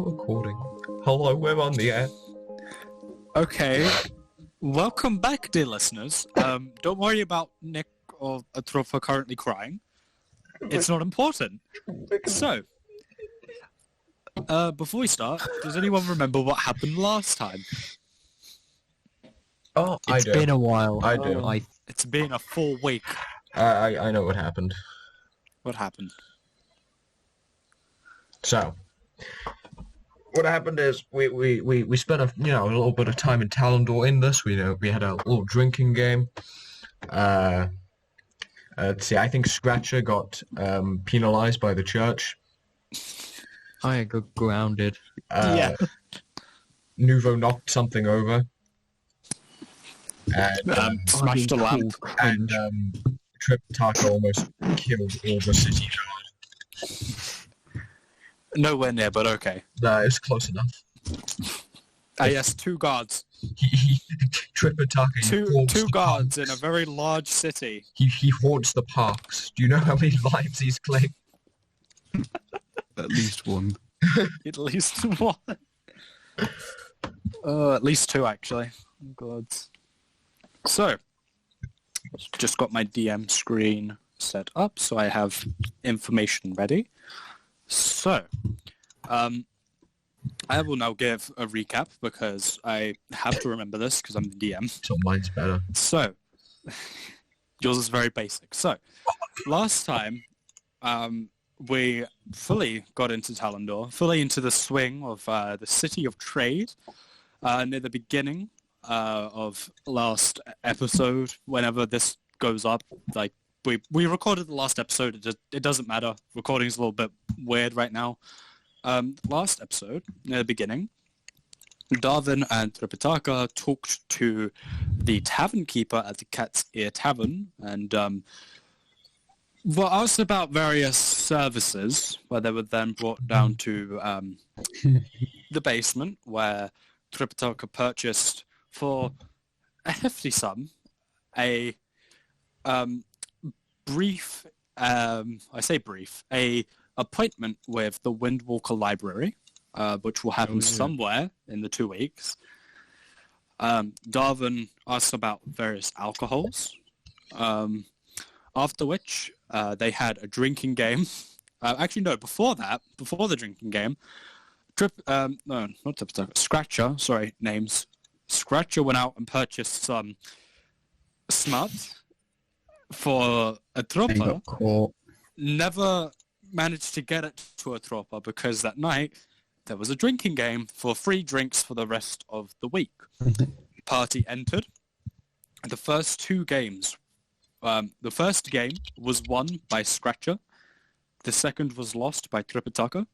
recording. Hello, we're on the air. Okay, welcome back, dear listeners. Don't worry about Nick or Atrofa currently crying. It's not important. So, before we start, does anyone remember what happened last time? Oh, I do. It's been a while. I do. It's been a full week. I know what happened. What happened? So, what happened is we spent a little bit of time in Talendor in this. We had a little drinking game. Let's see. I think Scratcher got penalized by the church. I got grounded. Yeah. Nouveau knocked something over. And Smashed a lamp. and Tripitaka almost killed all the city guard. Nowhere near, but okay. No, it's close enough. Yes, 2 guards. Tripitaka. Two guards in a very large city. He haunts the parks. Do you know how many lives he's claimed? At least one. At least one. At least 2, actually. Gods. So, just got my DM screen set up, so I have information ready. So, I will now give a recap, because I have to remember this, because I'm the DM. So mine's better. So, yours is very basic. So, last time, we fully got into Talendor, fully into the swing of the City of Trade, near the beginning of last episode. Whenever this goes up, like, we recorded the last episode, it doesn't matter. Recording's a little bit weird right now. Last episode, near the beginning, Darwin and Tripitaka talked to the tavern keeper at the Cat's Ear Tavern, and were asked about various services, where they were then brought down to the basement, where Tripitaka purchased for a hefty sum a brief, appointment with the Windwalker Library, which will happen somewhere in the 2 weeks. Darwin asked about various alcohols, after which they had a drinking game. Actually, no, before the drinking game, Scratcher, sorry, names. Scratcher went out and purchased some smut for a dropper. Never managed to get it to a dropper, because that night there was a drinking game for free drinks for the rest of the week. Party entered. The first 2 games, the first game was won by Scratcher, the second was lost by Tripitaka,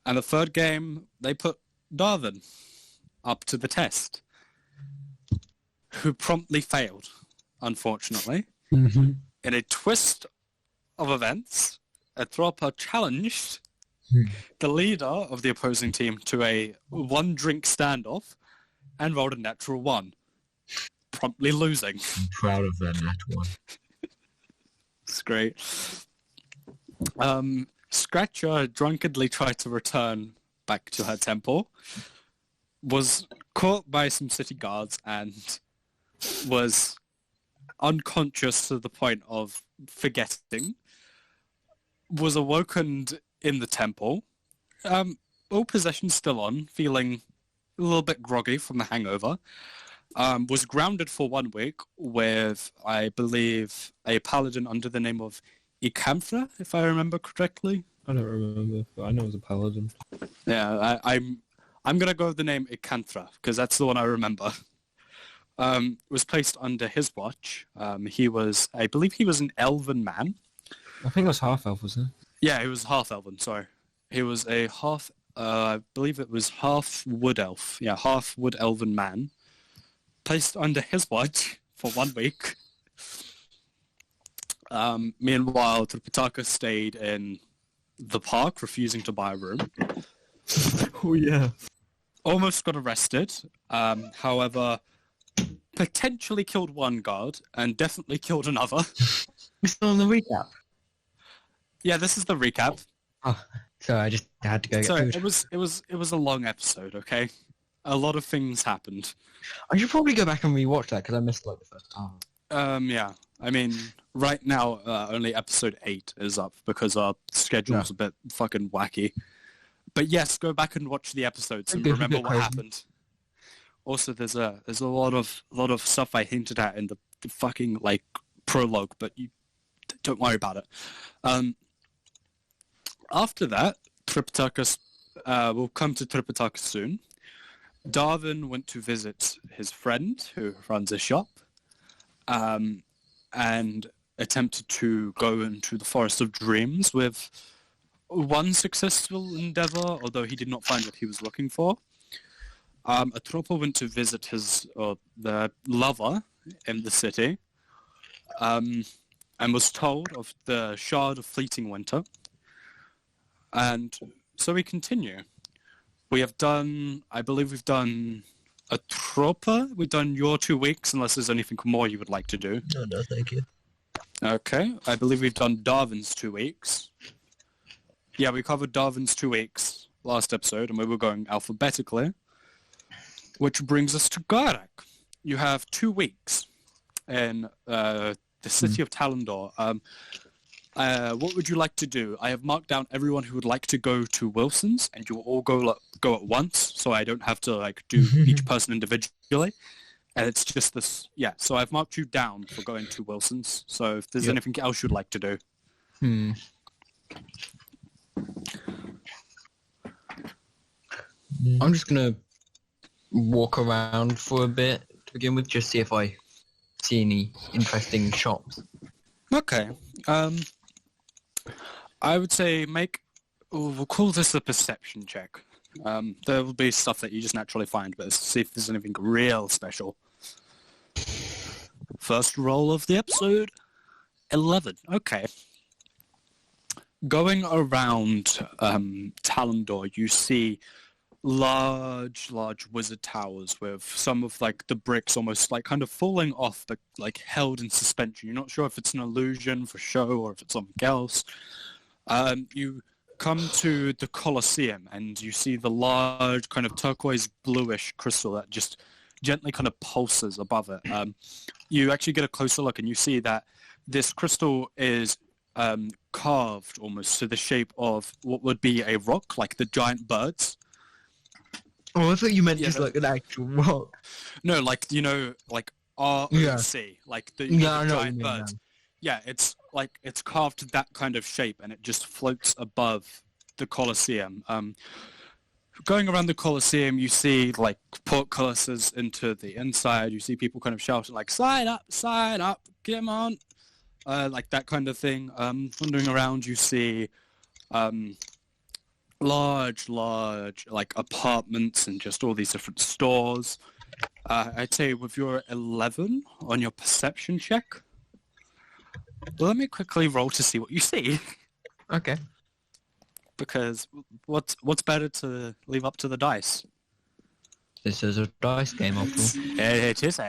and the third game they put Darwin up to the test, who promptly failed, unfortunately. In a twist of events, Atropa challenged the leader of the opposing team to a 1-drink standoff and rolled a natural 1, promptly losing. I'm proud of that nat 1. It's great. Scratcher drunkenly tried to return back to her temple, was caught by some city guards, and was unconscious to the point of forgetting, was awoken in the temple, all possessions still on, feeling a little bit groggy from the hangover, was grounded for 1 week with, I believe, a paladin under the name of Icanthra, if I remember correctly. I don't remember, but I know it was a paladin. Yeah, I'm going to go with the name Icanthra, because that's the one I remember. Was placed under his watch. I believe he was an elven man. I think it was half-elf, wasn't it? Yeah, he was half-elven, sorry. He was a I believe it was half wood elf. Yeah, half wood elven man. Placed under his watch for 1 week. Meanwhile, Tripitaka stayed in the park, refusing to buy a room. Oh, yeah. Almost got arrested. However, potentially killed 1 guard and definitely killed another. We're still on the recap. Yeah, this is the recap. Oh. So I just had to go get So food. it was a long episode, okay? A lot of things happened. I should probably go back and rewatch that because I missed like the first hour. Yeah. I mean, right now only episode 8 is up because our schedule's a bit fucking wacky. But yes, go back and watch the episodes and remember what happened. Also, there's a lot of stuff I hinted at in the fucking like prologue, but you don't worry about it. After that, Tripitaka, we'll come to Tripitaka soon. Darwin went to visit his friend who runs a shop, and attempted to go into the Forest of Dreams with one successful endeavor, although he did not find what he was looking for. Atropa went to visit the lover in the city, and was told of the Shard of Fleeting Winter. And so we continue. I believe we've done Atropa. We've done your 2 weeks, unless there's anything more you would like to do. No, thank you. Okay, I believe we've done Darwin's 2 weeks. Yeah, we covered Darwin's 2 weeks last episode, and we were going alphabetically. Which brings us to Garak. You have 2 weeks in the city of Talendor. What would you like to do? I have marked down everyone who would like to go to Wilson's, and you will all go at once, so I don't have to like do each person individually. And it's just this, yeah. So I've marked you down for going to Wilson's. So if there's anything else you'd like to do, I'm just gonna walk around for a bit to begin with, just see if I see any interesting shops. Okay. I would say we'll call this a perception check. There will be stuff that you just naturally find, but see if there's anything real special. First roll of the episode, 11. Okay. Going around Talendor, you see large wizard towers with some of like the bricks almost like kind of falling off, but like held in suspension. You're not sure if it's an illusion for show or if it's something else. You come to the Colosseum and you see the large kind of turquoise bluish crystal that just gently kind of pulses above it. You actually get a closer look and you see that this crystal is carved almost to the shape of what would be a rock, like the giant birds. Oh, I thought you meant just like an actual rock. No, like, you know, like ROC, like the giant birds. Yeah, it's like it's carved to that kind of shape, and it just floats above the Colosseum. Going around the Colosseum, you see like portcullises into the inside. You see people kind of shouting like "Sign up, come on," like that kind of thing. Wandering around, you see large like apartments and just all these different stores. I'd say with your 11 on your perception check. Let me quickly roll to see what you see. Okay. Because what's better to leave up to the dice? This is a dice game, after all. It is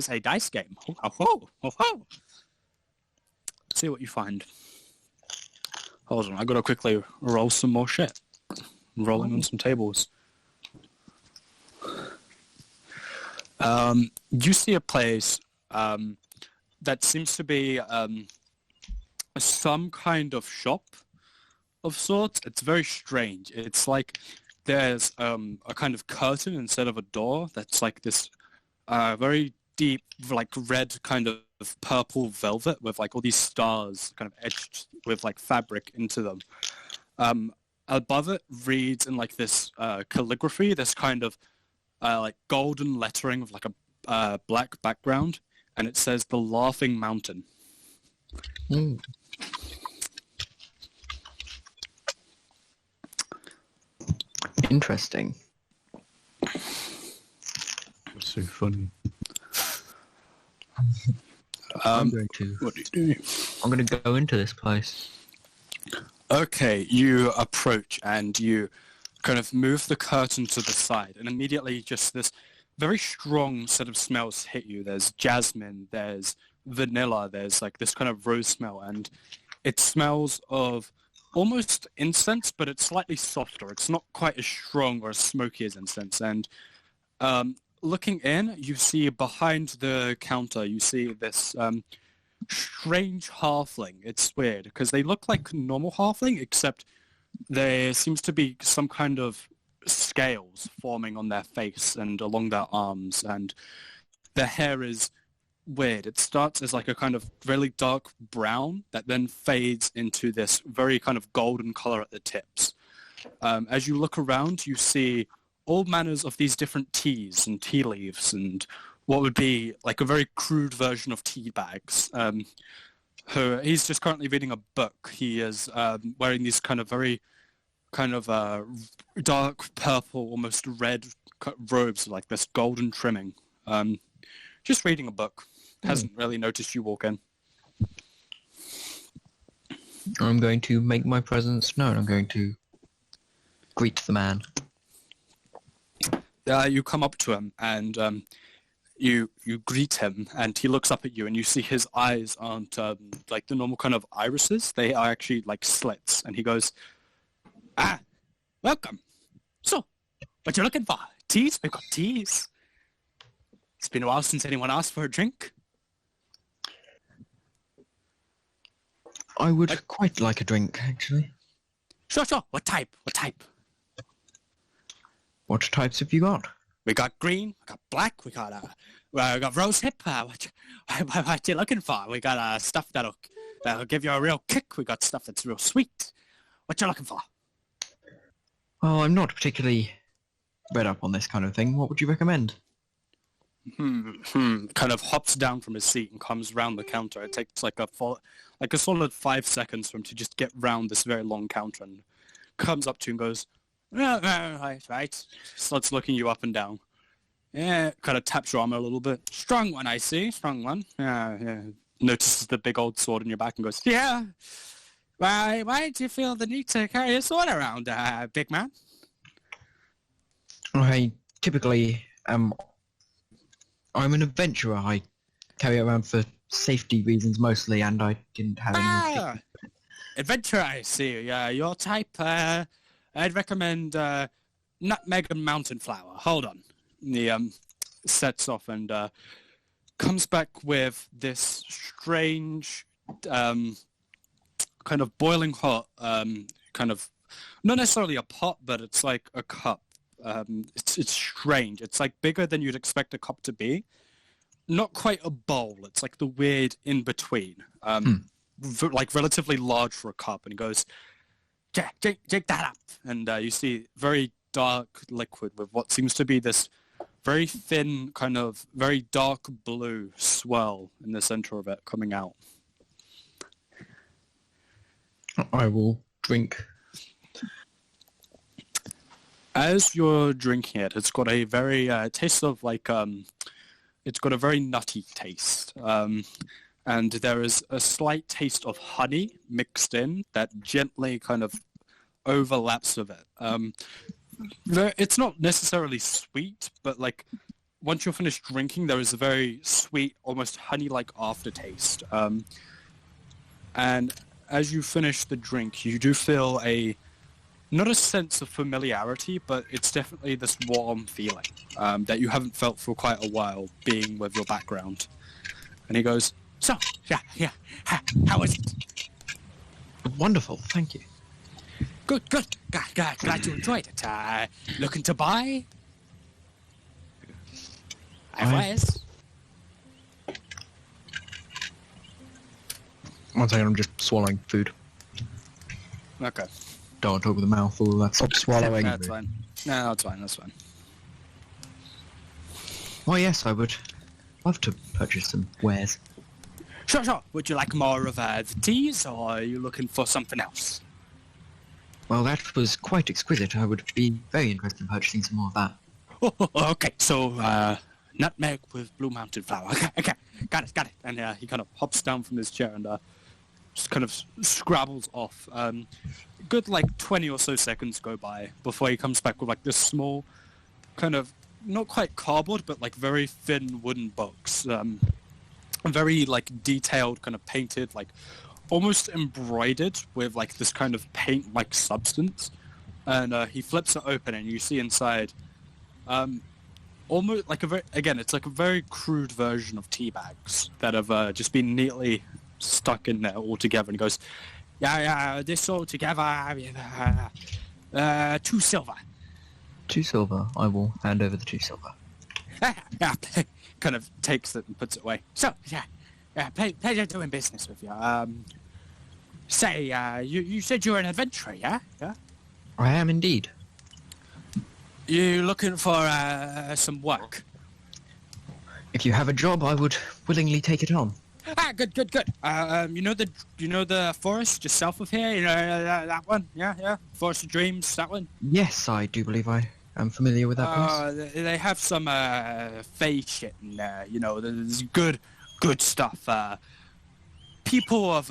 a dice game. Ho. See what you find. Hold on, I gotta quickly roll some more shit. Rolling on some tables. You see a place that seems to be some kind of shop of sorts. It's very strange. It's like there's a kind of curtain instead of a door that's like this very deep, like red kind of purple velvet with like all these stars kind of etched with like fabric into them. Above it reads in like this calligraphy, this kind of like golden lettering with like a black background, and it says The Laughing Mountain. Interesting. That's so funny. I'm going to. What do you do? I'm going to go into this place. Okay, you approach and you kind of move the curtain to the side, and immediately just this very strong set of smells hit you. There's jasmine, there's vanilla, there's like this kind of rose smell, and it smells of almost incense, but it's slightly softer. It's not quite as strong or as smoky as incense. And looking in, you see behind the counter, you see this strange halfling. It's weird because they look like normal halfling, except there seems to be some kind of scales forming on their face and along their arms, and their hair is weird. It starts as like a kind of really dark brown that then fades into this very kind of golden color at the tips. As you look around, you see all manners of these different teas and tea leaves and what would be like a very crude version of tea bags. He's just currently reading a book. He is wearing these kind of very dark purple, almost red robes, like this golden trimming. Just reading a book. Hasn't really noticed you walk in. I'm going to make my presence known. I'm going to greet the man. You come up to him and you greet him, and he looks up at you, and you see his eyes aren't like the normal kind of irises. They are actually like slits, and he goes, welcome. So, what you looking for? Teas? We've got teas. It's been a while since anyone asked for a drink. I would quite like a drink, actually. Sure. What type? What types have you got? We got green, we got black, we got rose hip. What you looking for? We got stuff that'll give you a real kick. We got stuff that's real sweet. What you looking for? Well, I'm not particularly read up on this kind of thing. What would you recommend? Kind of hops down from his seat and comes round the counter. It takes like a solid 5 seconds for him to just get round this very long counter, and comes up to you and goes, right. Starts looking you up and down. Yeah, kind of taps your armor a little bit. Strong one, I see. Strong one. Yeah. Notices the big old sword in your back and goes, yeah. Why do you feel the need to carry a sword around, big man? I typically am... I'm an adventurer. I carry it around for safety reasons mostly, and I didn't have any... Adventurer, I see. Your type, I'd recommend nutmeg and mountain flower. Hold on. He sets off and comes back with this strange, kind of boiling hot, kind of, not necessarily a pot, but it's like a cup. It's strange. It's like bigger than you'd expect a cup to be. Not quite a bowl. It's like the weird in between. Like relatively large for a cup. And he goes, take that up. And you see very dark liquid with what seems to be this very thin, kind of very dark blue swirl in the center of it coming out. I will drink. As you're drinking it, it's got a very taste of like it's got a very nutty taste, and there is a slight taste of honey mixed in that gently kind of overlaps with it. It's not necessarily sweet, but like once you're finished drinking, there is a very sweet, almost honey-like aftertaste. And as you finish the drink, you do feel not a sense of familiarity, but it's definitely this warm feeling that you haven't felt for quite a while, being with your background. And he goes, so, yeah, how is it? Wonderful, thank you. Good. Glad you enjoyed it. Looking to buy? Yes. One second, I'm just swallowing food. Okay. Don't talk with the mouth, all that. Stop swallowing. That's fine. No, that's fine. Well, yes, I would love to purchase some wares. Sure. Would you like more of the teas, or are you looking for something else? Well, that was quite exquisite. I would be very interested in purchasing some more of that. Oh, okay. So, nutmeg with blue mountain flower. Okay. Got it. And he kind of hops down from his chair and just kind of scrabbles off. Good, like, 20 or so seconds go by before he comes back with, like, this small kind of, not quite cardboard, but, like, very thin wooden box. Very, like, detailed, kind of painted, like, almost embroidered with like this kind of paint-like substance, and he flips it open, and you see inside, almost like it's like a very crude version of tea bags that have just been neatly stuck in there all together. And he goes, "Yeah, this all together, 2 silver." 2 silver. I will hand over the 2 silver. Yeah, kind of takes it and puts it away. So, pleasure doing business with you. You said you were an adventurer, yeah? Yeah? I am indeed. You looking for some work? If you have a job, I would willingly take it on. Good. You know the forest just south of here? You know that one? Yeah. Forest of Dreams, that one? Yes, I do believe I am familiar with that place. They have some fey shit in there. You know, there's good stuff. People of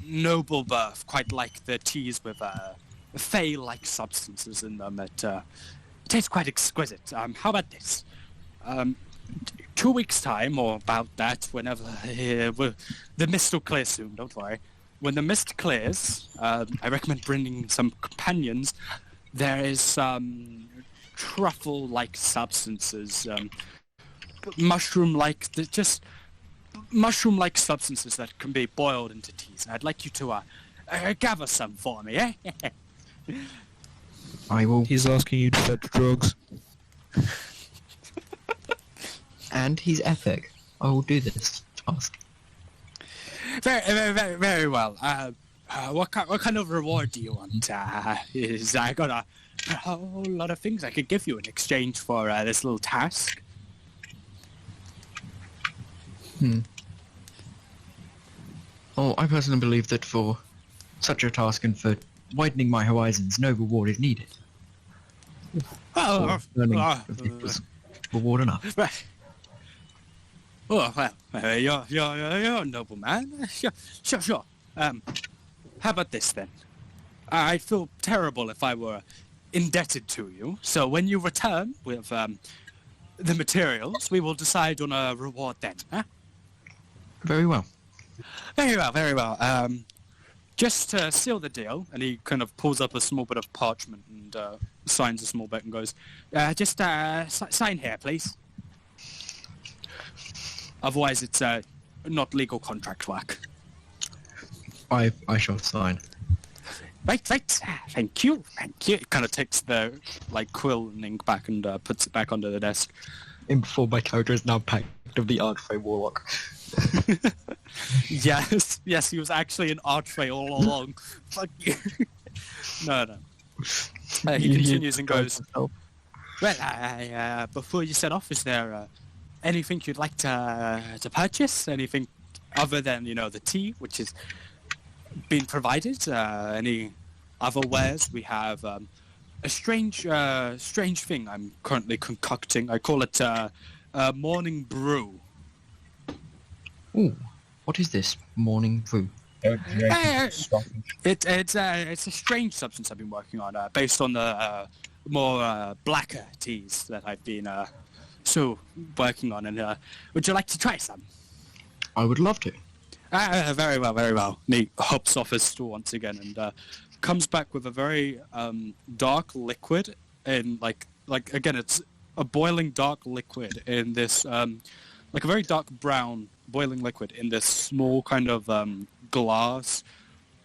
noble birth quite like the teas with fey-like substances in them. It tastes quite exquisite. How about this? 2 weeks' time, or about that, whenever the mist will clear soon, don't worry. When the mist clears, I recommend bringing some companions. There is some truffle-like substances, mushroom-like substances that can be boiled into teas. And I'd like you to gather some for me, eh? I will. He's asking you to fetch drugs. And he's epic. I will do this task. Very well. What kind of reward do you want? I got a whole lot of things I could give you in exchange for this little task. Oh, I personally believe that for such a task and for widening my horizons, no reward is needed. Learning of it was reward enough. Right. Oh, well, you're a noble man. Sure. How about this, then? I'd feel terrible if I were indebted to you, so when you return with the materials, we will decide on a reward then, huh? Very well. Very well. Just to seal the deal, and he kind of pulls up a small bit of parchment and signs a small bit and goes, just sign here, please. Otherwise, it's not legal contract work. I shall sign. Right. Thank you. It kind of takes the quill and ink back and puts it back onto the desk. And before my character is now packed of the Archfey Warlock. Yes, he was actually an Archfey all along. Fuck you. No. He continues and goes, well, before you set off, is there anything you'd like to purchase? Anything other than, the tea, which is being provided? Any other wares? We have a strange thing I'm currently concocting. I call it morning brew. Ooh, what is this morning brew? It's a strange substance I've been working on, based on the more blacker teas that I've been working on. And would you like to try some? I would love to. Very well. And he hops off his stool once again and comes back with a very dark liquid, and again, it's a boiling dark liquid in this a very dark brown boiling liquid in this small kind of glass,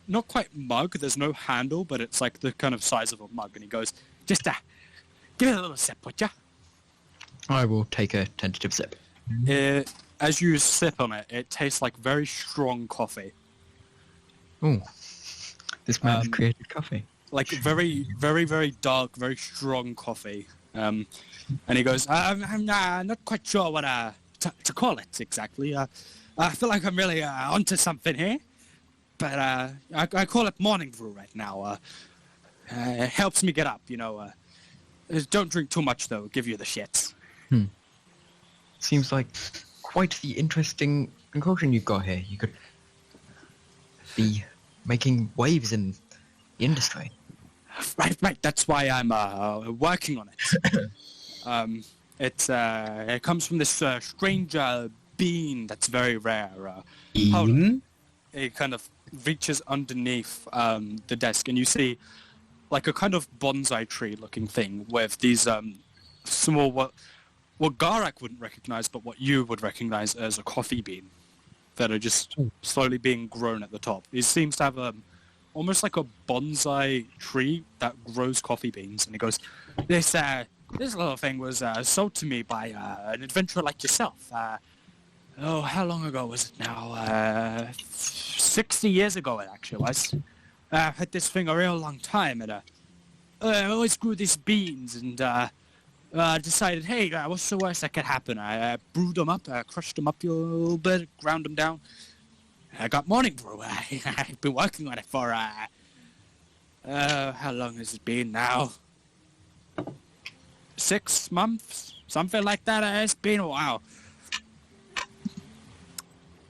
not quite mug. There's no handle, but it's like the kind of size of a mug. And he goes, just give it a little sip, would ya? I will take a tentative sip. As you sip on it, it tastes like very strong coffee. Ooh, this man has created coffee. Like very, very, very dark, very strong coffee. And he goes, I'm not quite sure what to call it exactly. I feel like I'm really onto something here. But I call it morning brew right now. It helps me get up, Don't drink too much, though. Give you the shits. Seems like quite the interesting concoction you've got here. You could be making waves in the industry. Right. That's why I'm working on it. It comes from this strange bean that's very rare. Bean? he kind of reaches underneath the desk, and you see like a kind of bonsai tree looking thing with these small what Garak wouldn't recognize, but what you would recognize as a coffee bean that are just slowly being grown at the top. It seems to have almost like a bonsai tree that grows coffee beans, and he goes, this little thing was sold to me by an adventurer like yourself. How long ago was it now? 60 years ago it actually was. I've had this thing a real long time, and I always grew these beans, and decided, hey, what's the worst that could happen? I brewed them up, crushed them up a little bit, ground them down. I got morning brew. I've been working on it for, how long has it been now? 6 months? Something like that. It's been a while.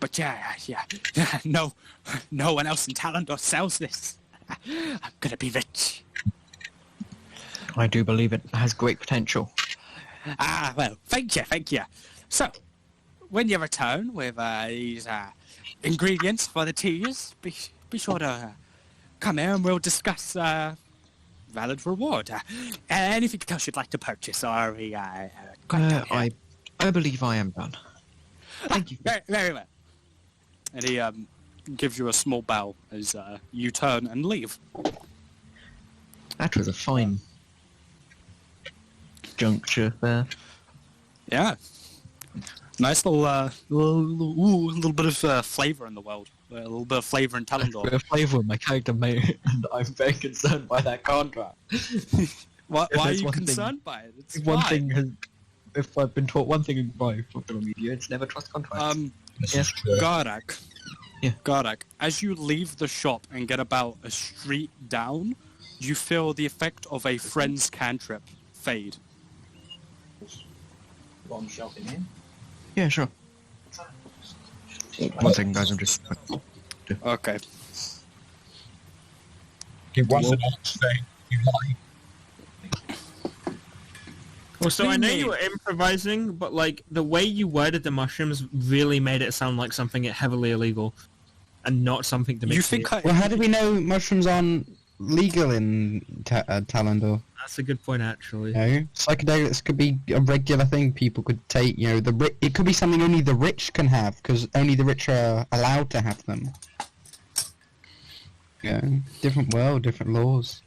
But yeah, no one else in Talendor sells this. I'm gonna be rich. I do believe it has great potential. Well, thank you. So, when you return with these ingredients for the teas, be sure to come here and we'll discuss valid reward. Anything else you'd like to purchase, or are we I believe I am done. Thank you. Very, very well. And he gives you a small bow as you turn and leave. That was a fine juncture there. Yeah. Nice little bit of flavour in the world. A little bit of flavour in Talendor. A bit of flavour in my character, mate, and I'm very concerned by that contract. Why are you concerned by it? It's one fine. thing if I've been taught one thing in my media, it's never trust contracts. Yes, Garak. Yeah. Garak, as you leave the shop and get about a street down, you feel the effect of a friend's cantrip fade. One shop in here? Yeah, sure. One second, guys, I'm just... Okay. He wasn't saying you lied. Well, so I know you were improvising, but like the way you worded the mushrooms really made it sound like something heavily illegal, and not something to make. You think? Well, how do we know mushrooms aren't legal in Talendor? That's a good point, actually. You know, psychedelics could be a regular thing people could take. You know, it could be something only the rich can have, because only the rich are allowed to have them. Yeah, different world, different laws.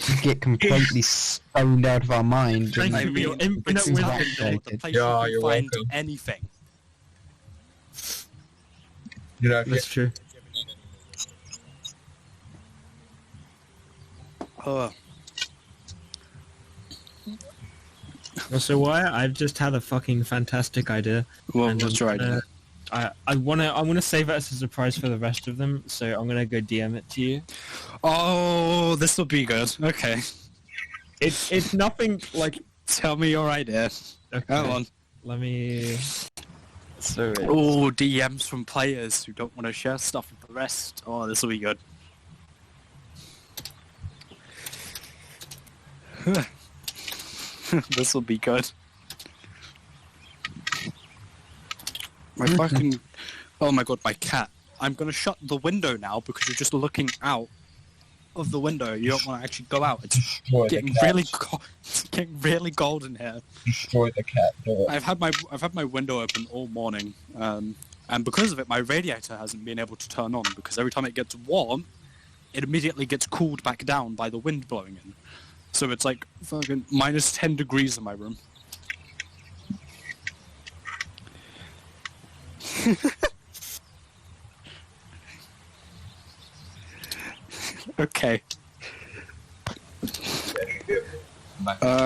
We get completely stoned out of our mind. Thank you for your infinite wisdom. The place you can find anything. You know, That's true. So why? I've just had a fucking fantastic idea. Well, what's your idea? I wanna save it as a surprise for the rest of them, so I'm gonna go DM it to you. Oh, this will be good. Okay. It's nothing like. Tell me your idea. Okay. Come on. Let me. So. Oh, DMs from players who don't want to share stuff with the rest. Oh, this will be good. This will be good. My fucking... Oh my god, my cat. I'm gonna shut the window now because you're just looking out of the window. You don't want to actually go out. It's getting really it's getting really cold in here. Destroy the cat door. I've had my window open all morning, and because of it, my radiator hasn't been able to turn on because every time it gets warm, it immediately gets cooled back down by the wind blowing in. So it's like fucking minus 10 degrees in my room. Okay.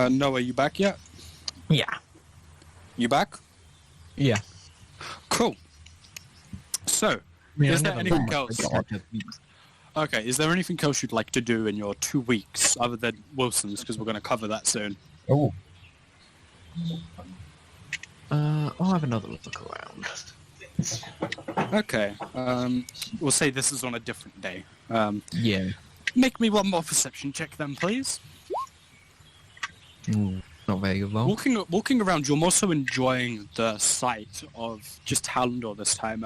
No, are you back yet? Yeah. You back? Yeah. Cool. So, is there anything else? Okay, is there anything else you'd like to do in your 2 weeks other than Wilson's? Because we're going to cover that soon. Oh. I'll have another look around. Okay. We'll say this is on a different day. Yeah. Make me one more perception check then, please. Ooh, not very long. Walking around, you're more so enjoying the sight of just Talendor this time.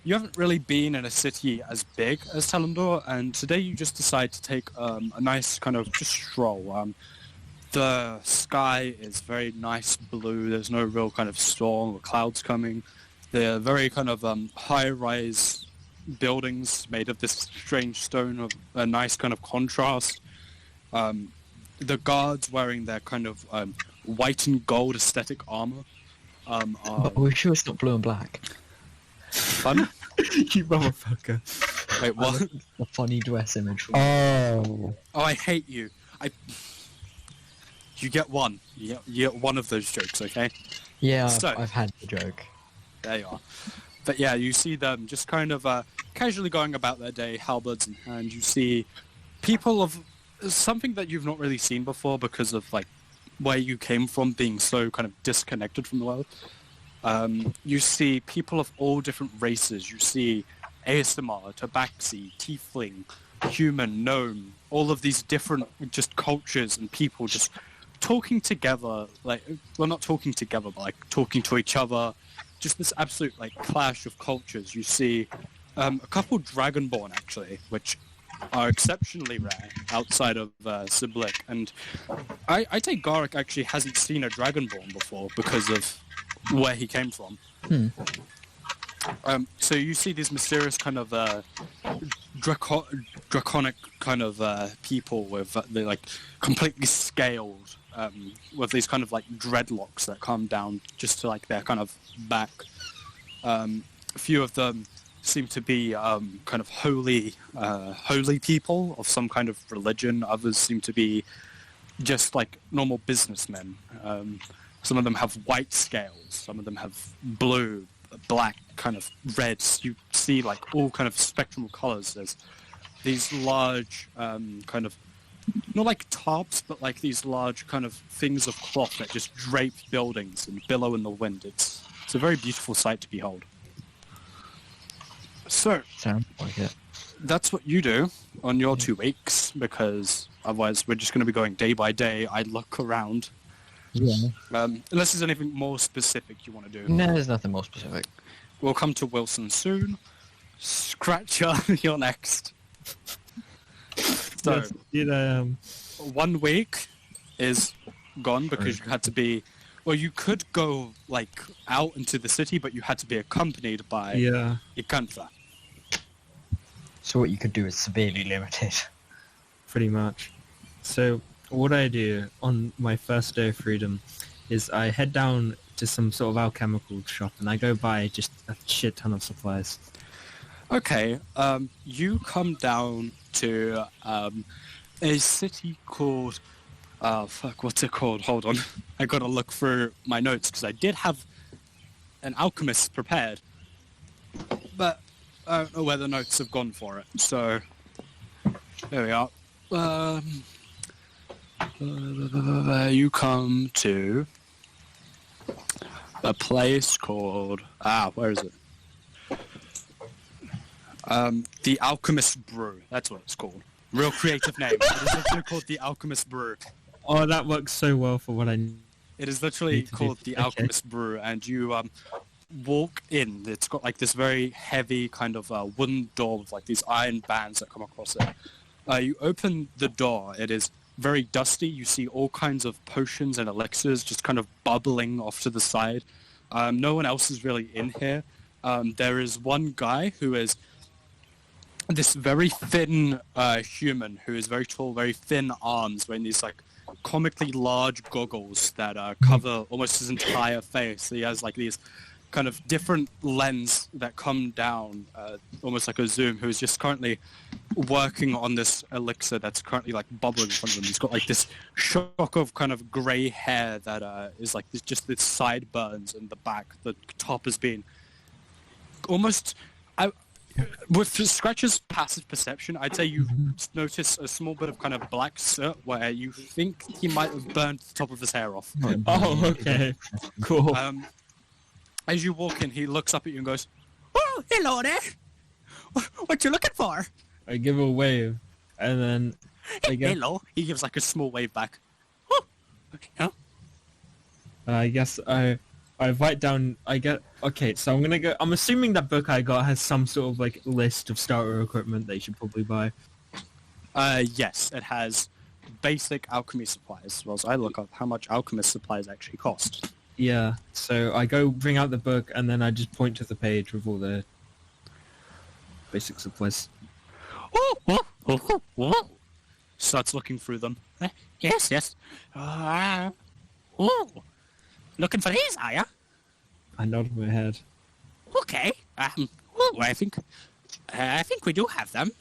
you haven't really been in a city as big as Talendor, and today you just decide to take a nice kind of just stroll. The sky is very nice blue. There's no real kind of storm or clouds coming. They're very kind of high-rise buildings made of this strange stone of a nice kind of contrast. The guards wearing their kind of white and gold aesthetic armor. But we're sure it's not blue and black. Fun? You motherfucker. Wait, what? A funny dress image. Oh. Oh, I hate you. You get one. You get one of those jokes, okay? Yeah, So- I've had the joke. There you are. But yeah, you see them just kind of casually going about their day, halberds in hand. You see people of something that you've not really seen before because of like where you came from being so kind of disconnected from the world. You see people of all different races. You see ASMR, Tabaxi, Tiefling, Human, Gnome, all of these different just cultures and people just talking together, like, well, not talking together, but like talking to each other. Just this absolute like clash of cultures. You see a couple Dragonborn actually, which are exceptionally rare outside of Siblick, and I take Garrick actually hasn't seen a Dragonborn before because of where he came from. So you see these mysterious kind of draconic kind of people with they're like completely scaled with these kind of like dreadlocks that come down just to like their kind of back. A few of them seem to be kind of holy people of some kind of religion. Others seem to be just like normal businessmen. Some of them have white scales. Some of them have blue, black, kind of reds. You see like all kind of spectrum of colors. There's these large kind of, not like tarps, but like these large kind of things of cloth that just drape buildings and billow in the wind. It's a very beautiful sight to behold. So, Sounds like it. that's what you do on your 2 weeks, because otherwise we're just going to be going day by day. I look around. Yeah. Unless there's anything more specific you want to do. No, there's nothing more specific. We'll come to Wilson soon. Scratcher, you're next. So, Yes, you know, 1 week is gone because you had to be... Well, you could go, like, out into the city, but you had to be accompanied by yeah. Ikantha. So what you could do is severely limited. Pretty much. So what I do on my first day of freedom is I head down to some sort of alchemical shop and I go buy just a shit ton of supplies. Okay, you come down to a city called... what's it called? Hold on. I gotta look through my notes, because I did have an alchemist prepared. But I don't know where the notes have gone for it, so... There we are. You come to a place called... where is it? The Alchemist Brew. That's what it's called. Real creative name. It is literally called the Alchemist Brew. Oh, that works so well for what I need. It is literally Need to called do- the okay. Alchemist Brew, and you walk in. It's got like this very heavy kind of wooden door with like these iron bands that come across it. You open the door. It is very dusty. You see all kinds of potions and elixirs just kind of bubbling off to the side. No one else is really in here. There is one guy who is this very thin human who is very tall, very thin arms, wearing these like comically large goggles that cover almost his entire face. He has like these kind of different lens that come down, almost like a zoom, who is just currently working on this elixir that's currently like bubbling in front of him. He's got like this shock of kind of grey hair that is like just this sideburns in the back. The top has been almost... With Scratch's passive perception, I'd say you notice a small bit of kind of black soot where you think he might have burned the top of his hair off. Oh, okay. Cool. As you walk in, he looks up at you and goes, "Oh, hello there. What you looking for?" I give a wave, and then I guess, Hello. He gives like a small wave back. Oh, okay. Huh? I guess I I write down. Okay, so I'm gonna go. I'm assuming that book I got has some sort of like list of starter equipment that you should probably buy. Yes, it has basic alchemy supplies, as well as I look up how much alchemist supplies actually cost. Yeah. So I go bring out the book and then I just point to the page with all the basic supplies. Starts looking through them. Yes. Looking for these, are ya? I nod my head. Okay. I think we do have them.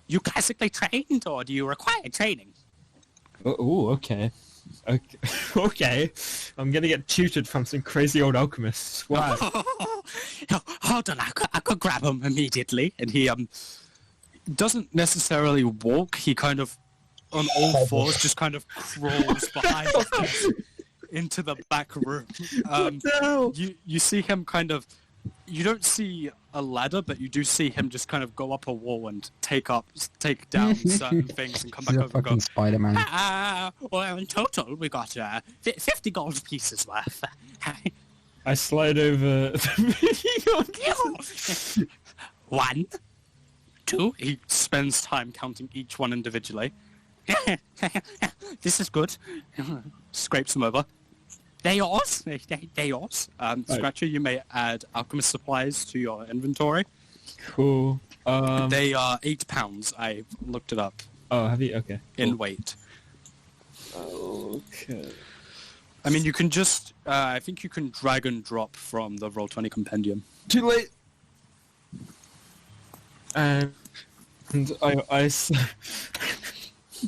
You classically trained, or do you require training? Oh, okay. Okay. I'm gonna get tutored from some crazy old alchemists. Wow. Hold on, I could grab him immediately. And he doesn't necessarily walk. He kind of, on all fours, just kind of crawls behind his desk into the back room. No. You see him kind of. You don't see a ladder, but you do see him just kind of go up a wall and take down certain things and come back over and go, Spider-Man. Well, in total, we got 50 gold pieces worth. I slide over. 1, 2. He spends time counting each one individually. This is good. Scrapes them over. They're yours. They're yours. Scratcher, you may add alchemist supplies to your inventory. Cool. They are 8 pounds. I looked it up. Oh, have you? Okay. In weight. Okay. I mean, you can just. I think you can drag and drop from the Roll20 compendium. Too late. And I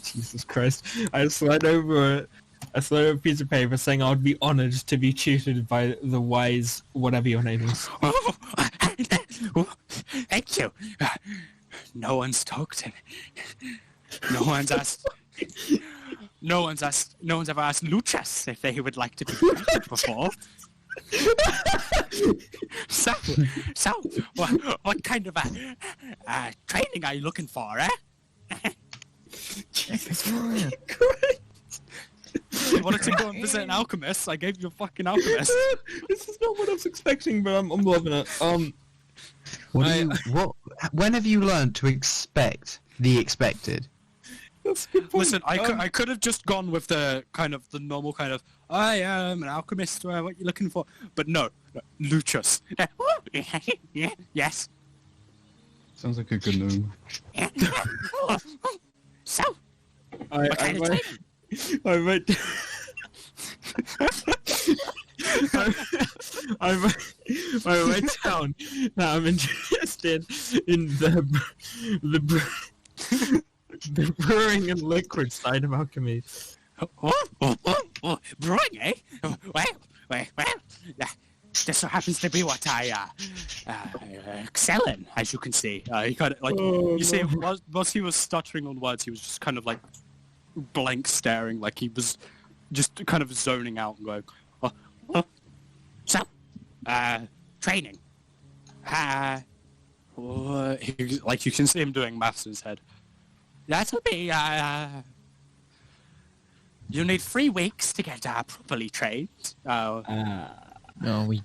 Jesus Christ! I slide over a piece of paper saying I would be honoured to be tutored by the wise whatever your name is. Thank you. No one's talked to me. No one's ever asked Luchas if they would like to be tutored before. So, what kind of training are you looking for, eh? Jesus Christ! You wanted to go and visit an alchemist? I gave you a fucking alchemist. This is not what I was expecting, but I'm loving it. When have you learned to expect the expected? That's a good point. Listen, I could have just gone with the normal kind of I am an alchemist. What you looking for? But no, Luchas. Yes. Sounds like a good name. So, what kind of training? I write down that I'm interested in the brewing and liquid side of alchemy. Brewing, eh? Well, this happens to be what I excel in, as you can see. He kind of see, whilst he was stuttering on words, he was just kind of like blank staring, like he was just kind of zoning out and going, so, training. Like you can see him doing maths in his head. That'll be, you need 3 weeks to get properly trained. No, we.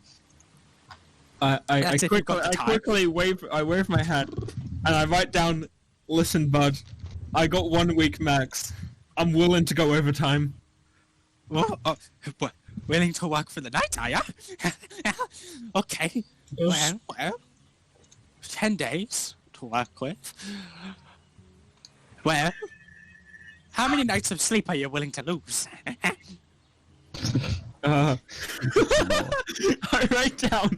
I quickly wave my hand, and I write down, listen, bud, I got 1 week max. I'm willing to go overtime. Willing to work for the night, are ya? Okay. Yes. Well, 10 days to work with. Well, how many nights of sleep are you willing to lose? I write down.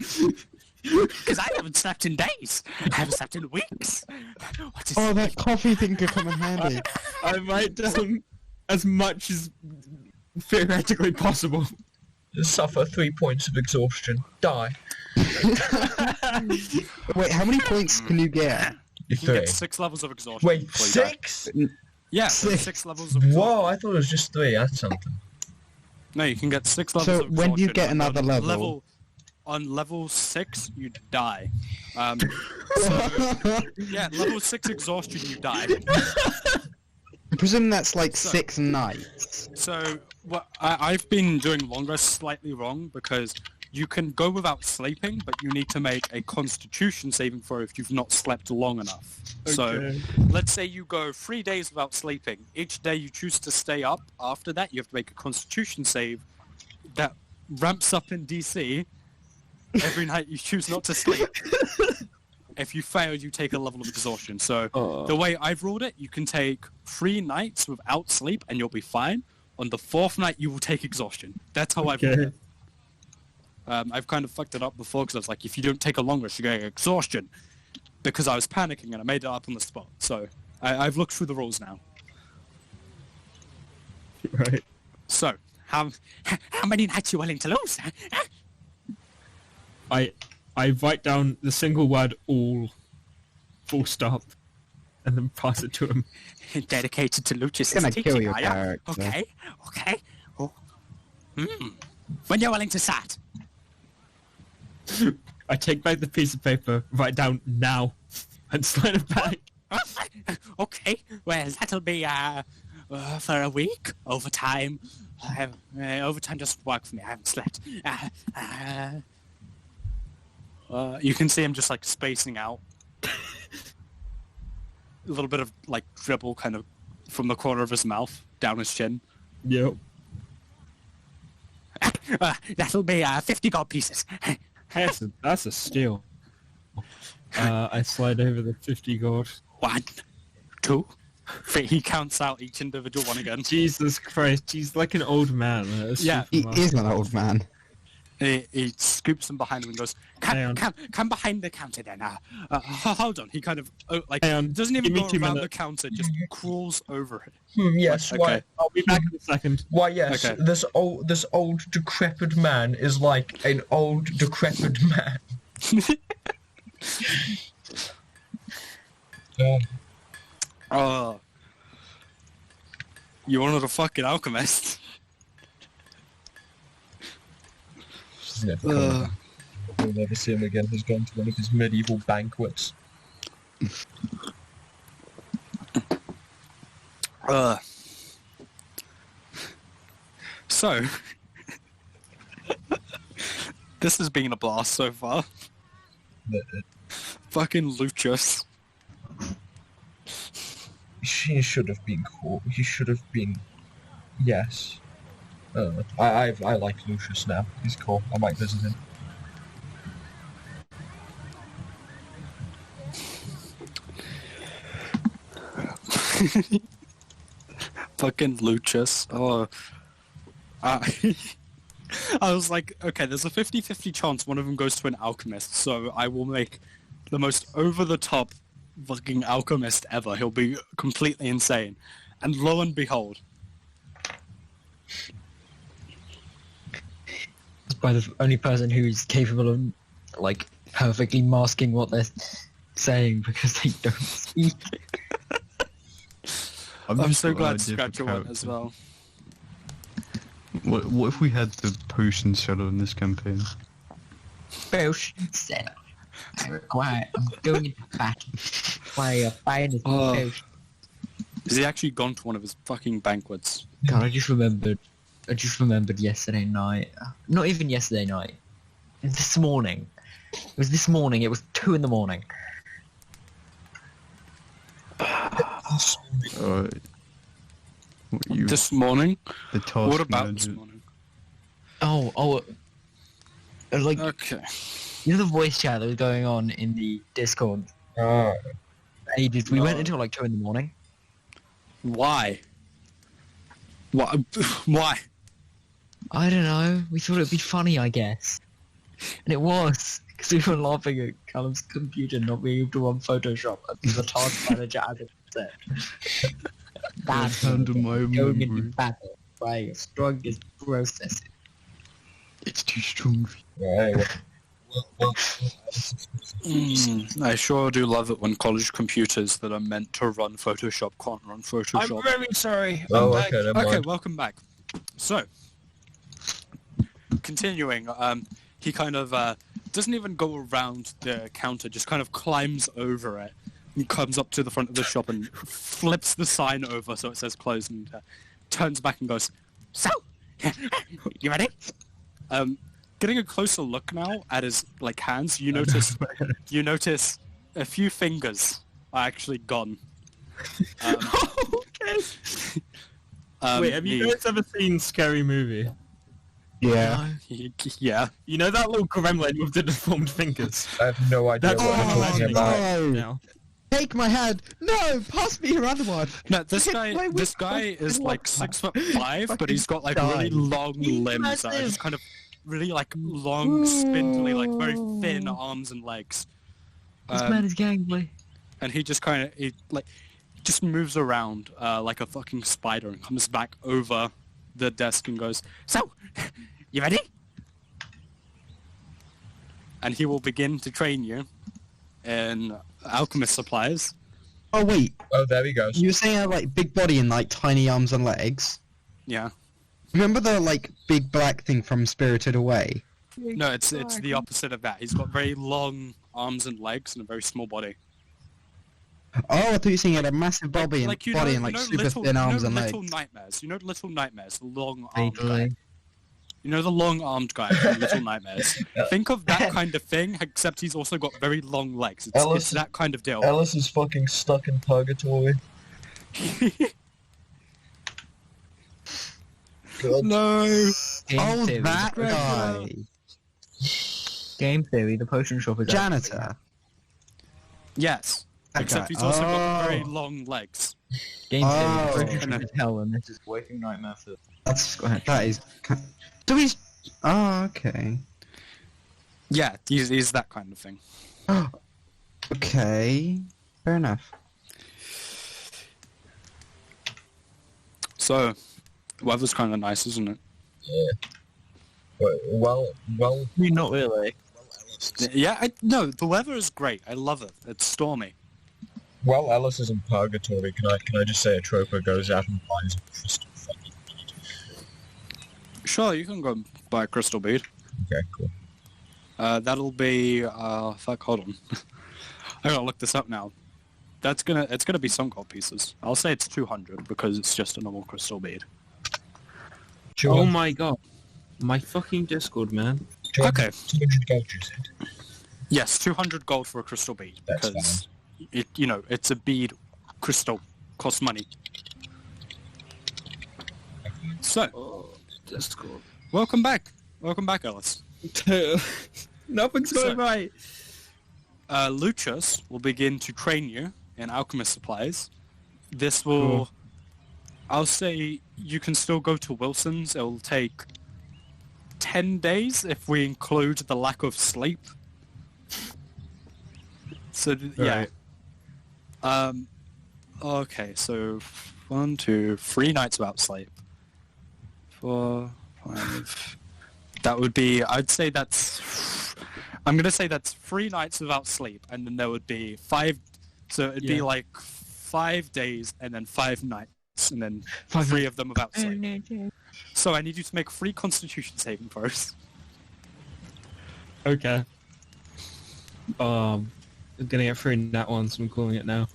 Because I haven't slept in days. I haven't slept in weeks. That coffee thing could come in handy. I write down as much as theoretically possible. Suffer 3 points of exhaustion. Die. Wait, how many points can you get? You can get 6 levels of exhaustion. Wait, 6? Yeah, 6 levels of exhaustion. Whoa, I thought it was just 3. That's something. No, you can get 6 levels So of exhaustion. when do you get another level? On level 6, you die. Level 6 exhaustion, you die. I presume that's like 6 nights. So Well, I've been doing long rest slightly wrong because you can go without sleeping, but you need to make a Constitution saving throw if you've not slept long enough. So, let's say you go 3 days without sleeping. Each day you choose to stay up. After that, you have to make a Constitution save that ramps up in DC every night you choose not to sleep. If you fail, you take a level of exhaustion. So, the way I've ruled it, you can take 3 nights without sleep and you'll be fine. On the 4th night, you will take exhaustion. That's how I've ruled it. I've kind of fucked it up before because I was like, if you don't take a long rest, you're going to get exhaustion. Because I was panicking and I made it up on the spot. So I've looked through the rules now. Right. So how many nights are you willing to lose? I write down the single word "all," full stop, and then pass it to him. Dedicated to Lucius' Gonna teaching, kill your are ya? character. Okay. Oh. When you're willing to start. I take back the piece of paper, write down "now," and slide it back. Okay, well, that'll be for a week. Overtime. Overtime doesn't work for me. I haven't slept. You can see him just, like, spacing out. A little bit of, like, dribble kind of from the corner of his mouth down his chin. Yep. That'll be 50 gold pieces. That's a steal. I slide over the 50 gold. 1, 2, 3. He counts out each individual one again. Jesus Christ, he's like an old man. Yeah. He is an old man. He scoops them behind him and goes, come behind the counter then. Hold on. He kind of, doesn't even go around the counter, just crawls over it. Yes, Okay. why? I'll be back in a second. Why, yes, Okay. this old decrepit man is like an old decrepit man. You wanted a fucking alchemist. We'll never see him again. He's gone to one of his medieval banquets. So, this has been a blast so far. Fucking Lucius. He should have been cool. He should have been. Yes. I like Lucius now. He's cool. I might visit him. Fucking Lucius. I was like, okay, there's a 50-50 chance one of them goes to an alchemist, so I will make the most over-the-top fucking alchemist ever. He'll be completely insane. And lo and behold. By the only person who's capable of, like, perfectly masking what they're saying because they don't speak. I'm so glad Scratcher went as well. What if we had the potion seller in this campaign? Potion seller. I require. I'm going into battle. Require finest potion. Has he actually gone to one of his fucking banquets? God, I just remembered yesterday night. Not even yesterday night. This morning. It was this morning. It was 2 in the morning. This morning? The task What about manager. this morning? Like, Okay. you know the voice chat that was going on in the Discord? Ages. We went until like 2 in the morning. Why? Why? I don't know. We thought it'd be funny, I guess. And it was. Because we were laughing at Callum's computer not being able to run Photoshop and the task manager as it said. That's handle my own going into memory. battle by your strongest process. It's too strong for I sure do love it when college computers that are meant to run Photoshop can't run Photoshop. I'm very sorry. Oh, I'm back. okay, never Okay, mind. welcome back. So, continuing, he kind of doesn't even go around the counter, just kind of climbs over it and comes up to the front of the shop and flips the sign over so it says closed and turns back and goes, "So, You ready? Getting a closer look now at his like hands, you notice a few fingers are actually gone. Okay. Wait, have you guys ever seen Scary Movie? Yeah. Yeah. You know that little gremlin with the deformed fingers? I have no idea That's what what I'm you're talking imagining about. No. now. Take my hand! No! Pass me your other one! No, this My guy is like 6'5", but he's got like Fucking really long limbs that are just kind of really like long, spindly, like very thin arms and legs. This man is gangly. And he just kind of just moves around like a fucking spider and comes back over the desk and goes, "So, you ready?" And he will begin to train you in alchemist supplies. Oh wait, Oh, there he goes. you were saying I have like big body and like tiny arms and legs. Yeah. Remember the like big black thing from Spirited Away? No, it's the opposite of that. He's got very long arms and legs and a very small body. Oh, I thought you were saying he had a massive body and you body know- and like you know super little, thin arms and Little legs. Nightmares. You know Little Nightmares, the long armed guy. Vaguely. You know the long-armed guy from Little Nightmares? Think of that kind of thing, except he's also got very long legs. It's that kind of deal. Ellis is fucking stuck in purgatory. God. No. Game Oh, theory. that guy. Game theory. The potion shop is Janitor. Yes. That Except guy. he's also got very Oh. long legs. Game theory. Oh. The potion And shop is hell, and this is waking night method. That's Go ahead. that is. Do we? Oh, okay. Yeah, he's that kind of thing. Okay. Fair enough. So, the weather's kind of nice, isn't it? Well, Not really. Yeah, no, the weather is great. I love it. It's stormy. while Ellis is in purgatory, can I just say a troper goes out and finds a crystal fucking bead? Sure, you can go buy a crystal bead. Okay, cool. That'll be fuck. Hold on. I gotta look this up now. It's gonna be some gold pieces. I'll say it's 200 because it's just a normal crystal bead. Oh my god. My fucking Discord, man. Okay. 200 gold, you said? Yes, 200 gold for a crystal bead That's because it's a bead. Crystal costs money. So, Oh, Discord. welcome back, Ellis. Nothing's going right. Lucius will begin to train you in alchemist supplies. This will, Cool. I'll say, you can still go to Wilson's. It will take 10 days if we include the lack of sleep. So yeah. Right. Okay, so 1, 2, 3 nights without sleep. 4, 5. That would be. I'm gonna say that's 3 nights without sleep, and then there would be 5. So it'd be Yeah. like 5 days, and then 5 nights, and then 5 3 of them without sleep. So I need you to make 3 Constitution saving throws. Okay. I'm gonna get through that one, so I'm calling it now.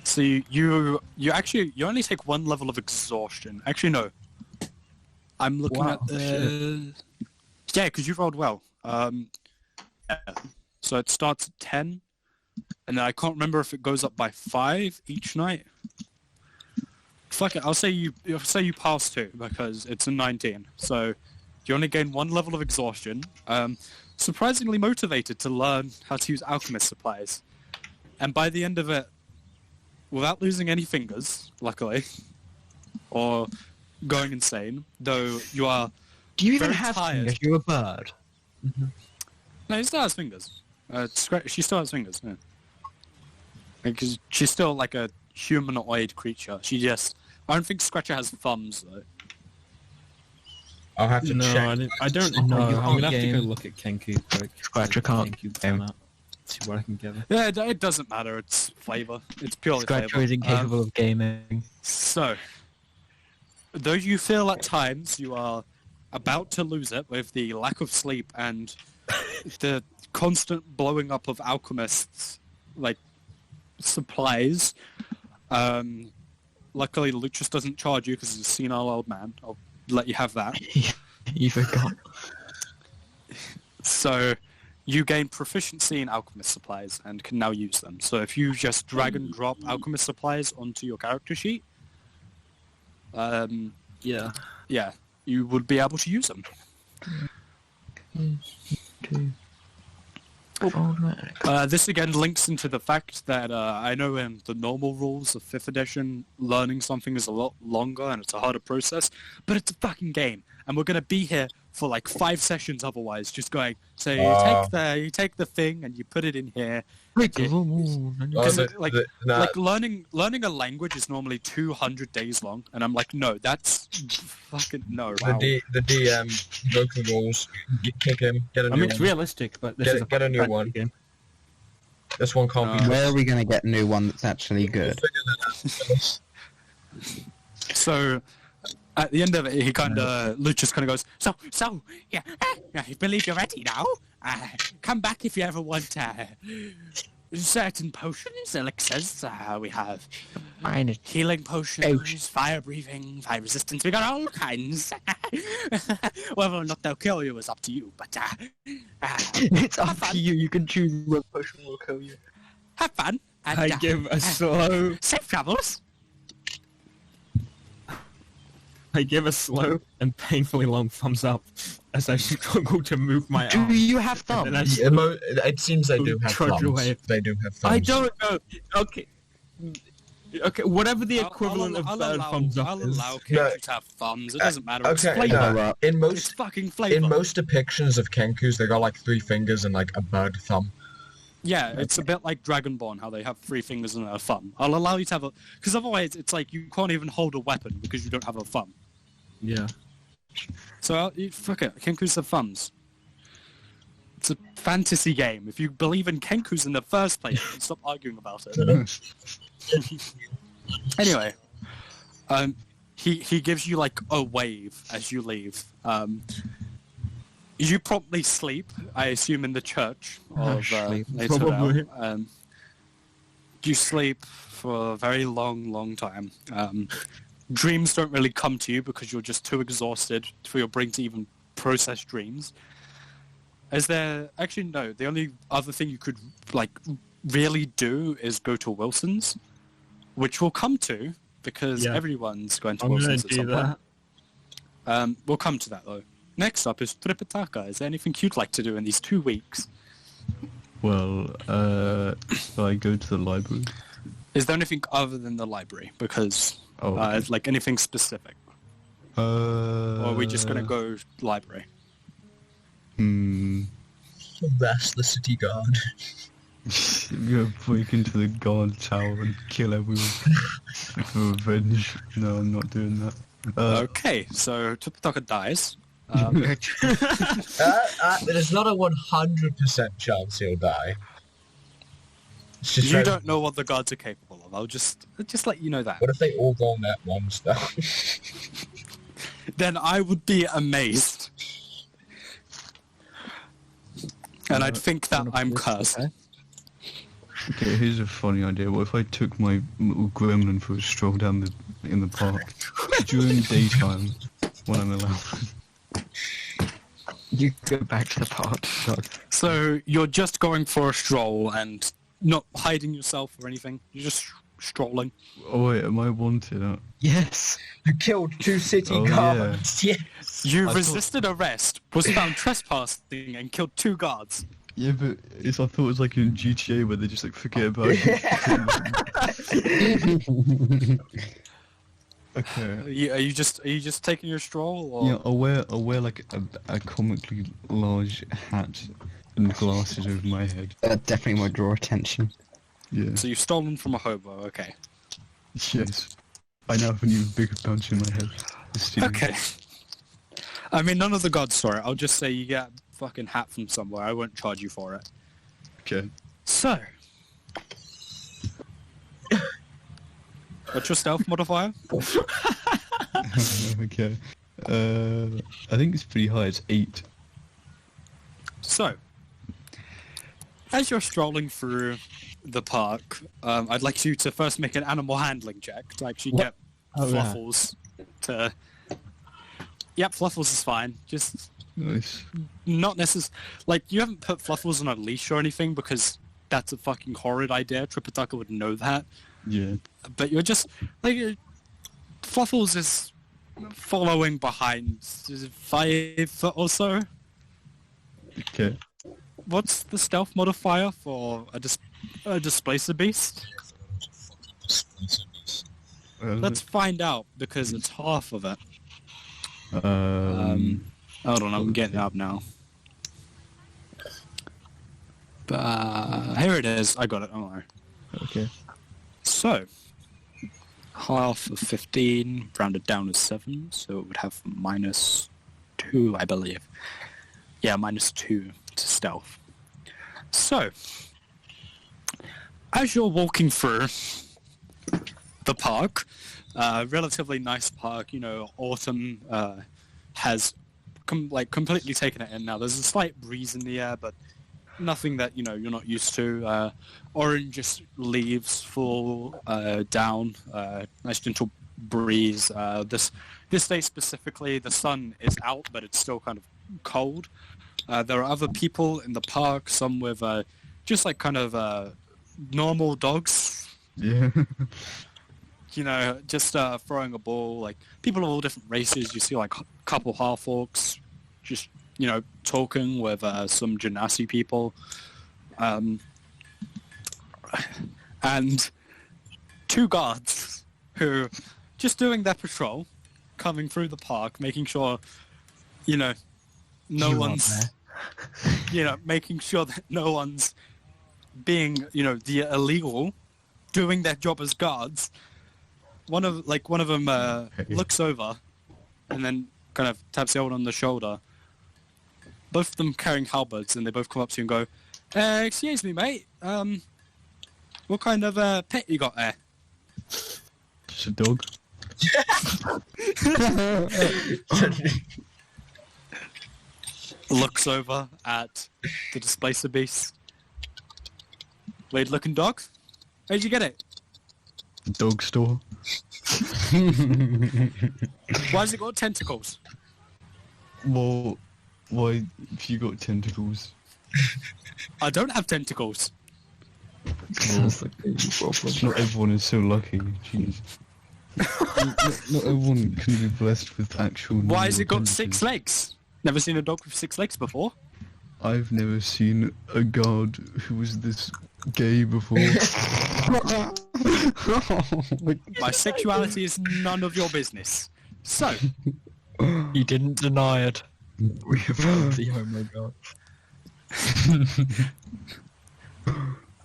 So you only take 1 level of exhaustion. Actually, no. I'm looking Wow, at the... Yeah, because you rolled well. Yeah. So it starts at 10, and then I can't remember if it goes up by 5 each night. Fuck it, I'll say you pass 2 because it's a 19. So you only gain 1 level of exhaustion. Surprisingly motivated to learn how to use alchemist supplies, and by the end of it, without losing any fingers, luckily, or going insane, though you are. Do you even very have tired. fingers? You're a bird. No, he still has fingers. She still has fingers. Yeah. Because she's still like a humanoid creature. I don't think Scratcher has thumbs though. I'll have to No, check. I don't know. You I'm can't gonna have to go game. look at Kenku quick. Scratcher can't Kenku game. format. See what I can gather. Yeah, it doesn't matter. It's flavor. It's purely Scratcher flavor. is incapable of gaming. So, though you feel at times you are about to lose it with the lack of sleep and the constant blowing up of alchemists, like, supplies, luckily Lucius doesn't charge you because he's a senile old man. I'll let you have that. You forgot. So you gain proficiency in alchemist supplies and can now use them. So if you just drag and drop alchemist supplies onto your character sheet, Yeah. yeah, you would be able to use them. This again links into the fact that I know in the normal rules of 5th edition, learning something is a lot longer and it's a harder process, but it's a fucking game, and we're gonna be here for like 5 sessions otherwise, just going. So you take the thing and you put it in here. Because like learning a language is normally 200 days long, and I'm like, no, that's fucking no. Wow. The DM broke the rules. Kick him. Get a new one. It's realistic, but this is Get a new one. game. This one can't be. Where are we going to get a new one that's actually good? So at the end of it, he Lucius kind of goes, so yeah, I believe you're ready now. Come back if you ever want certain potions, elixirs. We have healing potions, fire breathing, fire resistance. We got all kinds. Whether or not they'll kill you is up to you, but It's up to you. You can choose what potion will kill you. have fun. And, I give a slow... safe travels. I give a slow and painfully long thumbs up as I struggle to move my arm. Do you have thumbs? And then I It seems they do have trudge thumbs. away. They do have thumbs. I don't know. Okay, whatever the equivalent of third thumbs up I'll is. allow Kenku to have thumbs. It doesn't matter. It's Okay, flavor. no. It's fucking flavor. In most depictions of Kenkus, they got like 3 fingers and like a bird thumb. Yeah, it's a bit like Dragonborn, how they have 3 fingers and a thumb. I'll allow you to have a... Because otherwise, it's like you can't even hold a weapon because you don't have a thumb. Yeah. So, fuck it. Kenkus have thumbs. It's a fantasy game. If you believe in Kenkus in the first place, you can stop arguing about it. Anyway, he gives you like a wave as you leave. You promptly sleep, I assume, in the church of Probably. you sleep for a very long time. Dreams don't really come to you because you're just too exhausted for your brain to even process dreams. Is there... Actually, no. The only other thing you could, like, really do is go to Wilson's, which we'll come to, because everyone's going to Wilson's at some point. We'll come to that, though. Next up is Tripitaka. Is there anything you'd like to do in these 2 weeks? Well, I go to the library. Is there anything other than the library? Because, like, anything specific? Or are we just going to go library? That's the city guard. Go break into the guard tower and kill everyone for revenge. No, I'm not doing that. Okay, so Tripitaka dies. There's not a 100% chance he'll die. It's just You don't know what the gods are capable of. I'll just let you know that. What if they all go on that once, though? Then I would be amazed. And I'd think that I'm cursed. Okay, here's a funny idea. What if I took my little gremlin for a stroll down in the park during daytime when I'm allowed? You go back to the park. So you're just going for a stroll and not hiding yourself or anything. You're just strolling. Oh wait, am I wanted? Yes. You killed 2 city guards. Yeah. You resisted arrest, was found trespassing, and killed 2 guards. Yeah, but I thought it was like in GTA where they just like forget about it. Okay. Are you just taking your stroll? Or? Yeah, I'll wear like a comically large hat and glasses over my head. That definitely might draw attention. Yeah. So you've stolen from a hobo, okay. Yes. I now have a new bigger punch in my head. Okay. I mean, none of the gods saw it. I'll just say you get a fucking hat from somewhere. I won't charge you for it. Okay. So. What's your stealth modifier? Okay. I think it's pretty high. It's 8. So. As you're strolling through the park, I'd like you to first make an animal handling check to actually get Fluffles to... Yep, Fluffles is fine. Just Nice. not necessarily... Like, you haven't put Fluffles on a leash or anything because that's a fucking horrid idea. Tripitaka would know that. Yeah. But you're just... Like, Fluffles is following behind 5 foot or so. Okay. What's the stealth modifier for a Displacer Beast? Let's find out, because it's half of it. Hold on, I'm getting it up now. Here it is. I got it. Don't worry. Okay. So, half of 15, rounded down to 7, so it would have -2, I believe. Yeah, -2 to stealth. So, as you're walking through the park, relatively nice park, you know, autumn has completely taken it in now. There's a slight breeze in the air, but nothing that, you know, you're not used to. Orange leaves fall down, nice gentle breeze. This day specifically, the sun is out, but it's still kind of cold. There are other people in the park, some with just like kind of normal dogs. Yeah. You know, just throwing a ball. Like, people of all different races. You see like a couple half-orcs just, you know, talking with some Genasi people. And 2 guards who just doing their patrol, coming through the park, making sure, you know, no one's, you know, making sure that no one's being, you know, the illegal, doing their job as guards. One of them looks over and then kind of taps the other on the shoulder. Both of them carrying halberds, and they both come up to you and go, excuse me, mate, what kind of pet you got there? Just a dog. Looks over at the Displacer Beast. Weird looking dog? Where'd you get it? Dog store. Why has it got tentacles? Well, why have you got tentacles? I don't have tentacles. Not everyone is so lucky. Jeez. not everyone can be blessed with actual... Why has it got tentacles. 6 legs? Never seen a dog with 6 legs before. I've never seen a guard who was this gay before. My sexuality is none of your business. So, You didn't deny it. We have the homo god.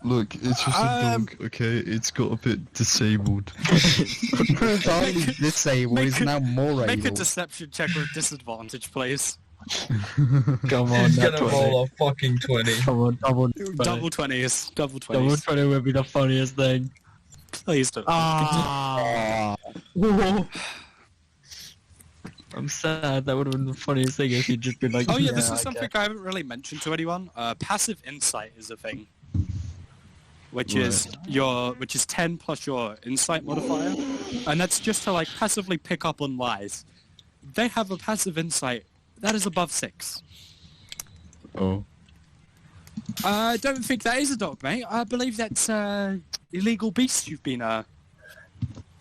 Look, it's just a dog, okay? It's got a bit disabled. It's already disabled, he's now more make a able. deception check with disadvantage, please. Come on, He's that gonna 20. roll a fucking 20. Come on, double 20s. Double 20s. Double 20 would be the funniest thing. Please don't. Ah. I'm sad. That would have been the funniest thing if you'd just been like, Oh yeah, this is I something guess. I haven't really mentioned to anyone. Passive insight is a thing, which is 10 plus your insight modifier, and that's just to like passively pick up on lies. They have a passive insight that is above 6. Oh. I don't think that is a dog, mate. I believe that's illegal beast you've been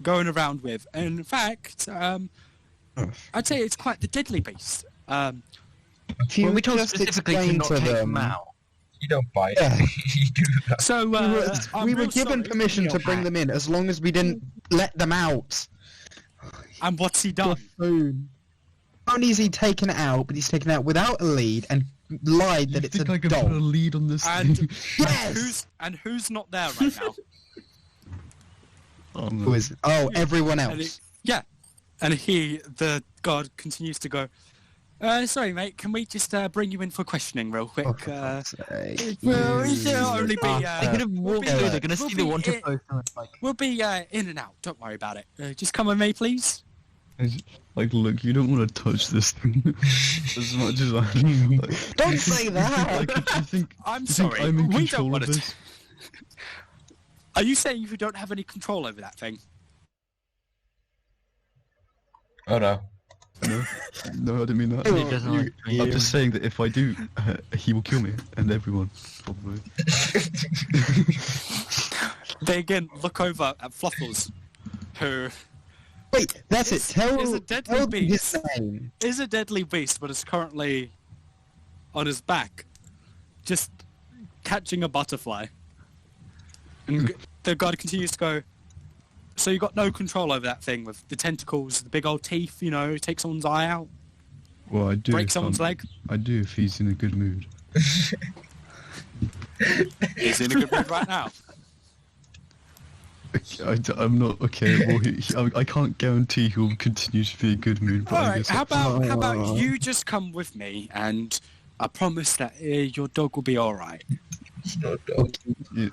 going around with. And in fact, I'd say it's quite the deadly beast. If you When we told just specifically to explain not to take them them... out. You don't bite. Yeah. You do that. So we were given permission to bring them in as long as we didn't let them out. And what's he done? Not only is he taken it out, but he's taken it out without a lead and lied that You it's think a I could put a dog. lead on this And thing? Yes! who's not there right now? Oh, no. Who is it? Oh, everyone And else. the guard continues to go, sorry mate, can we just bring you in for questioning real quick? Oh, for fuck's sake. Well, it'll only be, They're gonna walk be- through. They're gonna we'll see be the wanted in- post. And it's like, we'll be in and out, don't worry about it. Just come with me, please. Like, look, you don't want to touch this thing as much as I do. Like, Don't say that! like, do you think, I'm do you think sorry, I'm in we don't control want of to... this? Are you saying you don't have any control over that thing? Oh no. No, no, I didn't mean that. He doesn't like I'm you. just saying that if I do, he will kill me and everyone. Probably. They again look over at Fluffles, who Wait, that's it. Tell is a deadly tell me his beast. name. is a deadly beast, but is currently on his back, just catching a butterfly. And the guard continues to go, so you got no control over that thing with the tentacles, the big old teeth, you know, take someone's eye out, Well, I do. break if someone's I'm- leg. I do if he's in a good mood. He's in a good mood right now. I'm not okay. Well, I can't guarantee he'll continue to be in a good mood. But I Alright, guess how about you just come with me and I promise that your dog will be alright. you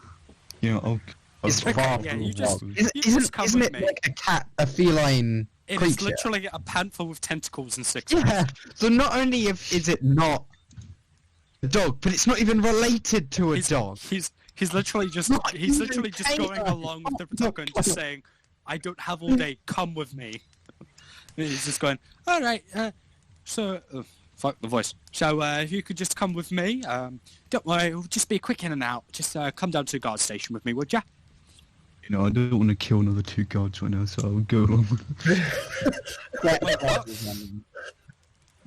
know, I'll It's Okay, far yeah, from you just- wrong. you just come Isn't with it me. like a cat, a feline It creature? is literally a panther with tentacles and 6 legs. Yeah. So not only is it not a dog, but it's not even related to a dog. He's literally just Not he's even literally just tailored. going along with the Tripitaka and just saying, "I don't have all day. Come with me." And he's just going, "All right, fuck the voice. So if you could just come with me, don't worry, it'll just be a quick in and out. Just come down to the guard station with me, would ya?" You know, I don't want to kill another 2 guards right now, so I'll go along with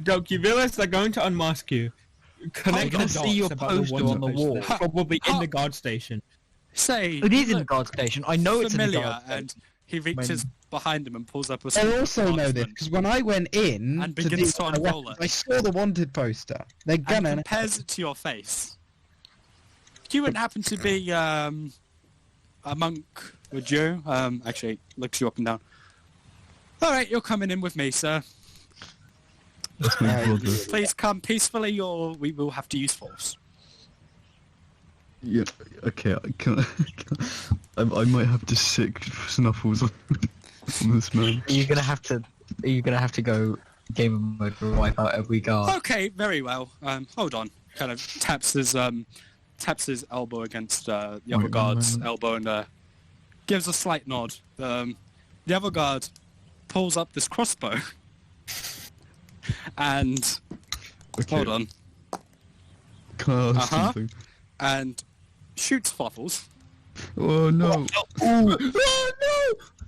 Doc, you realise they're going to unmask you. Connect gonna the see dots your about the poster ones on the posted. wall. Probably in the guard station. Say It is in the look guard station. I know it's in the familiar, guard station. and he reaches behind him and pulls up a. I small also know this parchment because when I went in And to begins do to my unroll weapons, it. I saw the wanted poster. They're and gonna. compares it to your face. You wouldn't happen to be a monk, would you? Actually, looks you up and down. All right, you're coming in with me, sir. That's my brother. Please come peacefully, or we will have to use force. Yeah, okay, I might have to sick Snuffles on this man. Are you gonna have to go game mode to wipe out every guard? Okay, very well. Hold on. Kind of taps his elbow against the other Wait, one guard's moment. elbow and gives a slight nod. The other guard pulls up this crossbow and Okay, hold on, Can I ask Uh-huh. something? and shoots Fluffles, Oh no!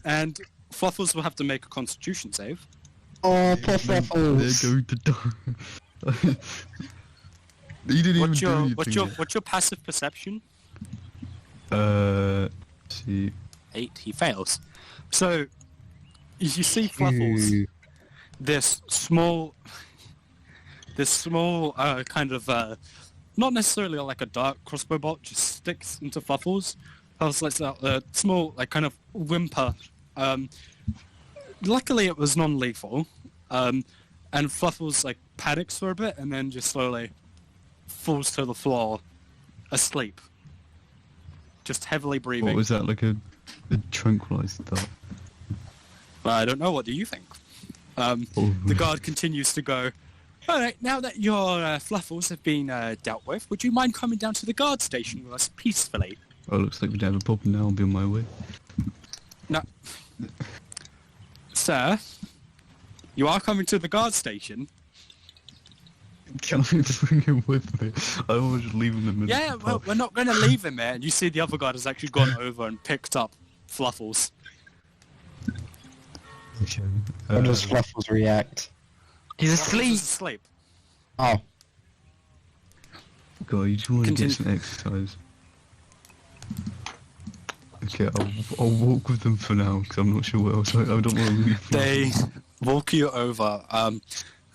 and Fluffles will have to make a Constitution save. Oh, poor They're Fluffles. going to die. You didn't What's even do your anything what's your passive perception? yet. See. 8. He fails. So you see Fluffles. Ooh. This small kind of not necessarily like a dark crossbow bolt, just sticks into Fluffles. Fluffles lets out a small like kind of whimper. Luckily it was non-lethal, and Fluffles like panics for a bit and then just slowly falls to the floor asleep, just heavily breathing. What was that, like a tranquilizer dart? I don't know, what do you think? The guard continues to go, alright, now that your Fluffles have been dealt with, would you mind coming down to the guard station with us peacefully? Oh, looks like we don't have a problem now. I'll be on my way. No. Sir, you are coming to the guard station? Can I bring him with me? I don't want to just leave him in the middle Yeah, of the well, park. we're not going to leave him there. And you see the other guard has actually gone over and picked up Fluffles. Okay. How does Fluffles react? He's Fluffles asleep. is asleep. Oh, God, you just want to get Continue. some exercise. Okay, I'll walk with them for now because I'm not sure what else. I don't want to leave. They walk you over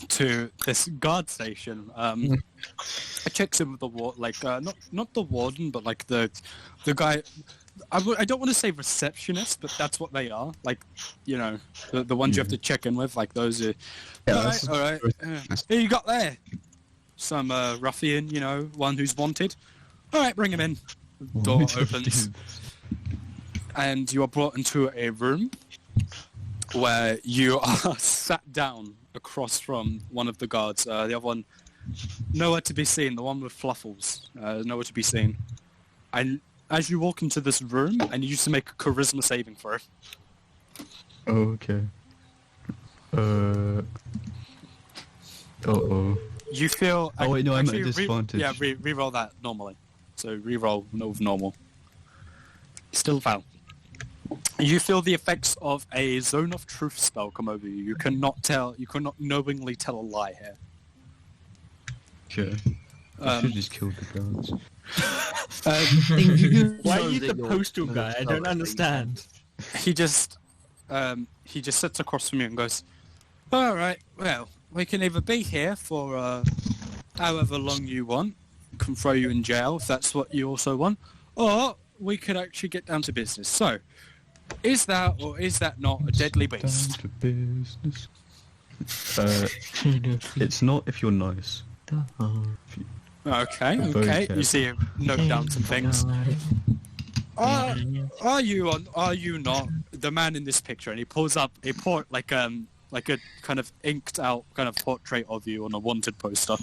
to this guard station. It checks in with the not the warden, but like the guy. I don't want to say receptionist, but that's what they are. Like, you know, the ones you have to check in with, like those. Yeah, All right. Who you got there? Some ruffian, you know, one who's wanted. All right, bring him in. Door opens, and you are brought into a room where you are sat down across from one of the guards. The other one, nowhere to be seen. The one with Fluffles, nowhere to be seen. And as you walk into this room, I need you to make a charisma saving throw. Oh, okay. Uh-oh. You feel... Oh wait, no, I'm at a actually, disadvantage. yeah, re-roll that normally. So re-roll with normal. Still foul. You feel the effects of a Zone of Truth spell come over you. You cannot knowingly tell a lie here. Okay. I should just kill the guards. Why are you the postal guy? I don't understand. He just sits across from you and goes, "Alright, well, we can either be here for however long you want, can throw you in jail if that's what you also want, or we could actually get down to business. So, is that or is that not a deadly beast?" Down to business. It's not if you're nice. Okay. You see him note down some things. Are you not the man in this picture? And he pulls up a like a kind of inked out kind of portrait of you on a wanted poster.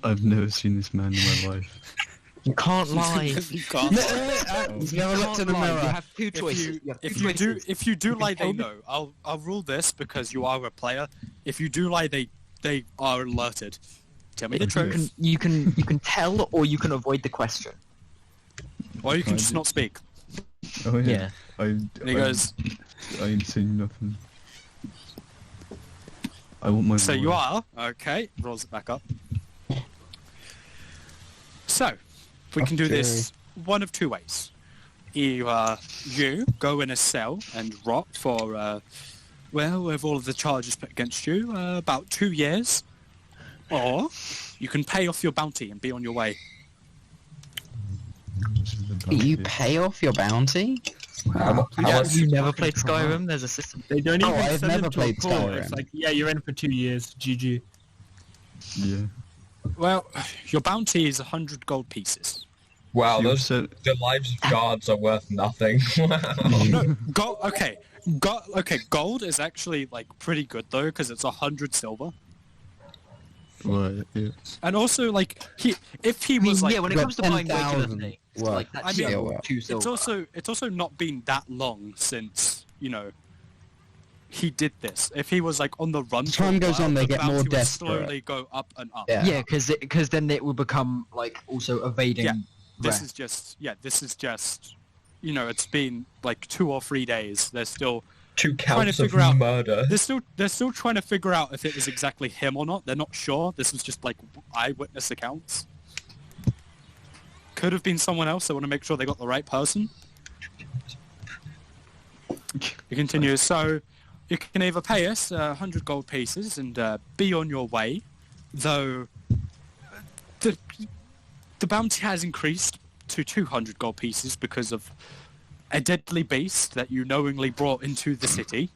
I've never seen this man in my life. You can't lie. You can't lie. You never looked in the mirror. You have two choices. If you do lie, they know. I'll rule this because you are a player. If you do lie, they are alerted. Tell me the truth. You can tell or you can avoid the question. Or you can just not speak. Oh yeah. And he goes, I ain't saying nothing. I want my. So you are okay. Rolls it back up. So we can do this one of two ways. Either you go in a cell and rot for with all of the charges put against you, about 2 years, or you can pay off your bounty and be on your way. You pay off your bounty? You never played Skyrim? There's a system. They don't even I've send never them to a played court. Skyrim. It's like, yeah, you're in for 2 years. GG. Yeah. Well, your bounty is 100 gold pieces. Wow, You those said- the lives of guards are worth nothing. No, gold. Okay, gold is actually like pretty good though because it's 100 silver. Right. Yeah. And also, like, if he was like, yeah, when it comes to buying regular 10,000 things, worth. like that I mean, shit, yeah, 2 silver. it's also not been that long since he did this. If he was like on the run, As time for a goes while, on, they the get more bounty would desperate. slowly go up and up. Yeah. because then it will become like also evading. Yeah, This rent. is just, it's been like 2 or 3 days. They're still 2 trying to counts of figure out. murder. They're still trying to figure out if it was exactly him or not. They're not sure. This was just like eyewitness accounts. Could have been someone else. They want to make sure they got the right person. He continues. So you can either pay us 100 gold pieces and be on your way, though the bounty has increased to 200 gold pieces because of a deadly beast that you knowingly brought into the city.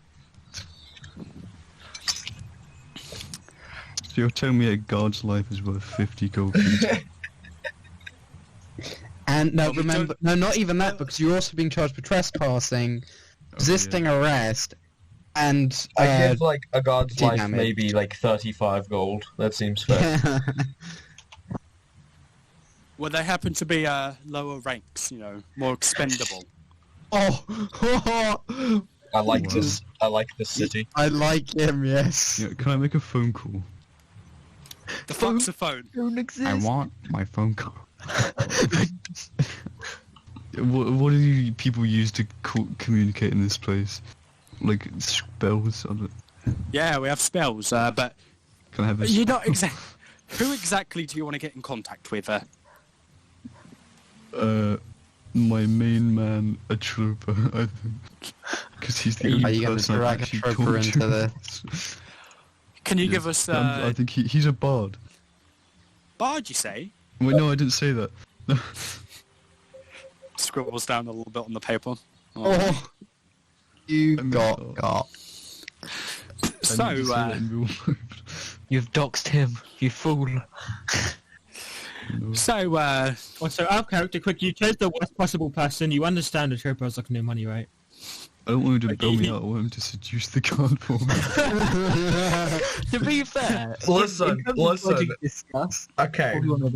So you're telling me a guard's life is worth 50 gold pieces? And no, Well, we remember, no, not even that, because you're also being charged for trespassing, resisting arrest, and I give like a guard's T life damage. maybe like 35 gold. That seems fair. Well, they happen to be lower ranks, more expendable. oh, I like Wow. this. I like this city. I like him. Yes. Yeah, can I make a phone call? The fuck's a phone? Don't exist. I want my phone call. What do you people use to communicate in this place? Like spells? I don't... Yeah, we have spells, but Can I have this? you're not exactly... Who exactly do you want to get in contact with? My main man, a trooper, I think. Because he's the Are only you gonna person I've drag a actually trooper talked into to. this? Can you Yeah. give us... I think he's a bard. bard, you say? Wait, no, I didn't say that. No. Scribbles down a little bit on the paper. Oh, you I mean, got. I So, need to say that in real life. You've doxed him, you fool. No. so, Also, out of character, quick, you chose the worst possible person. You understand the trooper was looking no money, right? I don't want him to bail me out. I want him to seduce the guard for me. To be fair, Listen, in terms of listen. logic discuss, Okay, what do you wanna do?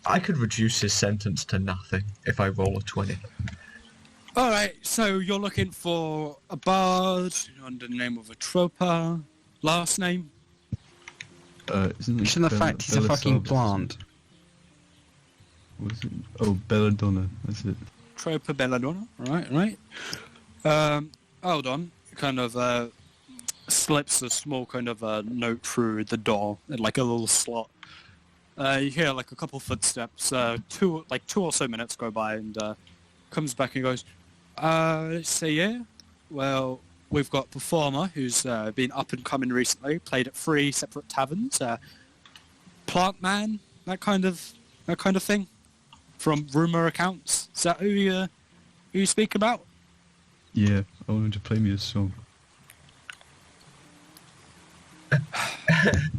I could reduce his sentence to nothing if I roll a 20. Alright, so you're looking for a bard under the name of a troper. Last name? Isn't the fact he's a fucking plant. What is it? Oh, Belladonna. That's it. Troper Belladonna. Right. Hold on. Kind of slips a small kind of note through the door, like a little slot. You hear like a couple footsteps. Two or so minutes go by, and comes back and goes, let's see here. Well, we've got Performer, who's been up and coming recently, played at 3 separate taverns. Plant Man, that kind of thing, from rumor accounts. Is that who you speak about? Yeah, I wanted to play me a song.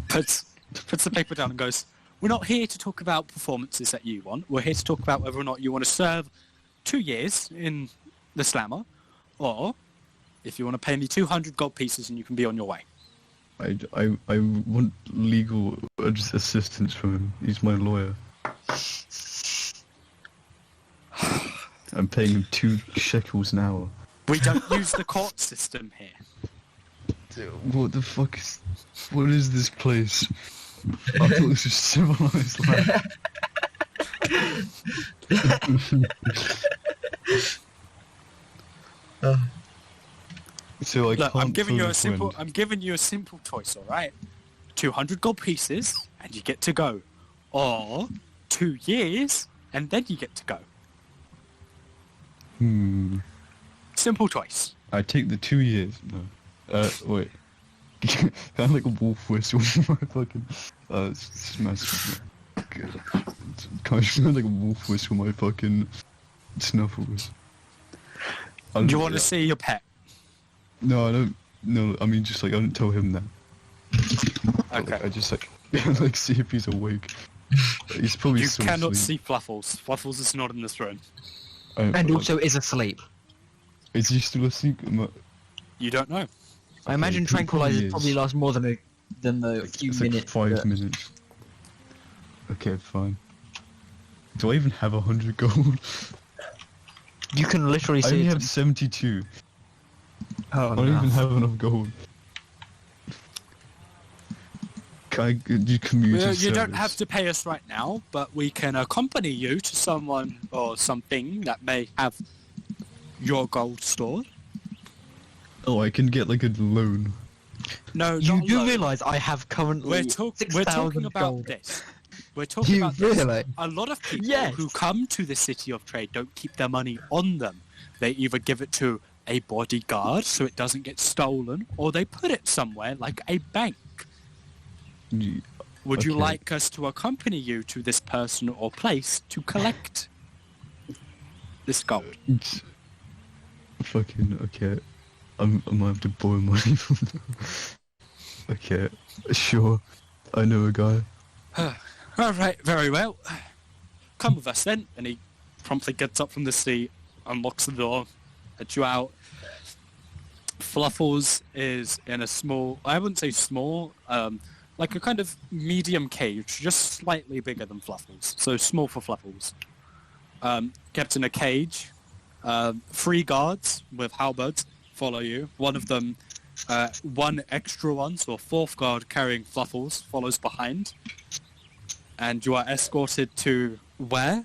Puts the paper down and goes, we're not here to talk about performances that you want. We're here to talk about whether or not you want to serve 2 years in the Slammer, or if you want to pay me 200 gold pieces and you can be on your way. I want legal assistance from him. He's my lawyer. I'm paying him 2 shekels an hour. We don't use the court system here. What the fuck is... What is this place? I thought this was civilized land. So I Look, can't I'm giving you a wind. simple choice, all right? 200 gold pieces and you get to go, or 2 years and then you get to go. Simple choice. I take the 2 years. No. Wait. Can I like a wolf whistle for my fucking... smash... Can I just like a wolf whistle my fucking... snuffles? Do you want to see your pet? No, I don't... No, I mean just like, I don't tell him that. Okay. Like, I just like... like see if he's awake. He's probably You still cannot asleep. see Fluffles. Fluffles is not in this room. And also is asleep. Is he still asleep? You don't know. I imagine he probably tranquilizers is. probably last more than the few It's like minutes. 5 that- minutes. Okay, fine. Do I even have 100 gold? You can literally I see only it. have 72. Oh, I don't even have enough gold. Can I do community Well, you don't service? have to pay us right now, but we can accompany you to someone or something that may have your gold stored. Oh, I can get like a loan. No, You not do loan. realise I have currently We're talking 6,000 about gold. this. We're talking You about this. really? A lot of people Yes. who come to the City of Trade don't keep their money on them. They either give it to a bodyguard so it doesn't get stolen, or they put it somewhere like a bank. Would you Okay. like us to accompany you to this person or place to collect this gold? It's fucking okay. I might have to borrow money from them. Okay, sure. I know a guy. All right, very well. Come with us then. And he promptly gets up from the seat, unlocks the door, lets you out. Fluffles is in a small, I wouldn't say small, like a kind of medium cage, just slightly bigger than Fluffles. So small for Fluffles. Kept in a cage. 3 guards with halberds follow you. One of them, one extra one, so a 4th guard carrying Fluffles follows behind. And you are escorted to where?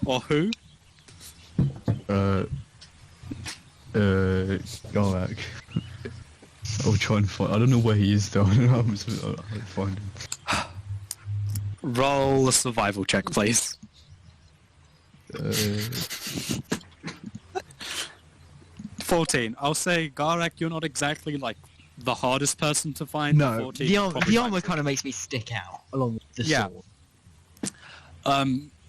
Or who? Galak. I'll try and find. I don't know where he is though. I don't know how I'll find him. Roll a survival check, please. 14. I'll say, Garak, you're not exactly like the hardest person to find. No, 14 the probably armor finds kind of makes me stick out along with the Yeah. sword.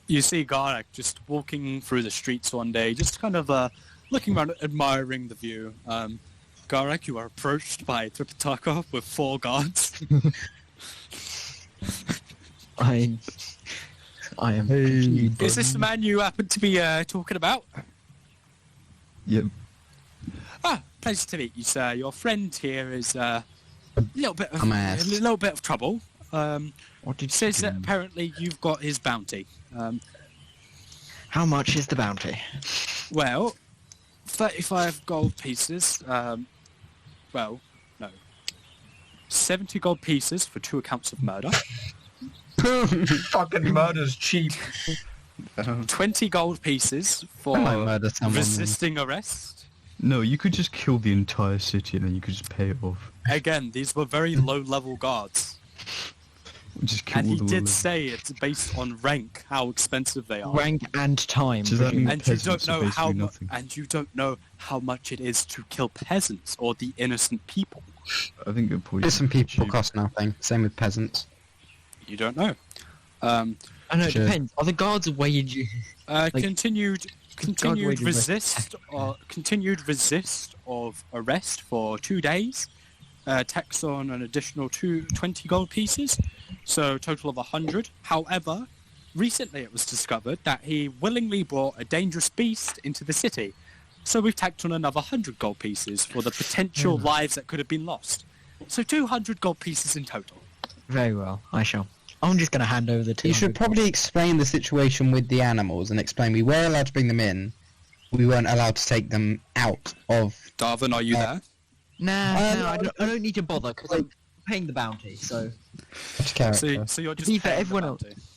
you see Garak just walking through the streets one day, just kind of looking around, admiring the view. Garak, you are approached by Tripitaka with 4 guards. I am. Hey, Is this the man you happen to be talking about? Yep. Ah, pleasure to meet you, sir. Your friend here is a little bit of Dumbass. a little bit of trouble. What did you Says do? that apparently you've got his bounty. How much is the bounty? Well, 35 gold pieces. Well, no. 70 gold pieces for 2 accounts of murder. Fucking murder's cheap. 20 gold pieces for I might murder someone. resisting arrest. No, you could just kill the entire city and then you could just pay it off. Again, these were very low-level guards. Just kill And all he the did low-level- say it's based on rank, how expensive they are. Rank and time. Does that mean And you peasants don't are know basically nothing? and you don't know how much it is to kill peasants or the innocent people. I think it probably... Some people cheap. cost nothing. Same with peasants. You don't know. I know, it Sure. depends. Are the guards waging... Continued wages resist of arrest for 2 days. Tax on an additional 20 gold pieces, so a total of 100. However, recently it was discovered that he willingly brought a dangerous beast into the city, so we've tacked on another 100 gold pieces for the potential lives that could have been lost. So 200 gold pieces in total. Very well, I shall. I'm just going to hand over the 200. You should probably explain the situation with the animals and explain we were allowed to bring them in. We weren't allowed to take them out of... Darwin, are you there? Nah, I don't need to bother, because I'm paying the bounty, so... character. So you're To just be fair, paying the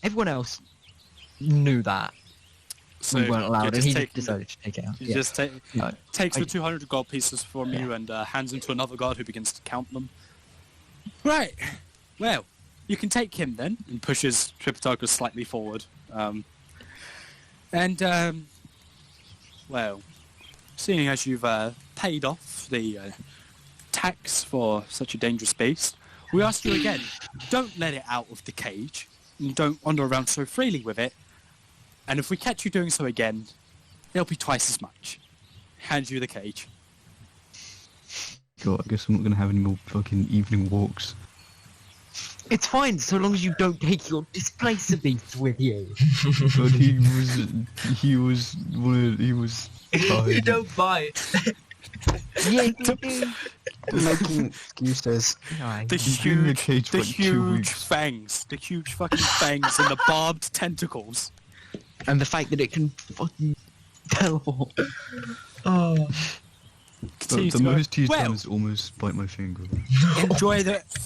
everyone bounty. else knew that. So We weren't allowed, you're and just he taking decided to take it out. He Yeah. just No, takes I- the 200 gold pieces from you and hands them to another guard who begins to count them. Right. Well, you can take him then, and pushes Tripitaka slightly forward. Well, seeing as you've paid off the tax for such a dangerous beast, we ask you again, don't let it out of the cage, and don't wander around so freely with it. And if we catch you doing so again, it'll be twice as much. Hand you the cage. God, I guess I'm not gonna have any more fucking evening walks. It's fine, so long as you don't take your Displacer beast with you. But he was tired. You don't buy it. Yeah, you do. Making excuses. Alright. The He's been in the cage for the like 2 huge weeks. fangs, the huge fucking fangs and the barbed tentacles. And the fact that it can fucking teleport. Oh. Continues The to go, most he's well, done is almost bite my finger.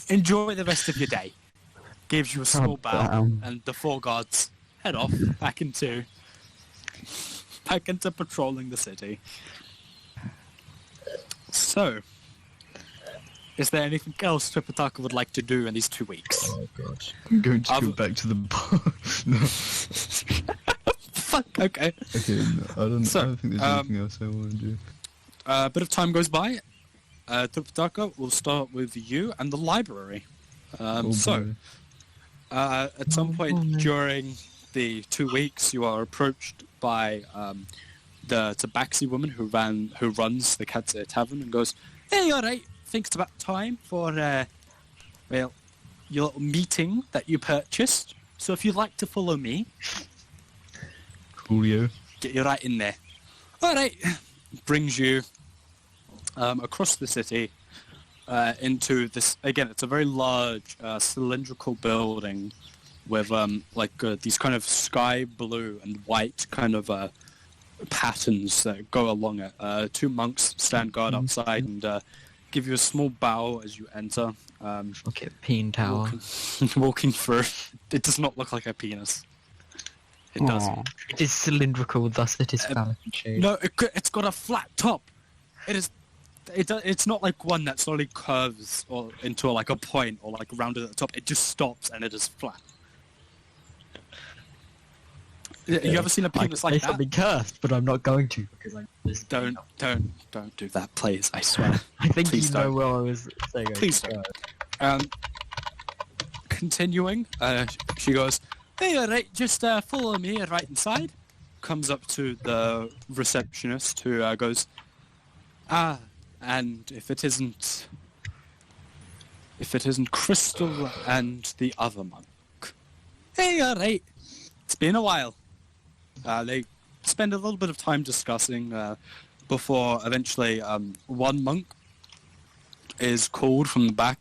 enjoy the rest of your day. Gives you a small bow, damn. and the 4 guards head off back into patrolling the city. So, is there anything else Tripitaka would like to do in these 2 weeks? Oh god. I'm going to go I've- back to the bar. No. Fuck. Okay. Okay, no, I don't think there's So, anything else I want to do. A bit of time goes by. Tripitaka, we'll start with you and the library. Oh, So, boy. at some point during the 2 weeks, you are approached by the Tabaxi woman who runs the Cat's Ear Tavern and goes, "Hey, all right. Think it's about time for your little meeting that you purchased. So if you'd like to follow me, Coolio. get you right in there." All right. Brings you across the city into this. Again, it's a very large cylindrical building with these kind of sky blue and white kind of patterns that go along it. 2 monks stand guard outside and give you a small bow as you enter. Okay, peen tower. Walking through. It does not look like a penis. It does. Aw. It is cylindrical, thus it is phallic in shape. No, it's got a flat top. It is. It's not like one that slowly curves or into like a point or like rounded at the top. It just stops and it is flat. You ever seen a penis like It's that? something cursed, but I'm not going to because I'm just Don't do that, please. I swear. I think Please you know don't. where I was saying. Please don't. Continuing, she goes, "Hey, all right, just follow me right inside." Comes up to the receptionist who goes, and if it isn't Crystal and the other monk. Hey, all right. It's been a while. They spend a little bit of time discussing before eventually one monk is called from the back,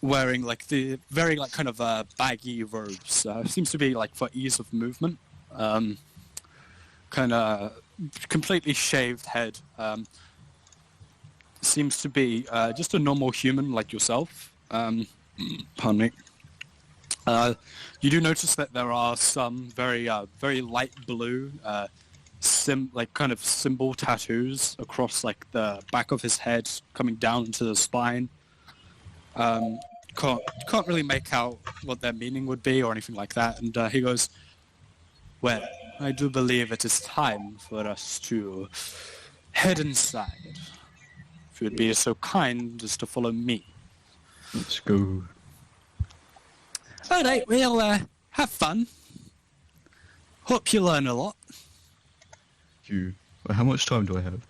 wearing like the very like kind of baggy robes. Seems to be like for ease of movement. Kind of completely shaved head. Seems to be just a normal human like yourself. Pardon me. You do notice that there are some very light blue, kind of symbol tattoos across like the back of his head, coming down to the spine. Can't really make out what their meaning would be or anything like that. And he goes, "Well, I do believe it is time for us to head inside. If you would be so kind as to follow me." Let's go. Alright, we'll have fun. Hope you learn a lot. You. How much time do I have?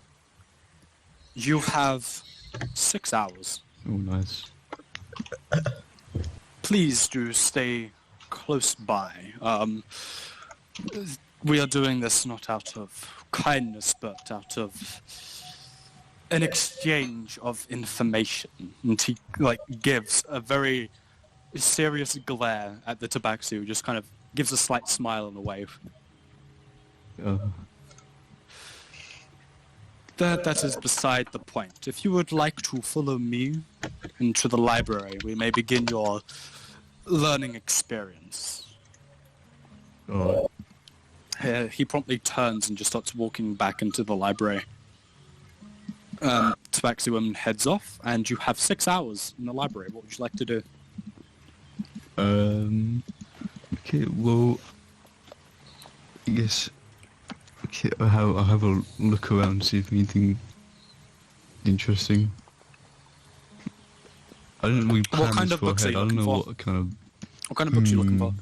You have 6 hours. Oh, nice. Please do stay close by. We are doing this not out of kindness, but out of an exchange of information. And he gives a very serious glare at the tabaxi, who just kind of gives a slight smile and a wave. That is beside the point. If you would like to follow me into the library, we may begin your learning experience. He promptly turns and just starts walking back into the library. Tabaxi woman heads off, and you have 6 hours in the library. What would you like to do? Okay, well, I guess, okay, I'll have a look around, see if anything interesting. I don't know, What kind of books are you looking for? What kind of... What kind of books are you looking for?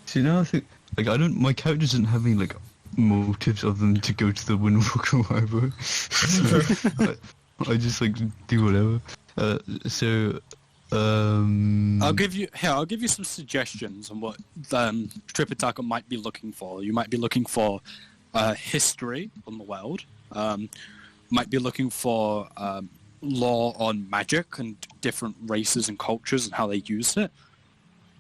See, now I think, like, my character doesn't have any, like, motives other than to go to the Windwalker library. I just, like, do whatever. I'll give you some suggestions on what Tripitaka might be looking for. You might be looking for history on the world. Might be looking for law on magic and different races and cultures and how they use it.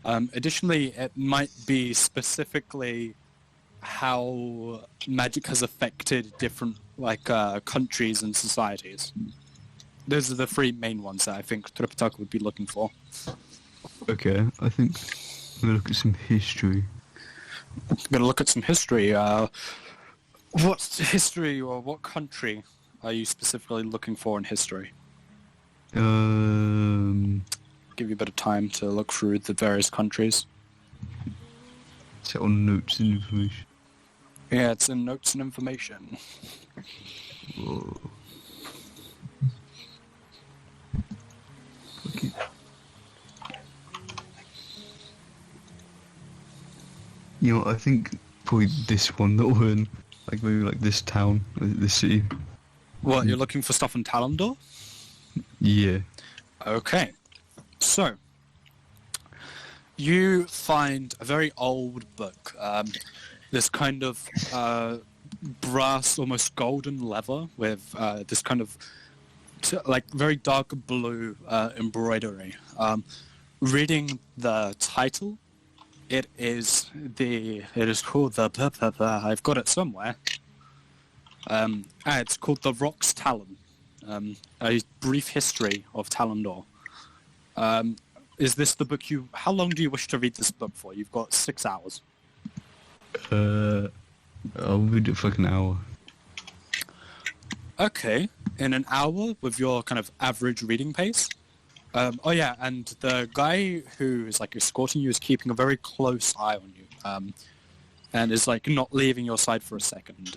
Additionally, it might be specifically how magic has affected different countries and societies. Those are the 3 main ones that I think Tripitaka would be looking for. Okay, I think I'm gonna look at some history. I'm gonna look at some history. What history or what country are you specifically looking for in history? Give you a bit of time to look through the various countries. Is it on notes and information? Yeah, it's in notes and information. Whoa. Okay. You know, I think probably this one that we're in, like maybe like this town, this city. What, you're looking for stuff in Talendor? Yeah. Okay. So, you find a very old book. This kind of brass, almost golden leather with this kind of very dark blue embroidery. Reading the title, it is called I've got it somewhere. It's called The Rock's Talon. A brief history of Talendor. Is this the book how long do you wish to read this book for? You've got 6 hours. I'll read it for like an hour. Okay, in an hour with your kind of average reading pace. Oh yeah, and the guy who is like escorting you is keeping a very close eye on you, and is like not leaving your side for a second.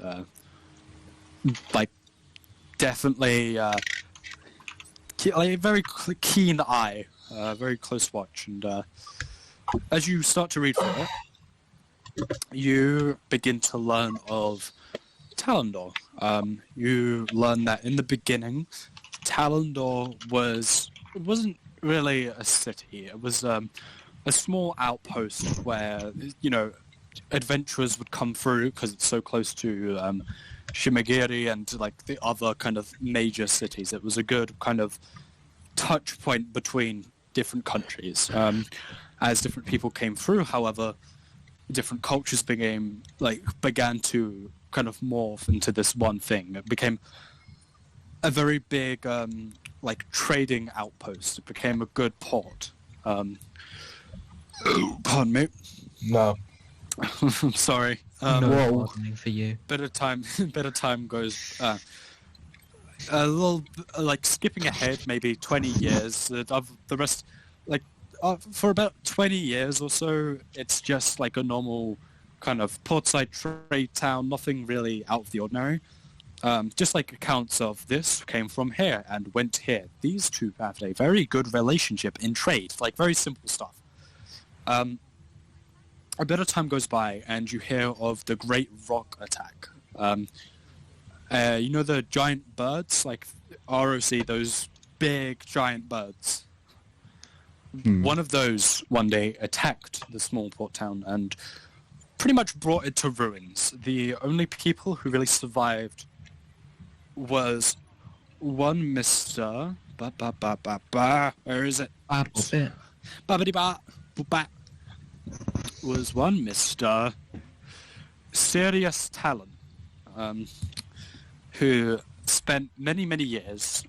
Definitely, very keen eye, very close watch, and as you start to read through it, you begin to learn of Talendor. You learn that in the beginning, Talendor wasn't really a city. It was a small outpost where, adventurers would come through because it's so close to Shimagiri and like the other kind of major cities. It was a good kind of touch point between different countries. As different people came through, however, different cultures began to kind of morph into this one thing. It became a very big trading outpost. It became a good port. Pardon me. No. I'm sorry. No warning for you. Better time goes. A little skipping ahead, maybe 20 years. Of the rest, for about 20 years or so, it's just like a normal kind of portside trade town. Nothing really out of the ordinary. Just like accounts of this came from here and went here. These two have a very good relationship in trade. Like very simple stuff. A bit of time goes by, and you hear of the Great Rock Attack. You know the giant birds, like ROC, those big giant birds? One of those one day attacked the small port town and pretty much brought it to ruins. The only people who really survived was one Mr. Where is it? Was one Mr. Serious Talon, who spent many years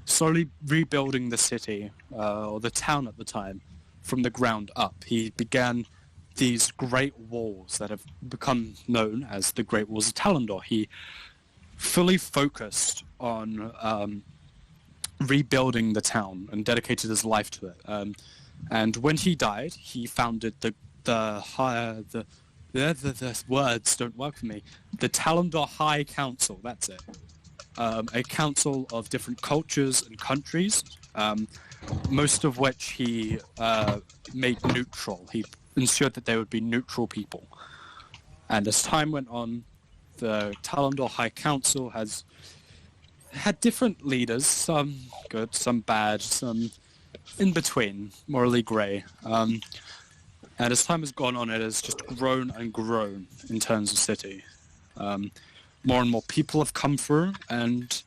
slowly rebuilding the city, or the town at the time, from the ground up. He began these great walls that have become known as the Great Walls of Talendor. He fully focused on rebuilding the town and dedicated his life to it. And when he died, he founded the words don't work for me. The Talendor High Council, that's it. A council of different cultures and countries, most of which he made neutral. He ensured that there would be neutral people. And as time went on, the Talendor High Council has had different leaders, some good, some bad, some in between, morally grey. And as time has gone on, it has just grown and grown in terms of city. More and more people have come through, and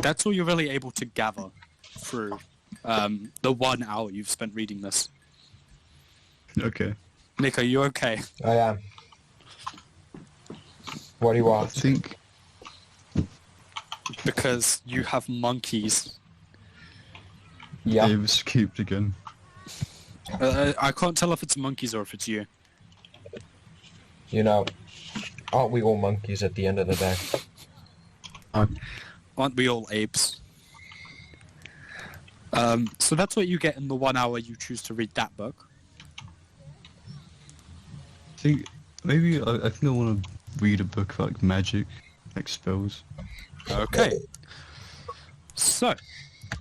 that's all you're really able to gather through the 1 hour you've spent reading this. Okay. Nick, are you okay? I am. What do you I want? think... Because you have monkeys. Yeah. They've escaped again. I can't tell if it's monkeys or if it's you. You know, aren't we all monkeys at the end of the day? Aren't we all apes? So that's what you get in the 1 hour you choose to read that book. I think maybe I think I want to read a book about like magic, like spells. Okay. So,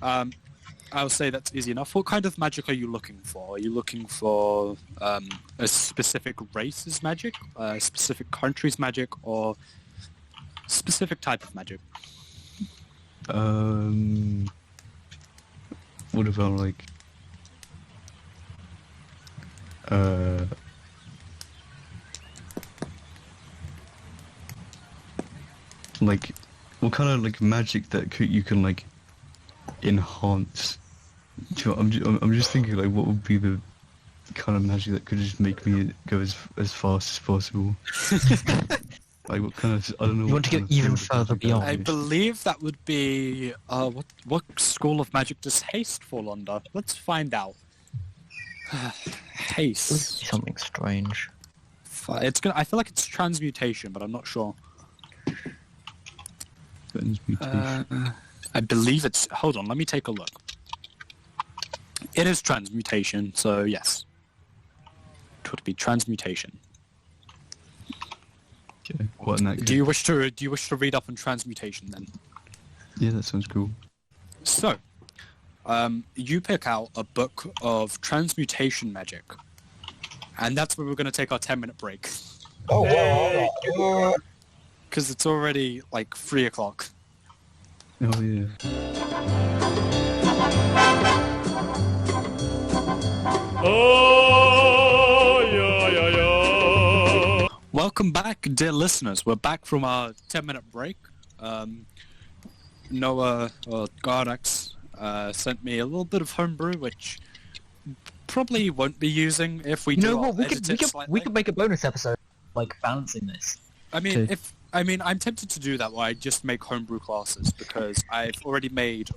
I'll say that's easy enough. What kind of magic are you looking for? Are you looking for a specific race's magic, a specific country's magic, or specific type of magic? What about like what kind of like magic that you can like enhance? I'm just thinking like what would be the kind of magic that could just make me go as fast as possible. Like what kind of, I don't know. You want to go even further beyond. I believe that would be what school of magic does haste fall under? Let's find out. Haste. Something strange. I feel like it's transmutation, but I'm not sure. I believe it's... Hold on, let me take a look. It is transmutation, so yes. It would be transmutation. Okay. What in that? Do you wish to read up on transmutation then? Yeah, that sounds cool. So, you pick out a book of transmutation magic, and that's where we're going to take our 10-minute break. Oh, wow. Because it's already like 3 o'clock. Oh yeah. Welcome back, dear listeners. We're back from our 10-minute break. Noah, or Gardax, sent me a little bit of homebrew, which probably won't be using if we You do. know what? I'll We edit could it slightly. we could make a bonus episode like balancing this. I mean, Okay. I'm tempted to do that where I just make homebrew classes because I've already made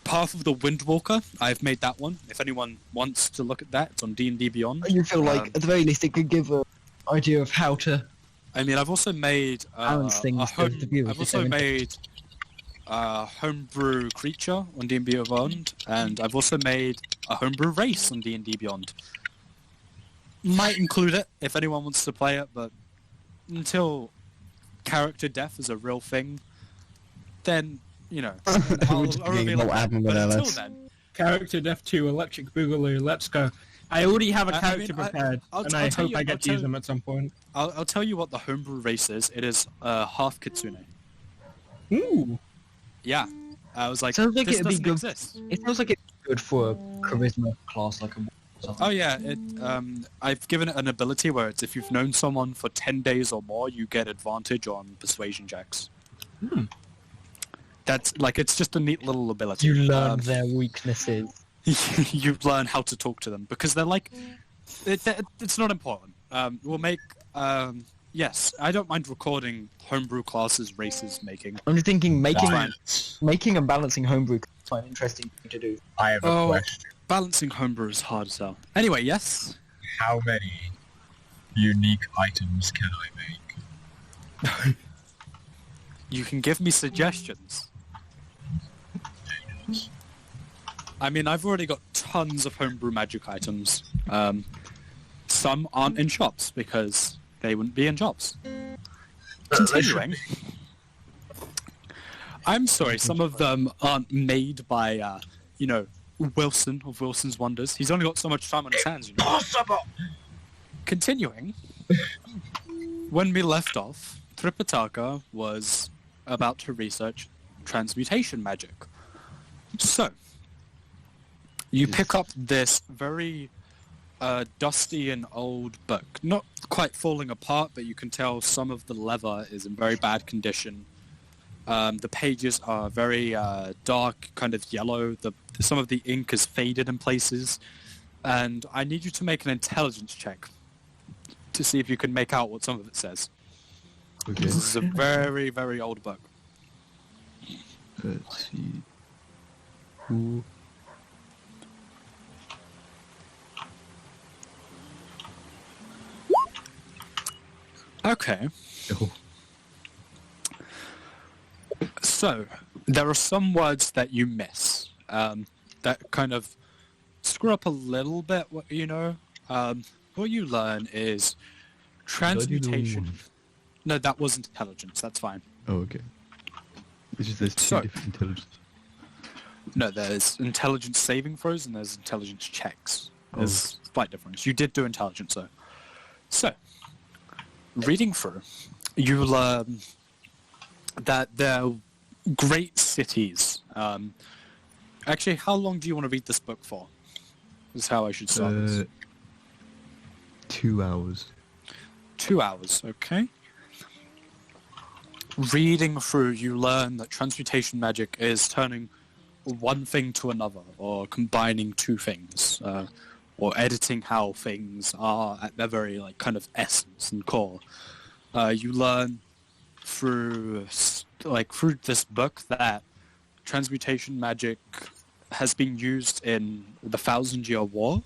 Path of the Windwalker. I've made that one. If anyone wants to look at that, it's on D&D Beyond. You feel like at the very least it could give an idea of how to I mean, I've also made balance things for the viewers. I've also made homebrew creature on D&D Beyond, and I've also made a homebrew race on D&D Beyond. Might include it if anyone wants to play it, but until character death is a real thing, then I'll reveal it. But until then, Character Death 2, Electric Boogaloo, let's go. I already have a character prepared, and I hope I get to use them at some point. I'll tell you what the homebrew race is. It is half kitsune. Ooh. Yeah, I was like, Sounds like this it'd be doesn't good. exist. It sounds like it's good for a charisma class like a. Oh yeah, I've given it an ability where it's if you've known someone for 10 days or more, you get advantage on persuasion checks. That's like, it's just a neat little ability. You learn their weaknesses. You learn how to talk to them because they're like, it's not important. We'll make, yes, I don't mind recording homebrew classes, races, making. I'm just thinking Fine. making and balancing homebrew is quite an interesting thing to do. I have a question. Balancing homebrew is hard as hell. Anyway, yes. How many unique items can I make? You can give me suggestions. I mean, I've already got tons of homebrew magic items. Some aren't in shops because they wouldn't be in shops. Continuing. I'm sorry, some of them aren't made by, Wilson of Wilson's Wonders. He's only got so much time on his hands, Possible! Continuing. When we left off, Tripitaka was about to research transmutation magic. So, you pick up this very dusty and old book. Not quite falling apart, but you can tell some of the leather is in very bad condition. The pages are very dark, kind of yellow. Some of the ink is faded in places. And I need you to make an intelligence check to see if you can make out what some of it says. Okay. This is a very, very old book. Let's see. Ooh. Okay. Oh. So, there are some words that you miss that kind of screw up a little bit, what you learn is transmutation. No, that was intelligence, that's fine. Oh, okay. It's just there's two different intelligence. No, there's intelligence saving throws and there's intelligence checks. There's a slight difference. You did do intelligence, though. So, reading through, you learn that they're great cities. Actually, how long do you want to read this book for? Is how I should start this. 2 hours. 2 hours, okay. Reading through, you learn that transmutation magic is turning one thing to another, or combining two things, or editing how things are at their very kind of essence and core. You learn through this book that transmutation magic has been used in the Thousand Year War.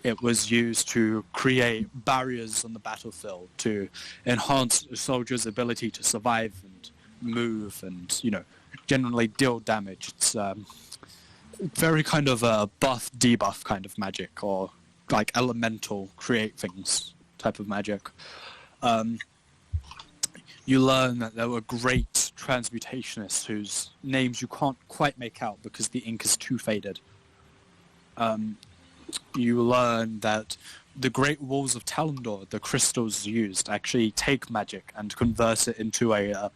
It was used to create barriers on the battlefield to enhance a soldier's ability to survive and move and, generally deal damage. It's very kind of a buff-debuff kind of magic, or like elemental create things type of magic. You learn that there were great transmutationists whose names you can't quite make out because the ink is too faded. You learn that the Great Walls of Talendor, the crystals used, actually take magic and convert it into a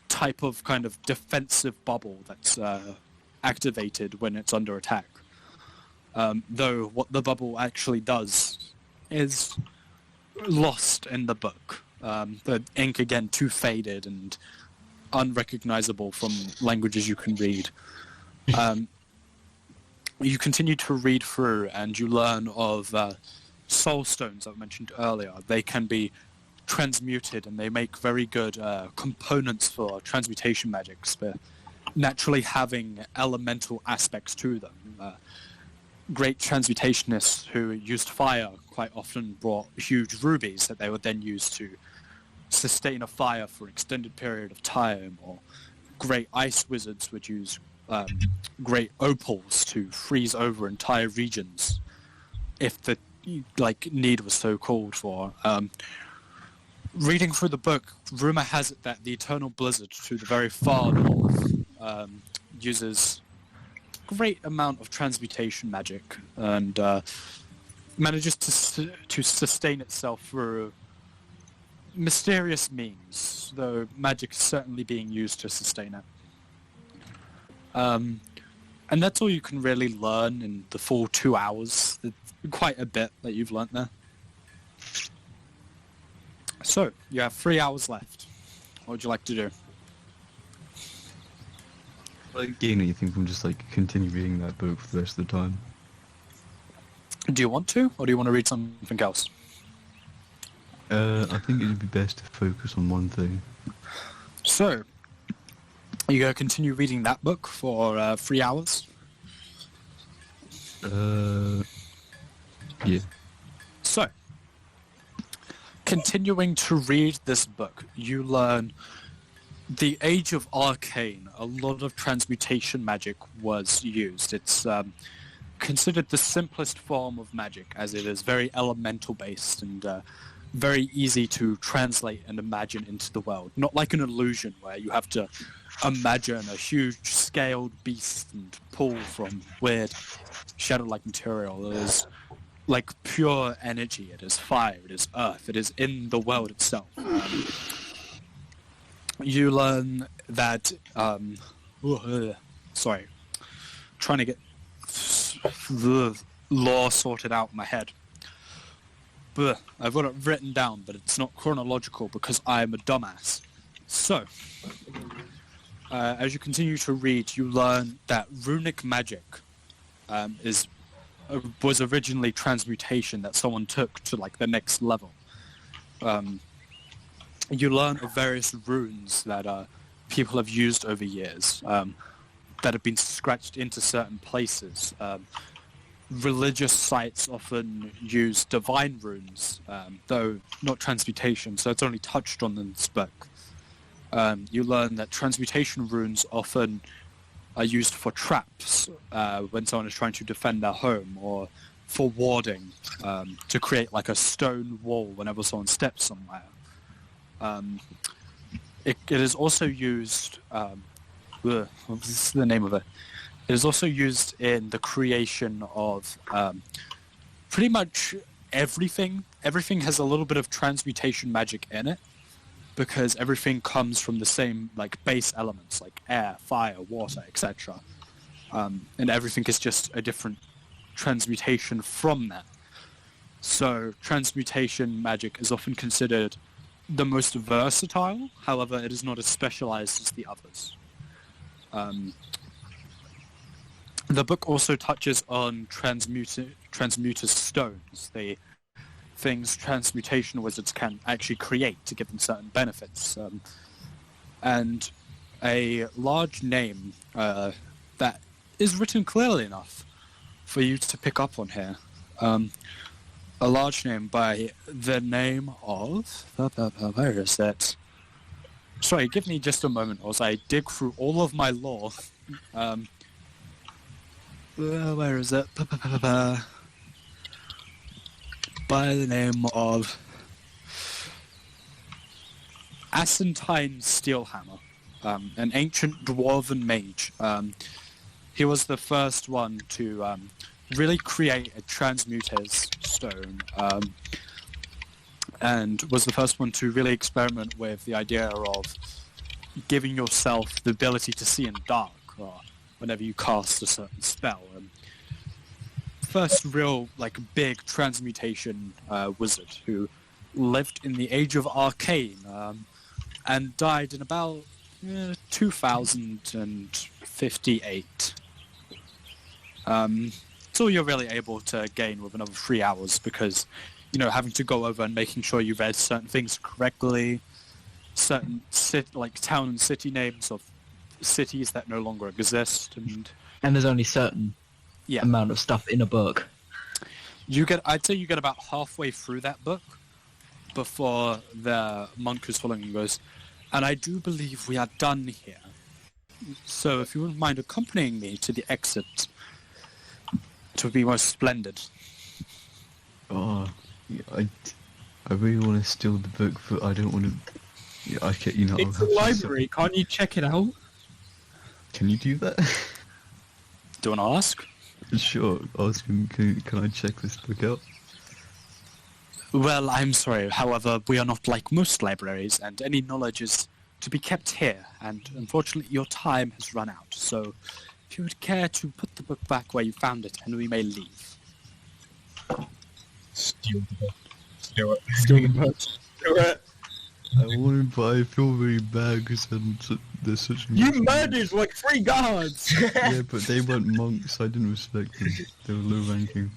type of kind of defensive bubble that's activated when it's under attack. Though what the bubble actually does is lost in the book. The ink, again, too faded and unrecognizable from languages you can read. you continue to read through and you learn of soul stones I mentioned earlier. They can be transmuted and they make very good components for transmutation magics, but naturally having elemental aspects to them. Great transmutationists who used fire quite often brought huge rubies that they would then use to sustain a fire for an extended period of time, or great ice wizards would use great opals to freeze over entire regions if the need was so called for. Reading through the book, rumor has it that the Eternal Blizzard to the very far north uses great amount of transmutation magic and manages to sustain itself through mysterious means, though magic is certainly being used to sustain it. And that's all you can really learn in the full 2 hours. It's quite a bit that you've learnt there. So, you have 3 hours left. What would you like to do? Gain anything from just continue reading that book for the rest of the time? Do you want to, or do you want to read something else? I think it would be best to focus on one thing. So, you go continue reading that book for 3 hours? Yeah. So, continuing to read this book, you learn the Age of Arcane. A lot of transmutation magic was used. It's considered the simplest form of magic, as it is very elemental based and very easy to translate and imagine into the world. Not like an illusion where you have to imagine a huge scaled beast and pull from weird shadow-like material. It is like pure energy. It is fire. It is earth. It is in the world itself. You learn that... sorry. Trying to get the lore sorted out in my head. I've got it written down, but it's not chronological because I'm a dumbass. So, as you continue to read, you learn that Runic Magic was originally transmutation that someone took to the next level. You learn of various runes that people have used over years that have been scratched into certain places. Religious sites often use divine runes, though not transmutation, so it's only touched on in this book. You learn that transmutation runes often are used for traps when someone is trying to defend their home, or for warding, to create a stone wall whenever someone steps somewhere. It is also used... what's the name of it? It is also used in the creation of pretty much everything. Everything has a little bit of transmutation magic in it, because everything comes from the same base elements like air, fire, water, etc. And everything is just a different transmutation from that. So transmutation magic is often considered the most versatile, however it is not as specialized as the others. The book also touches on transmuter's stones, the things transmutation wizards can actually create to give them certain benefits. And a large name that is written clearly enough for you to pick up on here. A large name by the name of... Where is that? Sorry, give me just a moment as I dig through all of my lore. Where is it? By the name of Ascentine Steelhammer, an ancient dwarven mage. He was the first one to really create a transmuter's stone, and was the first one to really experiment with the idea of giving yourself the ability to see in dark, or whenever you cast a certain spell. First real big transmutation wizard who lived in the Age of Arcane and died in about 2058. It's all you're really able to gain with another 3 hours because, having to go over and making sure you read certain things correctly, certain town and city names of cities that no longer exist, and there's only certain amount of stuff in a book. I'd say you get about halfway through that book before the monk who's following you goes, and I do believe we are done here. So if you wouldn't mind accompanying me to the exit, it would be most splendid. Oh, yeah, I really want to steal the book, but I don't want to. Yeah, I can't. It's a library. Can't you check it out? Can you do that? Do you want to ask? Sure. Ask him. Can I check this book out? Well, I'm sorry. However, we are not like most libraries, and any knowledge is to be kept here. And unfortunately, your time has run out. So, if you would care to put the book back where you found it, and we may leave. Steal the book. Steal it. Steal the book. Steal it. I want to, but I feel very bad because there's such. You murdered like 3 guards! Yeah, but they weren't monks. I didn't respect them. They were low ranking.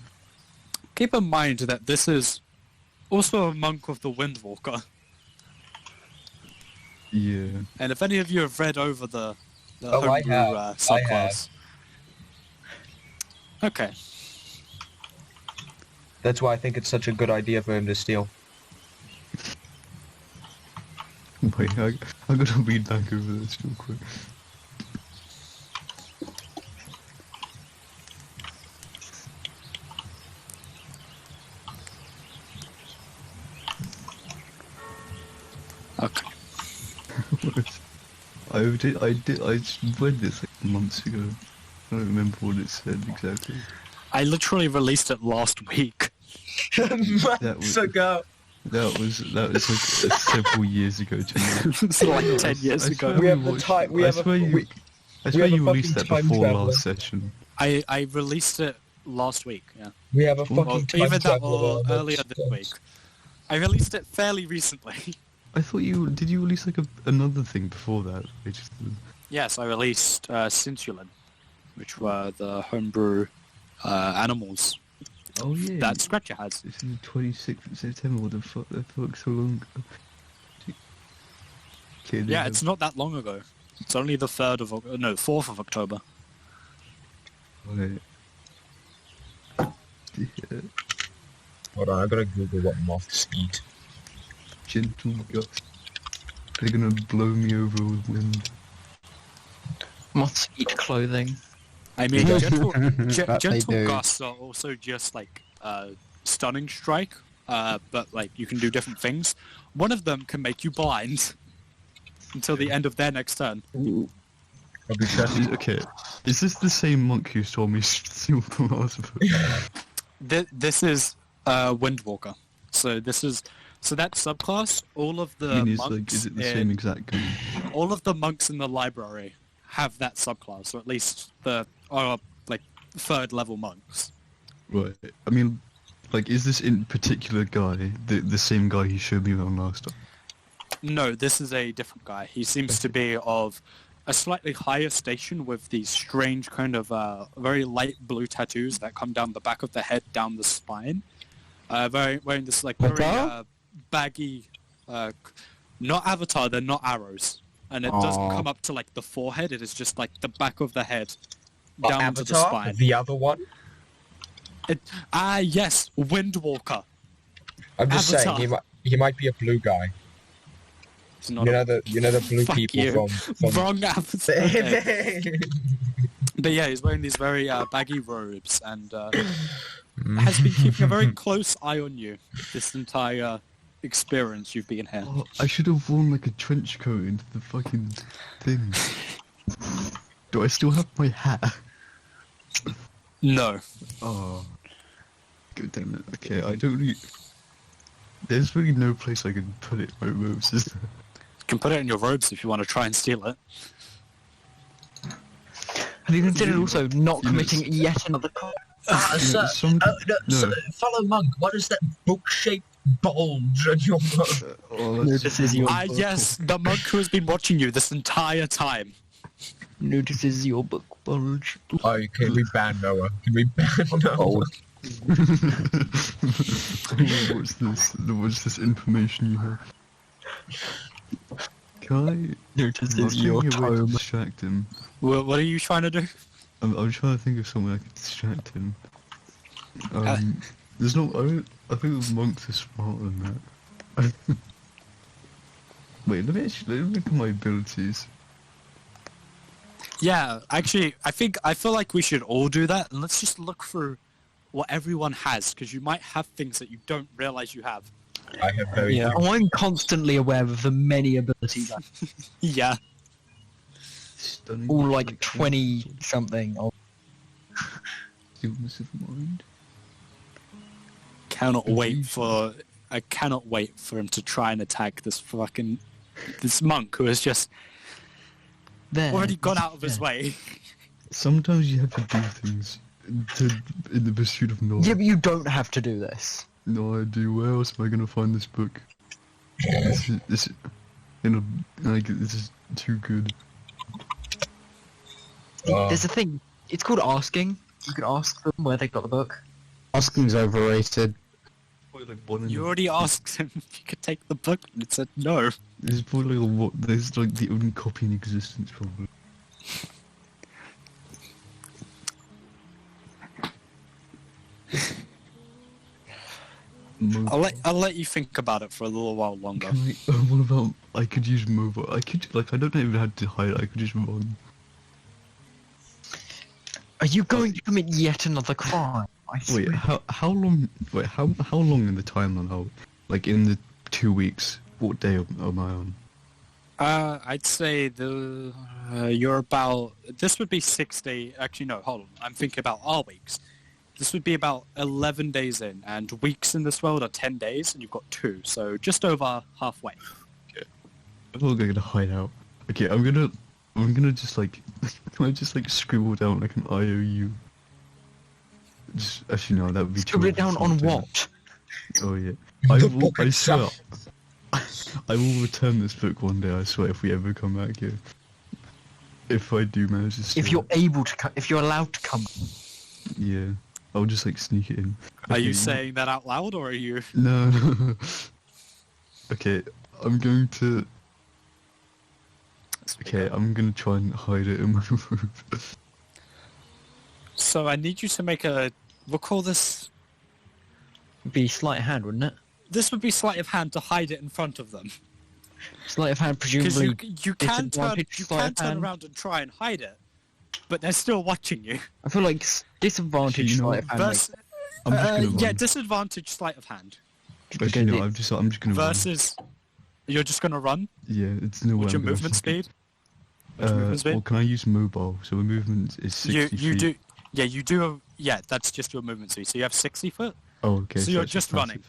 Keep in mind that this is also a monk of the Windwalker. Yeah. And if any of you have read over the Oh, I Homebrew have. subclass. Okay. That's why I think it's such a good idea for him to steal. Wait, I gotta read back over this real quick. Okay. I read this like months ago. I don't remember what it said exactly. I literally released it last week. Months ago. That was like several years ago. It's like 10 years ago. We have the time. We have a. I swear you released that fucking time before traveler. last session. I released it last week, yeah. We have a Or fucking time either that traveler or on the earlier this week. I released it fairly recently. I thought did you release like another thing before that? Yes, I released Scintulin, which were the homebrew animals Oh yeah. that Scratcher has. It's the 26th of September. What the fuck? That felt so long ago. Okay, Yeah, it's not that long ago. It's only the 4th of October. Wait. Yeah. Hold on, I gotta Google what moths eat. Gentle gust. They're gonna blow me over with wind. Moths eat clothing. I mean, gentle That they do. gusts are also just like stunning strike, but like you can do different things. One of them can make you blind until the end of their next turn. Okay, is this the same monk who saw me steal the last book? This is Windwalker. So that subclass. All of the monks. Is it the same exact guy? All of the monks in the library have that subclass, or at least are like 3rd level monks. Right. I mean, like, is this in particular guy the same guy he showed me around last time? No, this is a different guy. He seems to be of a slightly higher station with these strange kind of very light blue tattoos that come down the back of the head, down the spine. Wearing this like very baggy, not avatar, they're not arrows. And it doesn't come up to like the forehead, it is just like the back of the head down to the spine. The other one? Yes, Windwalker. I'm just Avatar. saying, he might be a blue guy. It's not You know the blue Fuck people you. from Wrong avatar. Okay. But yeah, he's wearing these very baggy robes and has been keeping a very close eye on you this entire experience you've been here. Oh, I should have worn like a trench coat into the fucking thing. Do I still have my hat? No. Oh. God damn it. Okay, I don't really... There's really no place I can put it in my robes, is there? You can put it in your robes if you want to try and steal it. Have you considered also not committing yet another crime? Sir, No. fellow monk, what is that book-shaped bulge on your book? Oh, that's This is your book. Yes, the monk who has been watching you this entire time. Notices your book bulge. Oh, can we ban Noah? Can we ban Noah? What's this? What's this information you have? Can I? Notices your tome. Distract him. What are you trying to do? I'm trying to think of something I could distract him. There's no. I think the monks are smarter than that. Wait, let me look at my abilities. Yeah, actually, I feel like we should all do that, and let's just look for what everyone has, because you might have things that you don't realize you have. I have very. Yeah, I'm constantly aware of the many abilities. Yeah. Stunning. All like 20 something. Stillness of mind. I cannot wait for him to try and attack this monk who has just already gone out of his way. Sometimes you have to do things in the pursuit of knowledge. Yeah, but you don't have to do this. No, I do. Where else am I gonna find this book? This is too good. There's a thing. It's called asking. You can ask them where they got the book. Asking's overrated. You already asked him if you could take the book, and it said no. There's probably there's like the only copy in existence, probably. I'll let you think about it for a little while longer. What about I could use mobile? I don't even have to hide. I could just run. Are you going to commit yet another crime? Wait, how long? Wait, how long in the timeline? Like in the 2 weeks? What day am I on? I'd say you're about. This would be 60. Actually, no. Hold on. I'm thinking about our weeks. This would be about 11 days in, and weeks in this world are 10 days, and you've got 2, so just over halfway. Okay. I'm not gonna hide out. Okay, I'm gonna just like, can I just like scribble down like an IOU? Just actually no, that would be too. Scribble it down on what? Oh yeah. I swear. I will return this book one day. I swear, if we ever come back here. If I do manage to. If you're able to, if you're allowed to come. Yeah. I'll just like sneak it in. Are you saying that out loud, or are you? No. Okay, I'm going to. Okay, I'm gonna try and hide it in my room. So I need you to make we'll call this. Be sleight of hand, wouldn't it? This would be sleight of hand to hide it in front of them. Sleight of hand, presumably. Because you can turn around and try and hide it, but they're still watching you. I feel like disadvantage sleight of hand. I'm just gonna disadvantage sleight of hand. Actually, no, I'm just gonna versus, you're just gonna run. Yeah, it's no way. What's your movement speed? Well, can I use mobile? So the movement is 60 you feet. do. Yeah, you do. Yeah, that's just your movement speed. So you have 60 foot. Oh, okay. So you're just running.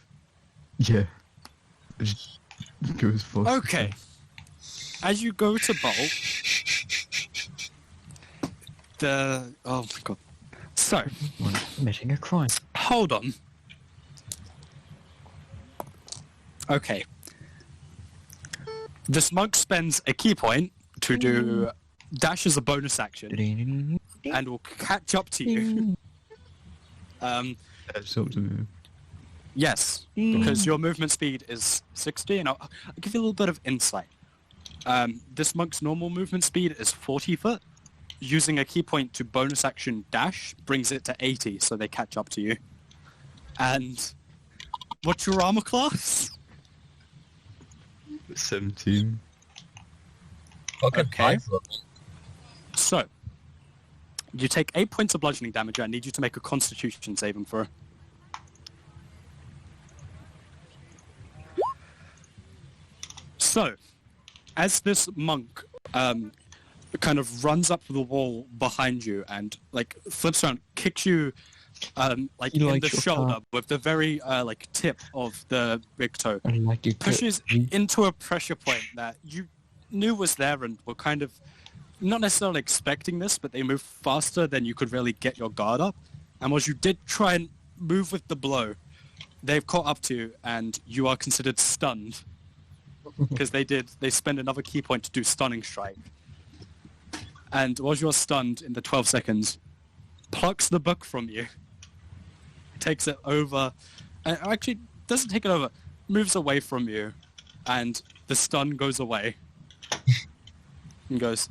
Yeah. Just go as fast. Okay. As you go to bolt, oh my god. So, committing a crime. Hold on. Okay. This monk spends a key point to do dash as a bonus action, and will catch up to you. Catch up to me. Yes, because your movement speed is 60, and I'll give you a little bit of insight. This monk's normal movement speed is 40 foot. Using a key point to bonus action dash brings it to 80, so they catch up to you. And what's your armor class? 17. Okay. So, you take 8 points of bludgeoning damage. I need you to make a Constitution saving throw. So, as this monk kind of runs up the wall behind you and like flips around, kicks you in the shoulder with the very tip of the big toe, pushes into a pressure point that you knew was there and were kind of not necessarily expecting this, but they moved faster than you could really get your guard up. And as you did try and move with the blow, they've caught up to you and you are considered stunned. Because they spend another key point to do stunning strike. and while you're stunned in the 12 seconds, plucks the book from you, takes it over, and actually doesn't take it over, moves away from you, and the stun goes away. And goes,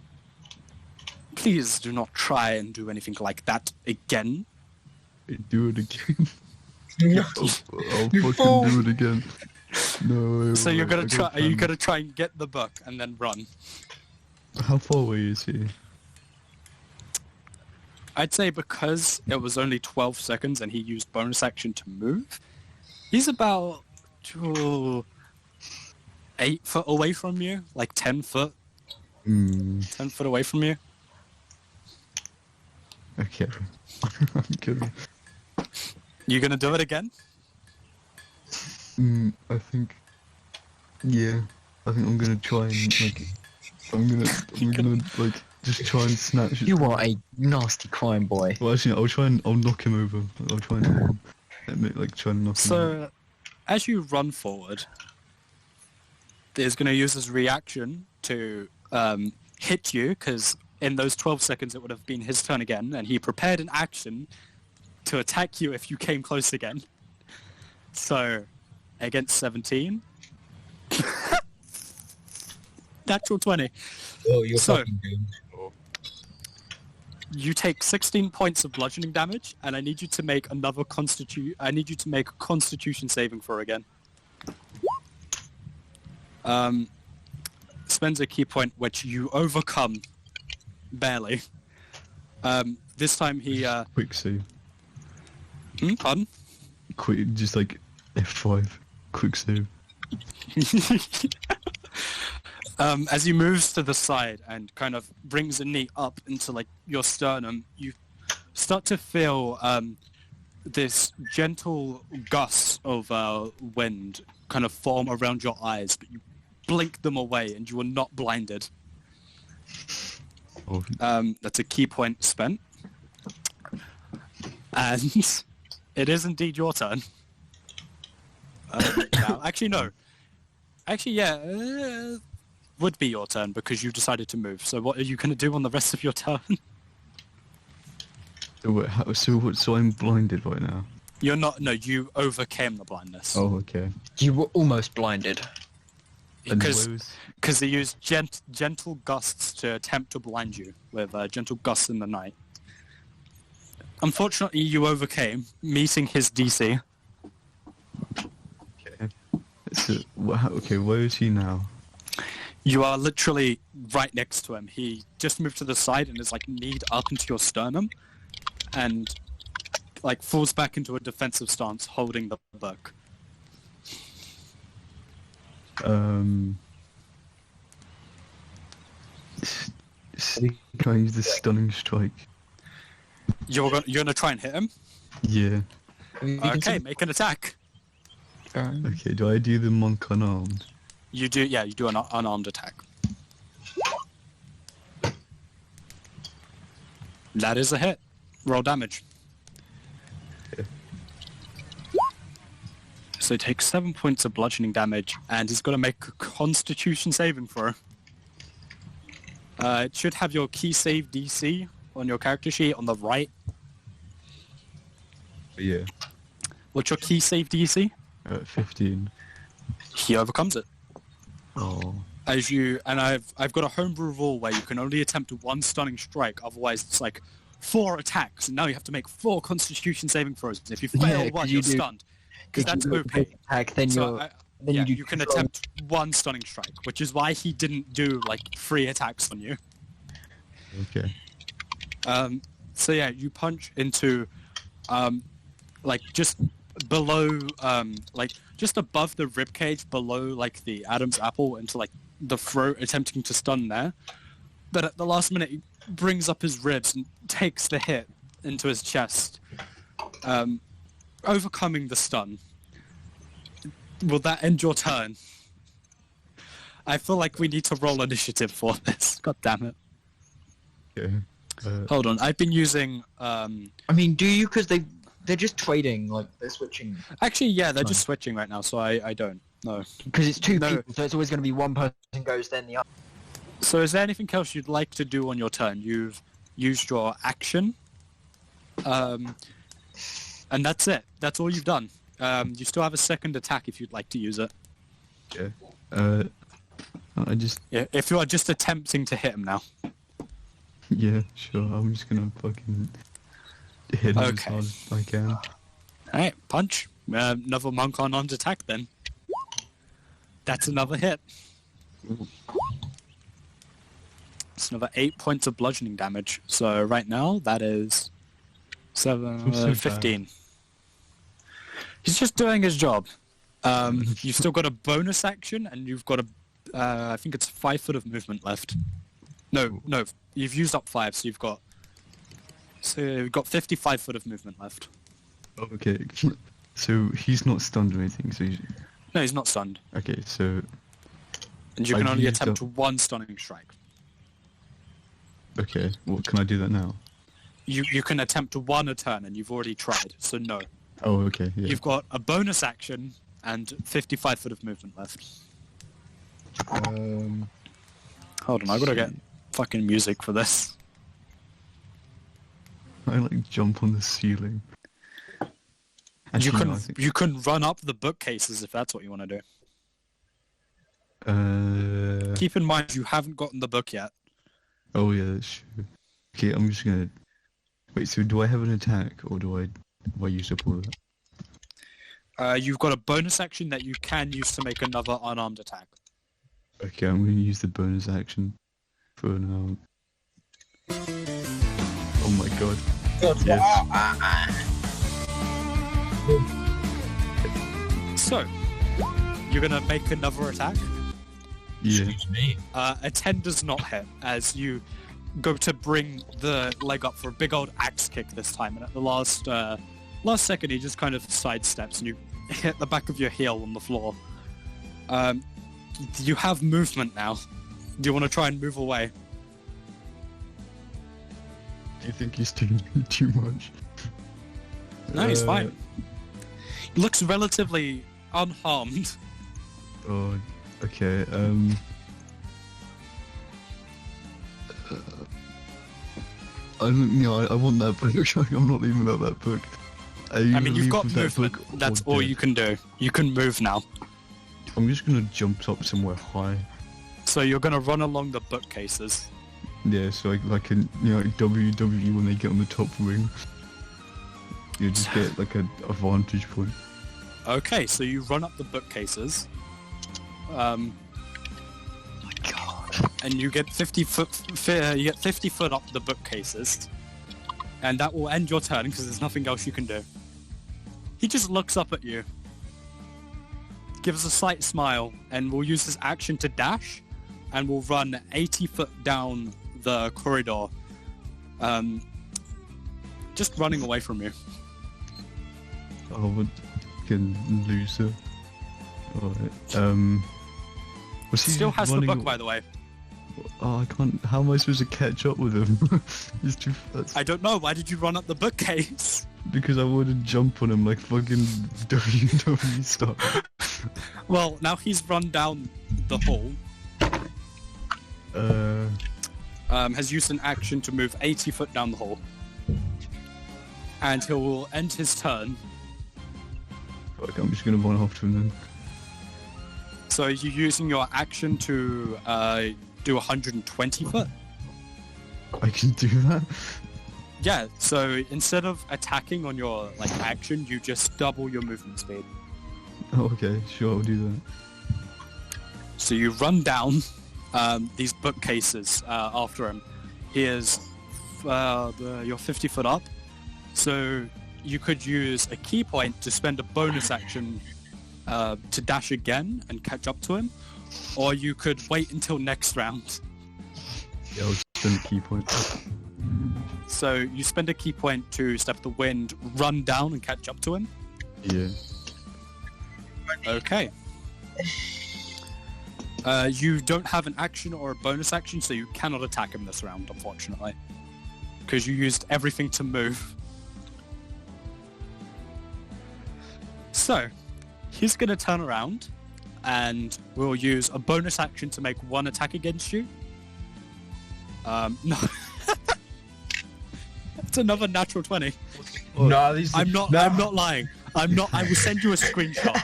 please do not try and do anything like that again. Do it again. I'll fucking do it again. No. So you're gonna try? Are you gonna try and get the book and then run? How far away is he? I'd say because it was only 12 seconds and he used bonus action to move, he's about 8 foot away from you, like 10 foot. 10 foot away from you. Okay. I'm kidding. You gonna do it again? I think. Yeah. I think I'm gonna try and like. I'm gonna like just try and snatch it. You are a nasty crime boy. Well, actually, I'll knock him over. I'll try and like try and knock him over. So, as you run forward, he's gonna use his reaction to hit you, because in those 12 seconds it would have been his turn again, and he prepared an action to attack you if you came close again. So, against 17, natural 20. Oh, you're So- fucking doomed. You take 16 points of bludgeoning damage, and I need you to make another Constitution saving throw again. Spends a key point which you overcome barely. This time he Quick save. pardon? Quick, just like F5. Quick save. As he moves to the side and kind of brings a knee up into like your sternum, you start to feel this gentle gust of wind kind of form around your eyes, but you blink them away and you are not blinded. Oh, That's a key point spent. And it is indeed your turn. Now, actually, no. Actually, yeah, would be your turn because you decided to move. So what are you going to do on the rest of your turn? so I'm blinded right now. You're not. No, you overcame the blindness. Oh, okay. You were almost blinded. And Because they used gentle gusts to attempt to blind you with gentle gusts in the night. Unfortunately, you overcame, meeting his DC. Okay. So, okay, where is he now? You are literally right next to him. He just moved to the side and is like kneed up into your sternum, and like falls back into a defensive stance, holding the book. Can I use the stunning strike? You're gonna try and hit him. Yeah. Okay, make an attack. Okay, do I do the monk unarmed? You do. Yeah, you do an unarmed attack. That is a hit. Roll damage. Okay. So he takes 7 points of bludgeoning damage, and he's got to make a Constitution saving throw. It should have your key save DC on your character sheet on the right. Yeah. What's your key save DC? 15. He overcomes it. Oh. I've got a homebrew rule where you can only attempt one stunning strike, otherwise it's like 4 attacks, and now you have to make 4 Constitution saving throws. And if you fail one, you're stunned. Because that's OP. Attack, then you can attempt 1 stunning strike, which is why he didn't do like 3 attacks on you. Okay. So yeah, you punch into like just below like just above the rib cage, below like the Adam's apple, into like the throat, attempting to stun there. But at the last minute, he brings up his ribs and takes the hit into his chest, overcoming the stun. Will that end your turn? I feel like we need to roll initiative for this. God damn it. Okay. Hold on, I've been using... I mean, do you? Because they're just trading, like, they're switching. Actually, yeah, they're just switching right now, so I don't. No. Because it's 2 No. people, so it's always going to be one person goes, then the other. So is there anything else you'd like to do on your turn? You've used your action. And that's it. That's all you've done. You still have a second attack if you'd like to use it. Yeah. Yeah, if you are just attempting to hit him now. Yeah, sure. I'm just gonna fucking hit him as hard as I can. Alright, punch. Another monk unarmed attack then. That's another hit. It's another 8 points of bludgeoning damage. So right now, that is 15. He's just doing his job. You've still got a bonus action, and you've got I think it's 5 foot of movement left. No, you've used up 5, so you've got 55 foot of movement left. Okay, so he's not stunned or anything, so No, he's not stunned. Okay, so... And you can only attempt one stunning strike. Okay, well, can I do that now? You can attempt one a turn, and you've already tried, so no. Oh, okay, yeah. You've got a bonus action and 55 foot of movement left. Hold on, I gotta get fucking music for this. I like jump on the ceiling. Actually, you can run up the bookcases if that's what you want to do. Keep in mind you haven't gotten the book yet. Oh yeah, that's true. Okay, I'm just gonna... Wait, so do I have an attack, or do I use up all that? You've got a bonus action that you can use to make another unarmed attack. Okay, I'm gonna use the bonus action for now. Oh my god. Yes. So, you're gonna make another attack? Yeah. Excuse me. A 10 does not hit, as you go to bring the leg up for a big old axe kick this time, and at the last second he just kind of sidesteps and you hit the back of your heel on the floor. You have movement now. Do you want to try and move away? Do you think he's doing too much? No, he's fine. He looks relatively unharmed. Oh, okay, I want that book. I'm not leaving without that book. I mean, you've got movement. That's all you can do. You can move now. I'm just gonna jump up somewhere high. So you're gonna run along the bookcases. Yeah, so like in like WWE when they get on the top ring, you just get like a vantage point. Okay, so you run up the bookcases. Oh my god. And you get 50 foot. You get 50 foot up the bookcases, and that will end your turn because there's nothing else you can do. He just looks up at you, gives a slight smile, and will use his action to dash, and will run 80 foot down the corridor, just running away from you. Oh, what fucking loser. Alright, was he Still has the running book, by the way. Oh, I can't... How am I supposed to catch up with him? He's too fast. I don't know, why did you run up the bookcase? Because I want to jump on him like fucking WWE style. Well, now he's run down the hall. Has used an action to move 80 foot down the hall. And he will end his turn. Fuck, I'm just gonna run after him then. So you're using your action to do 120 foot? I can do that? Yeah, so instead of attacking on your action, you just double your movement speed. Oh, okay, sure, I'll do that. So you run down these bookcases after him. He is you're 50 foot up, so you could use a key point to spend a bonus action to dash again and catch up to him, or you could wait until next round. Yeah, I'll spend a key point. So you spend a key point to step the wind, run down and catch up to him? Yeah. Okay. You don't have an action or a bonus action, so you cannot attack him this round, unfortunately. Because you used everything to move. So, he's going to turn around, and we'll use a bonus action to make one attack against you. No. It's another natural 20. No, these. I'm not lying. I will send you a screenshot.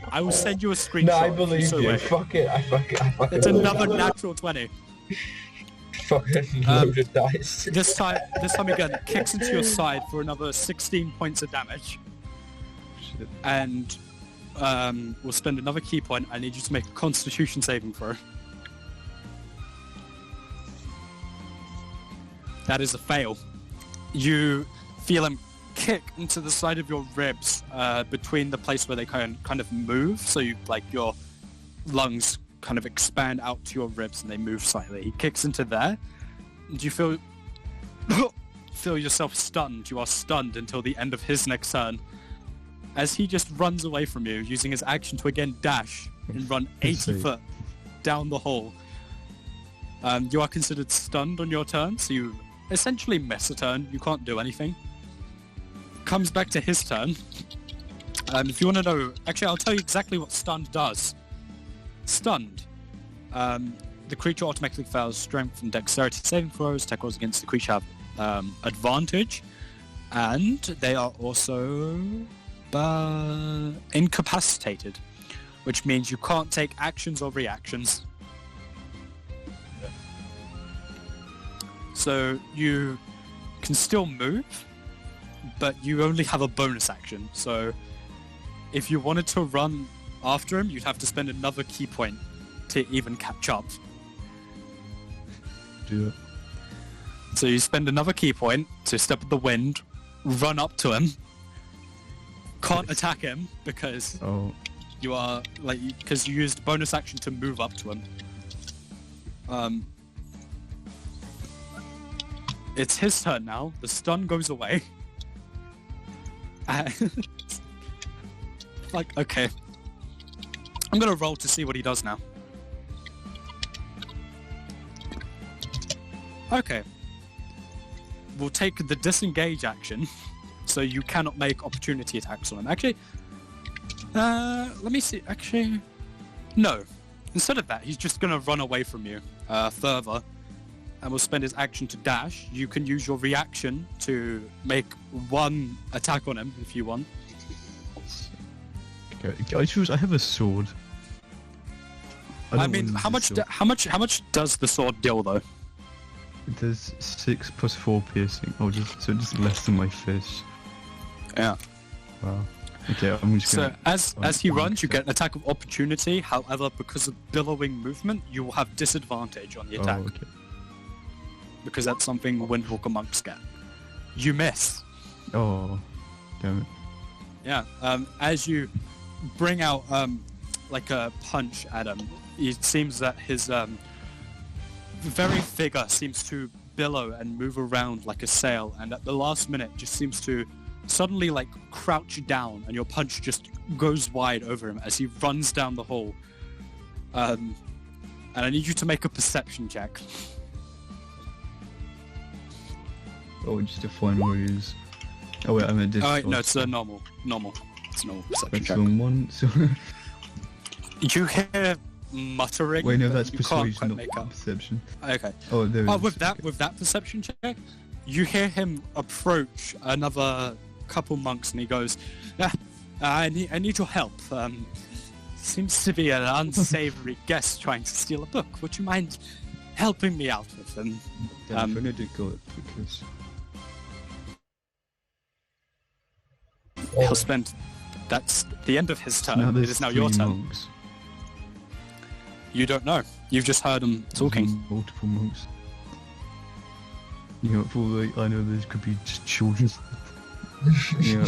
I will send you a screenshot. No, I believe you. Fuck it. I fucking. It's another natural 20. Fucking loaded dice. This time again, kicks into your side for another 16 points of damage. Shit. And we'll spend another key point. I need you to make a Constitution saving throw. That is a fail. You feel him kick into the side of your ribs, between the place where they kind of move. So you your lungs kind of expand out to your ribs and they move slightly. He kicks into there. Do you feel yourself stunned? You are stunned until the end of his next turn, as he just runs away from you, using his action to again dash and run 80 foot down the hole. You are considered stunned on your turn, so you essentially miss a turn. You can't do anything. Comes back to his turn. If you want to know, actually, I'll tell you exactly what stunned does. Stunned. The creature automatically fails strength and dexterity saving throws. Attack rolls against the creature have advantage, and they are also incapacitated, which means you can't take actions or reactions. So you can still move, but you only have a bonus action. So if you wanted to run after him, you'd have to spend another key point to even catch up. Do it. So you spend another key point to step at the wind, run up to him, can't attack him because you are because you used bonus action to move up to him. It's his turn now. The stun goes away. Okay. I'm gonna roll to see what he does now. Okay. We'll take the disengage action, so you cannot make opportunity attacks on him. Actually, let me see. Actually, no. Instead of that, he's just gonna run away from you further, and will spend his action to dash. You can use your reaction to make one attack on him if you want. Okay, I choose. I have a sword. I mean, how much does the sword deal though? It does 6 plus 4 piercing. So just less than my fist. Yeah. Wow. Okay, I'm just gonna... So as he runs, you get an attack of opportunity. However, because of billowing movement, you will have disadvantage on the attack. Oh, okay. Because that's something Windwalker monks get. You miss. Oh, damn it. Yeah. As you bring out like a punch at him, it seems that his very figure seems to billow and move around like a sail, and at the last minute just seems to suddenly like crouch down, and your punch just goes wide over him as he runs down the hole. And I need you to make a perception check. Oh, just to find where he is. Oh wait, I meant this. Oh wait, no, it's a normal. It's a normal perception check. One, so... You hear muttering. Wait, no, that's you can't persuasion, quite make not out. perception. Okay. Oh, there it is. With that perception check, you hear him approach another couple monks, and he goes, I need your help. Seems to be an unsavory guest trying to steal a book. Would you mind helping me out with them? I'm gonna do good because... He'll spend... That's the end of his turn. It is now your turn. Monks. You don't know. You've just heard him talking. Multiple monks. You know, for all I know, there could be just children. Yeah.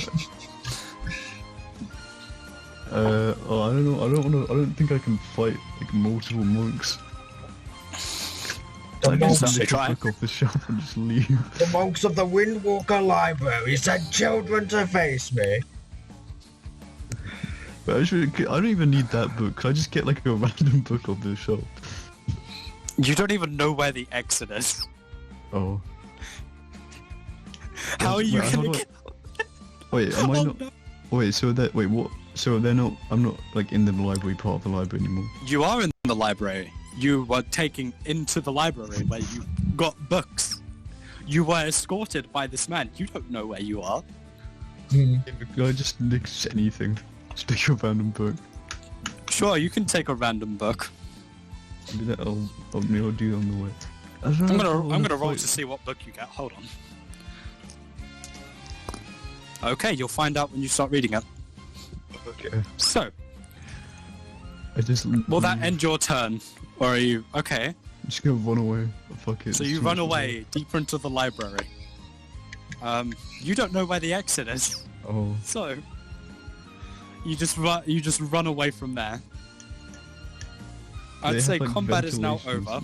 I don't know. I don't think I can fight like multiple monks. I can just try off the shop and just leave. The monks of the Windwalker Library sent children to face me. But I don't even need that book. I just get like a random book off the shop. You don't even know where the exit is. Oh. How are you gonna get... Wait, am I not... No. Wait, so what? So they're not... I'm not like in the library, part of the library anymore. You are in the library. you were taken into the library where you got books. You were escorted by this man. You don't know where you are. Can I just nick anything? Just pick a random book. Sure, you can take a random book. I'll do on the way. I'm gonna roll to see what book you get. Hold on. Okay, you'll find out when you start reading it. Okay. So, I just... will that end your turn? Or are you... Okay. I'm just gonna run away. Fuck it. So you run away deeper into the library. You don't know where the exit is. Oh. So, you just run away from there. I'd say combat is now over.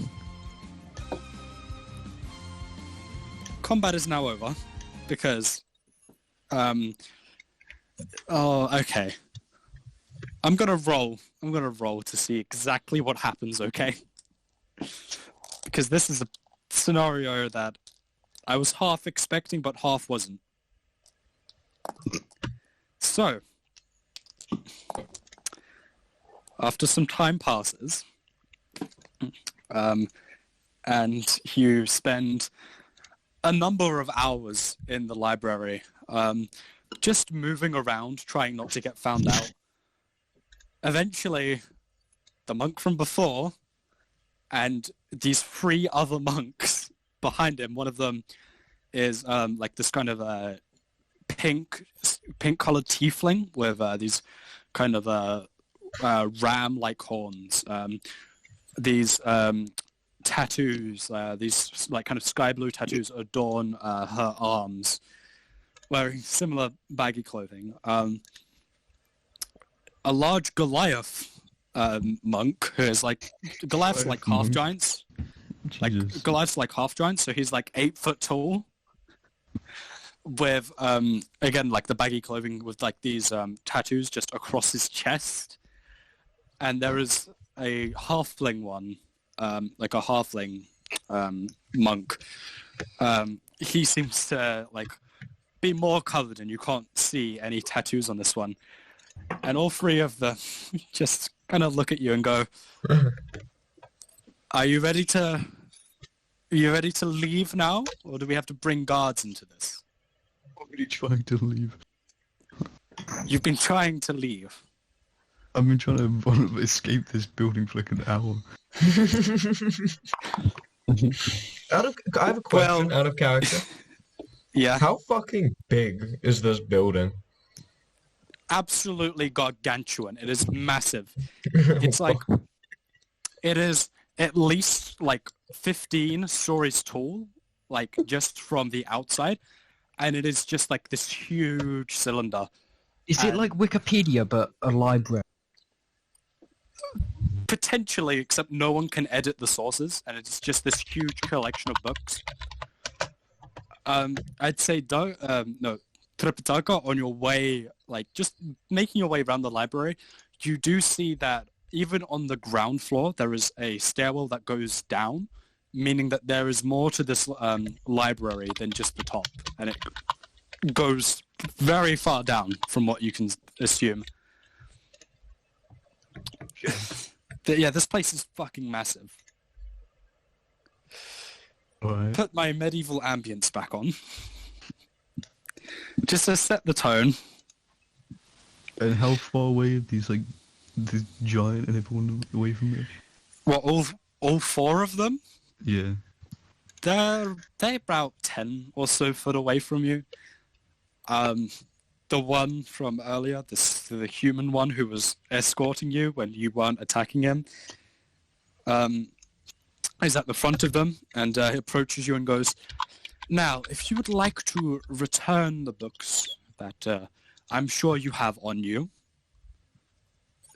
Combat is now over. Because... Oh, okay. I'm gonna roll to see exactly what happens, okay? Because this is a scenario that I was half expecting, but half wasn't. So, after some time passes, and you spend a number of hours in the library, just moving around, trying not to get found out. Eventually, the monk from before and these 3 other monks behind him, one of them is like this kind of pink-colored tiefling with these kind of ram-like horns. These tattoos, these like kind of sky blue tattoos adorn her arms, wearing similar baggy clothing. A large Goliath monk who is like... Goliaths are like half-giants. Like, Goliath's like half-giants, so he's like 8 foot tall. With, again, like the baggy clothing with like these tattoos just across his chest. And there is a halfling one, like a halfling monk. He seems to like be more covered and you can't see any tattoos on this one. And all 3 of them just kind of look at you and go, Are you ready to leave now? Or do we have to bring guards into this? I'm already trying to leave. You've been trying to leave. I've been trying to escape this building for like an hour. I have a question out of character. Yeah. How fucking big is this building? Absolutely gargantuan. It is massive. It's like... It is at least like 15 stories tall, like just from the outside. And it is just like this huge cylinder. Is it like Wikipedia, but a library? Potentially, except no one can edit the sources, and it's just this huge collection of books. I'd say, Tripitaka, on your way, like, just making your way around the library, you do see that even on the ground floor, there is a stairwell that goes down, meaning that there is more to this library than just the top, and it goes very far down from what you can assume. Yeah, this place is fucking massive. Right. Put my medieval ambience back on. Just to set the tone. And how far away are these, like, this giant and everyone away from me? What, all 4 of them? Yeah. They're about 10 or so foot away from you. The one from earlier, the human one who was escorting you when you weren't attacking him, is at the front of them and he approaches you and goes, "Now, if you would like to return the books that I'm sure you have on you,"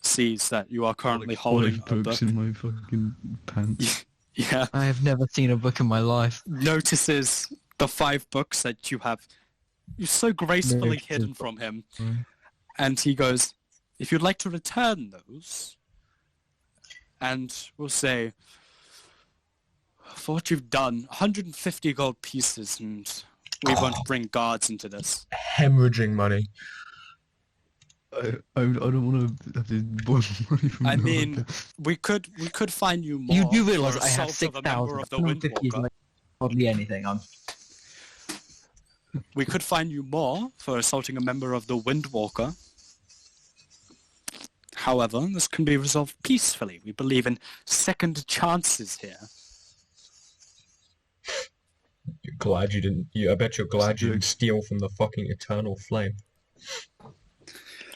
sees that you are currently holding a books book. in my fucking pants. Yeah. I have never seen a book in my life. Notices the 5 books that you have so gracefully hidden from him. And he goes, "If you'd like to return those," and we'll say, "For what you've done, 150 gold pieces, and we won't bring guards into this." Hemorrhaging money. I don't want to have to borrow money from. I mean, we could find you more. You do realise for I have assault of a member 6,000. of the 150 is Windwalker. like hardly anything. We could find you more for assaulting a member of the Windwalker. However, this can be resolved peacefully. We believe in second chances here. You're glad you didn't. I bet you're glad you didn't steal from the fucking eternal flame.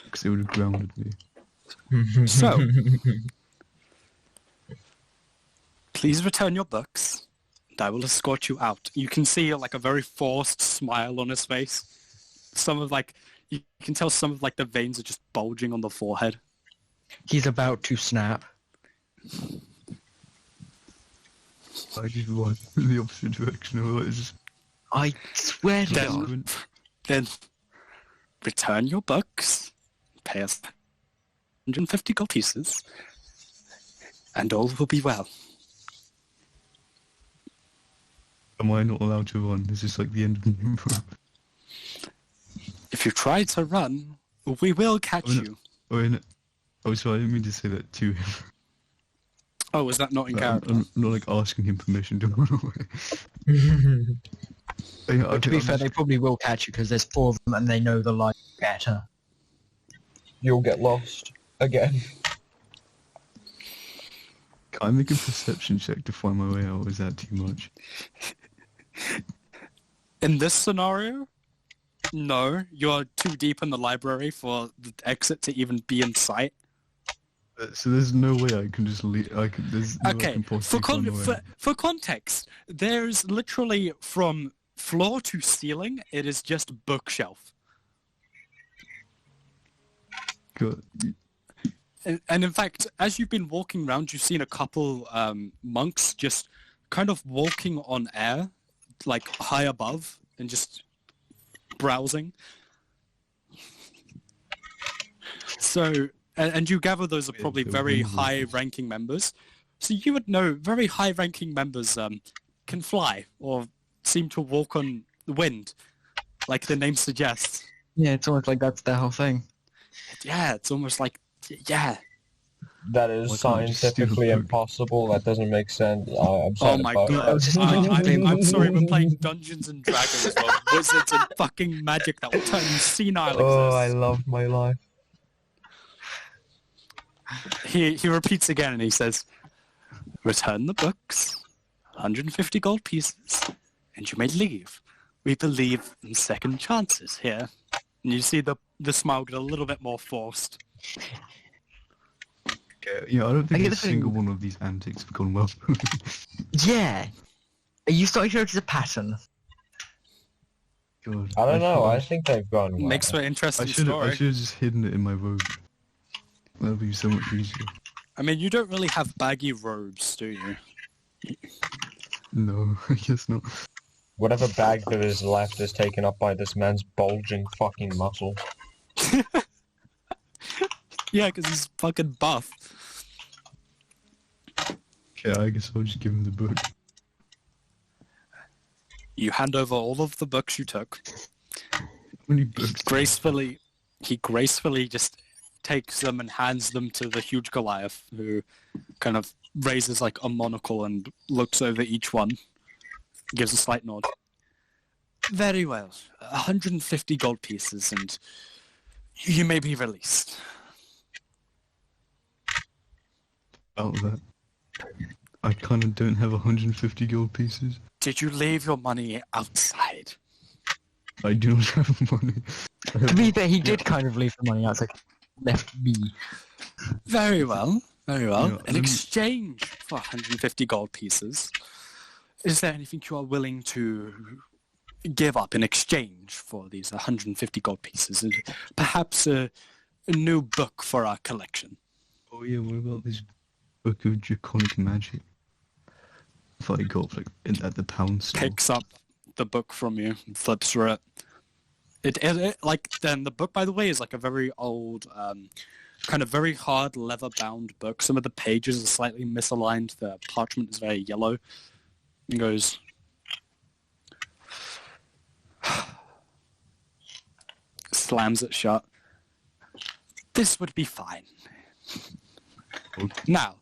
Because it would have grounded me. So, please return your books, and I will escort you out. You can see like a very forced smile on his face. You can tell some of the veins are just bulging on the forehead. He's about to snap. I just run in the opposite direction. I swear to God. Then return your books, pay us 150 gold pieces, and all will be well. Am I not allowed to run? Is this like the end of the room? If you try to run, we will catch you. Oh, sorry, I didn't mean to say that to him. Oh, is that not in character? I'm not like asking him permission to run away. To be fair, they probably will catch you because there's 4 of them and they know the line better. You'll get lost again. Can I make a perception check to find my way out? Or is that too much? In this scenario, no. You're too deep in the library for the exit to even be in sight. So there's no way I can just leave. There's no way I Okay, can possibly find my way out. for context, there's literally from floor to ceiling, it is just bookshelf. Good. And in fact, as you've been walking around, you've seen a couple monks just kind of walking on air, like high above, and just browsing. So, and you gather those are probably very high-ranking members. So you would know very high-ranking members can fly or seem to walk on the wind, like the name suggests. Yeah, it's almost like that's their whole thing. Yeah, it's almost like, yeah. That is scientifically impossible. That doesn't make sense. I'm sorry. Oh my god. I'm sorry, we're playing Dungeons and Dragons, well, wizards and fucking magic that will turn you senile. Oh, I love my life. He repeats again and he says, return the books, 150 gold pieces, and you may leave. We believe in second chances here. And you see the smile get a little bit more forced. Okay, yeah, I don't think a single one of these antics have gone well. Yeah. Are you starting to notice a pattern? God, I don't know. I think they've gone well. Makes for an interesting I should story. have just hidden it in my robe. That would be so much easier. I mean, you don't really have baggy robes, do you? No, I guess not. Whatever bag that is left is taken up by this man's bulging fucking muscle. Yeah, because he's fucking buff. Okay, I guess I'll just give him the book. You hand over all of the books you took. How many books? He gracefully just takes them and hands them to the huge Goliath, who kind of raises like a monocle and looks over each one. Gives a slight nod. Very well. 150 gold pieces and you may be released. About that. I kind of don't have 150 gold pieces. Did you leave your money outside? I do not have money. To be fair, he did kind of leave the money outside. Left me. Very well. Very well. Yeah, In exchange for 150 gold pieces, is there anything you are willing to give up in exchange for these 150 gold pieces? And perhaps a new book for our collection. Oh yeah, what about this book of Draconic Magic? If I got like at the pound store. Picks up the book from you and flips through it. Then the book, by the way, is like a very old, kind of very hard leather-bound book. Some of the pages are slightly misaligned. The parchment is very yellow. And goes, slams it shut. this would be fine. Now,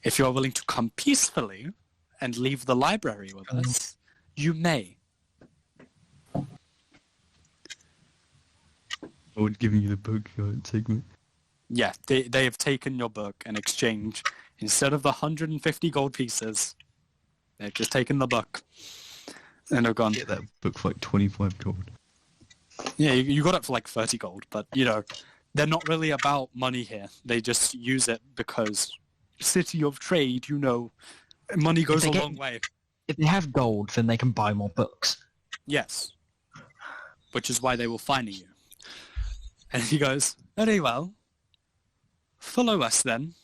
if you're willing to come peacefully and leave the library with us, you may. I would give you the book. Take me. Yeah, they have taken your book in exchange. Instead of the 150 gold pieces, they've just taken the book. And they're gone. Get that book for like 25 gold. Yeah, you got it for like 30 gold, but, you know, they're not really about money here. They just use it because City of Trade, you know, money goes a long way. If they have gold, then they can buy more books. Yes. Which is why they will fine you. And he goes, very well. Follow us then.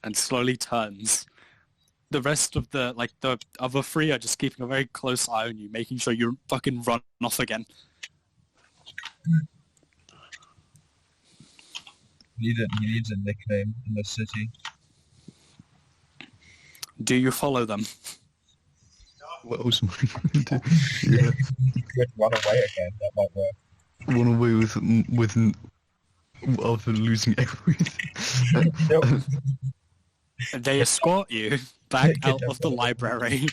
And slowly turns. The rest of the other three are just keeping a very close eye on you, making sure you fucking run off again. He needs a nickname in the city. Do you follow them? What else am I going to do? Yeah. You could run away again, that might work. Run away with after losing everything. They escort you back out of the library,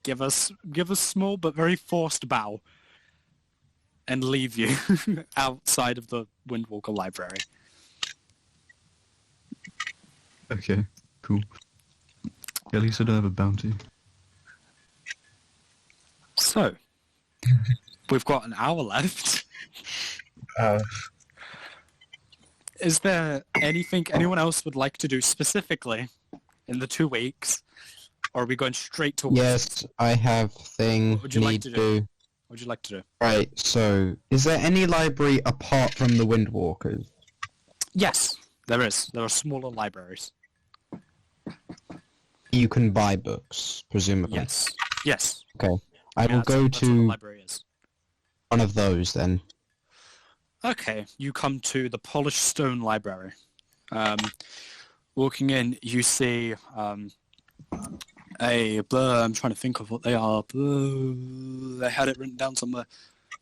give us small but very forced bow, and leave you outside of the Windwalker library. Okay, cool. At least I don't have a bounty. So, we've got an hour left. Is there anything anyone else would like to do specifically in the 2 weeks? Or are we going straight to work? Yes, I have thing. What would you like to do? What would you like to do? Right, so, is there any library apart from the Windwalkers? Yes, there is. There are smaller libraries. You can buy books, presumably. Yes. Yes. Okay. I will go that's what the to library is. one of those then. Okay, you come to the Polished Stone Library. Walking in, you see I'm trying to think of what they are. They had it written down somewhere.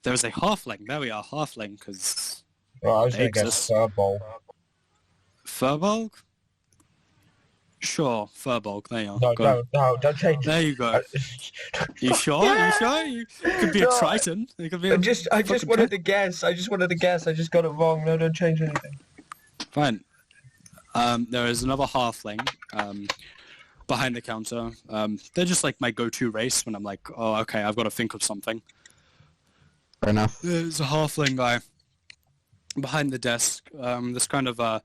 There is a halfling. There we are, halfling, because Well, I was going to guess Furball. Furbolg? Sure, Furbolg. There you are. No, don't change it. There you go. You sure? You sure? You could be a Triton. You could be I just wanted to guess. I just got it wrong. No, don't change anything. Fine. There is another halfling behind the counter. They're just like my go-to race when I'm like, oh, okay, I've got to think of something. Fair enough. There's a halfling guy behind the desk. This kind of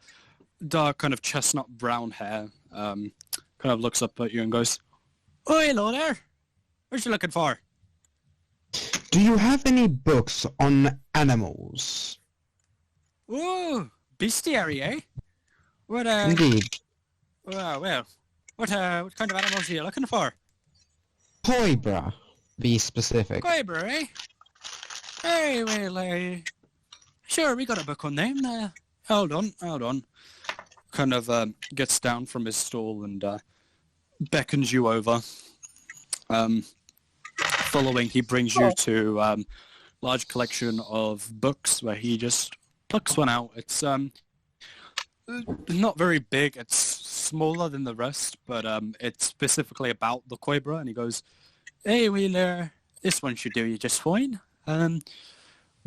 dark, kind of chestnut brown hair. Kind of looks up at you and goes, "Oh, hello there. What you looking for?" Do you have any books on animals? Oh, bestiary, eh? What Indeed. well, what kind of animals are you looking for? Poibra, be specific. Quaber, eh? Hey, well, sure, we got a book on them. Hold on. Kind of gets down from his stool and beckons you over. Following, he brings you to large collection of books where he just plucks one out. It's not very big. It's smaller than the rest, but it's specifically about the Quabra. And he goes, "Hey, Wheeler, this one should do you just fine." What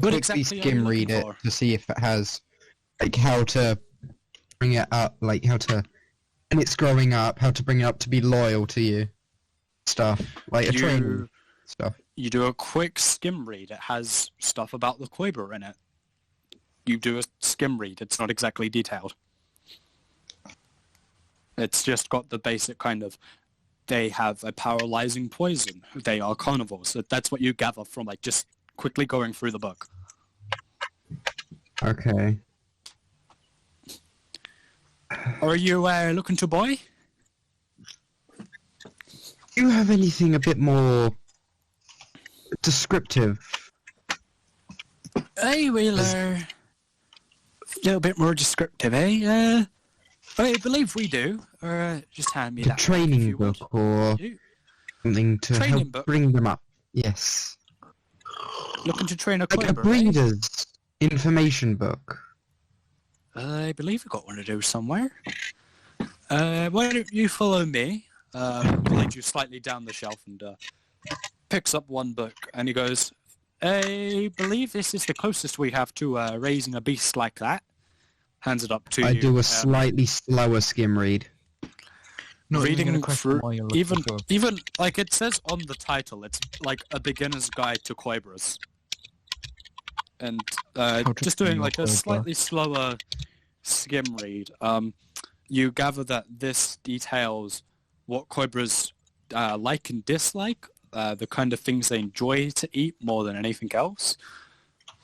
Quickly exactly skim read it to see if it has, like, how to bring it up, like how to, and it's growing up, how to bring it up to be loyal to you. Stuff like training stuff. You do a quick skim read. It has stuff about the Quabra in it. You do a skim read. It's not exactly detailed. It's just got the basic kind of, they have a paralyzing poison. They are carnivores. That's what you gather from like just quickly going through the book. Okay. Are you looking to buy? Do you have anything a bit more descriptive? Hey, Wheeler. A little bit more descriptive, eh? I believe we do. Just hand me A that. training book or something to Training help book? bring them up. Yes. Looking to train a Like a Quabra, eh? breeder's information book. I believe we've got one to do somewhere. Why don't you follow me? Leads you slightly down the shelf and picks up one book, and he goes, I believe this is the closest we have to raising a beast like that. Hands it up to you. I do a slightly slower skim read. Reading through, even like it says on the title, it's like a beginner's guide to Koibras. And just doing like a slightly slower skim read, you gather that this details what Koibras like and dislike, the kind of things they enjoy to eat more than anything else.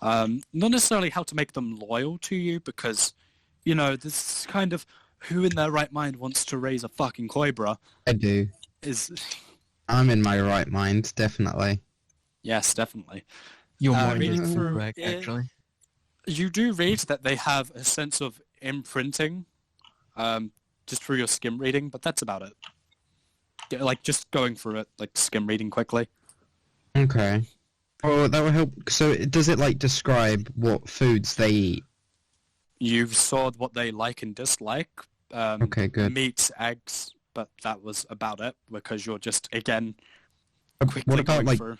Not necessarily how to make them loyal to you, because, you know, this kind of who in their right mind wants to raise a fucking Koibra? I do. I'm in my right mind, definitely. Yes, definitely. Your mind is correct, actually. You do read that they have a sense of imprinting, just through your skim reading, but that's about it. Yeah, like, just going through it, like, skim reading quickly. Okay. Oh, that would help. So, does it, like, describe what foods they eat? You've saw what they like and dislike. Okay, good. Meats, eggs, but that was about it, because you're just, again, quickly what about, going like, through...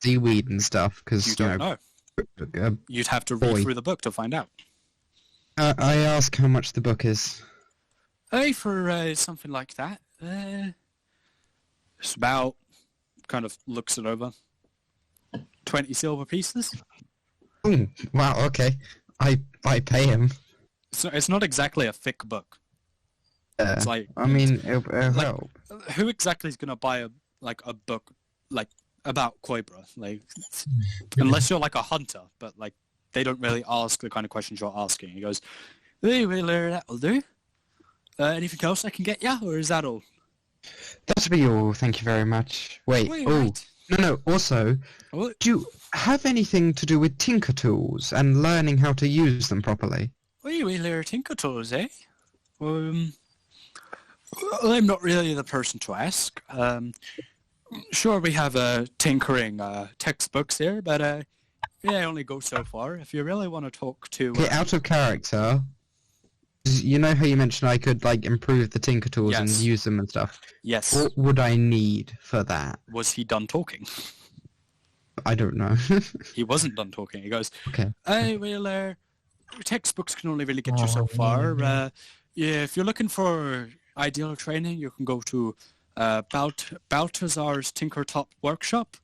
seaweed and stuff? Because you don't know. You'd have to read through the book to find out. I ask how much the book is. For something like that, it's about, kind of looks it over, 20 silver pieces. Wow, okay. I pay him. So it's not exactly a thick book. It's like, I mean, it'll like, help. who exactly is gonna buy a book like about Koibra? Like, unless you're like a hunter, but like they don't really ask the kind of questions you're asking. He goes, "Hey, well, that'll do. Anything else I can get ya, or is that all?" That'll be all. Thank you very much. Wait. Right. No. Also, What? do you have anything to do with tinker tools and learning how to use them properly? Well, tinker tools, eh? I'm not really the person to ask. Sure, we have tinkering textbooks here, but yeah, only go so far. If you really want to talk to... Okay, out of character, you know how you mentioned I could like improve the tinker tools and use them and stuff? Yes. What would I need for that? Was he done talking? I don't know. He wasn't done talking. He goes, okay. Well, textbooks can only really get you so far. Yeah, if you're looking for ideal training, you can go to Baltazar's Tinkertop Workshop.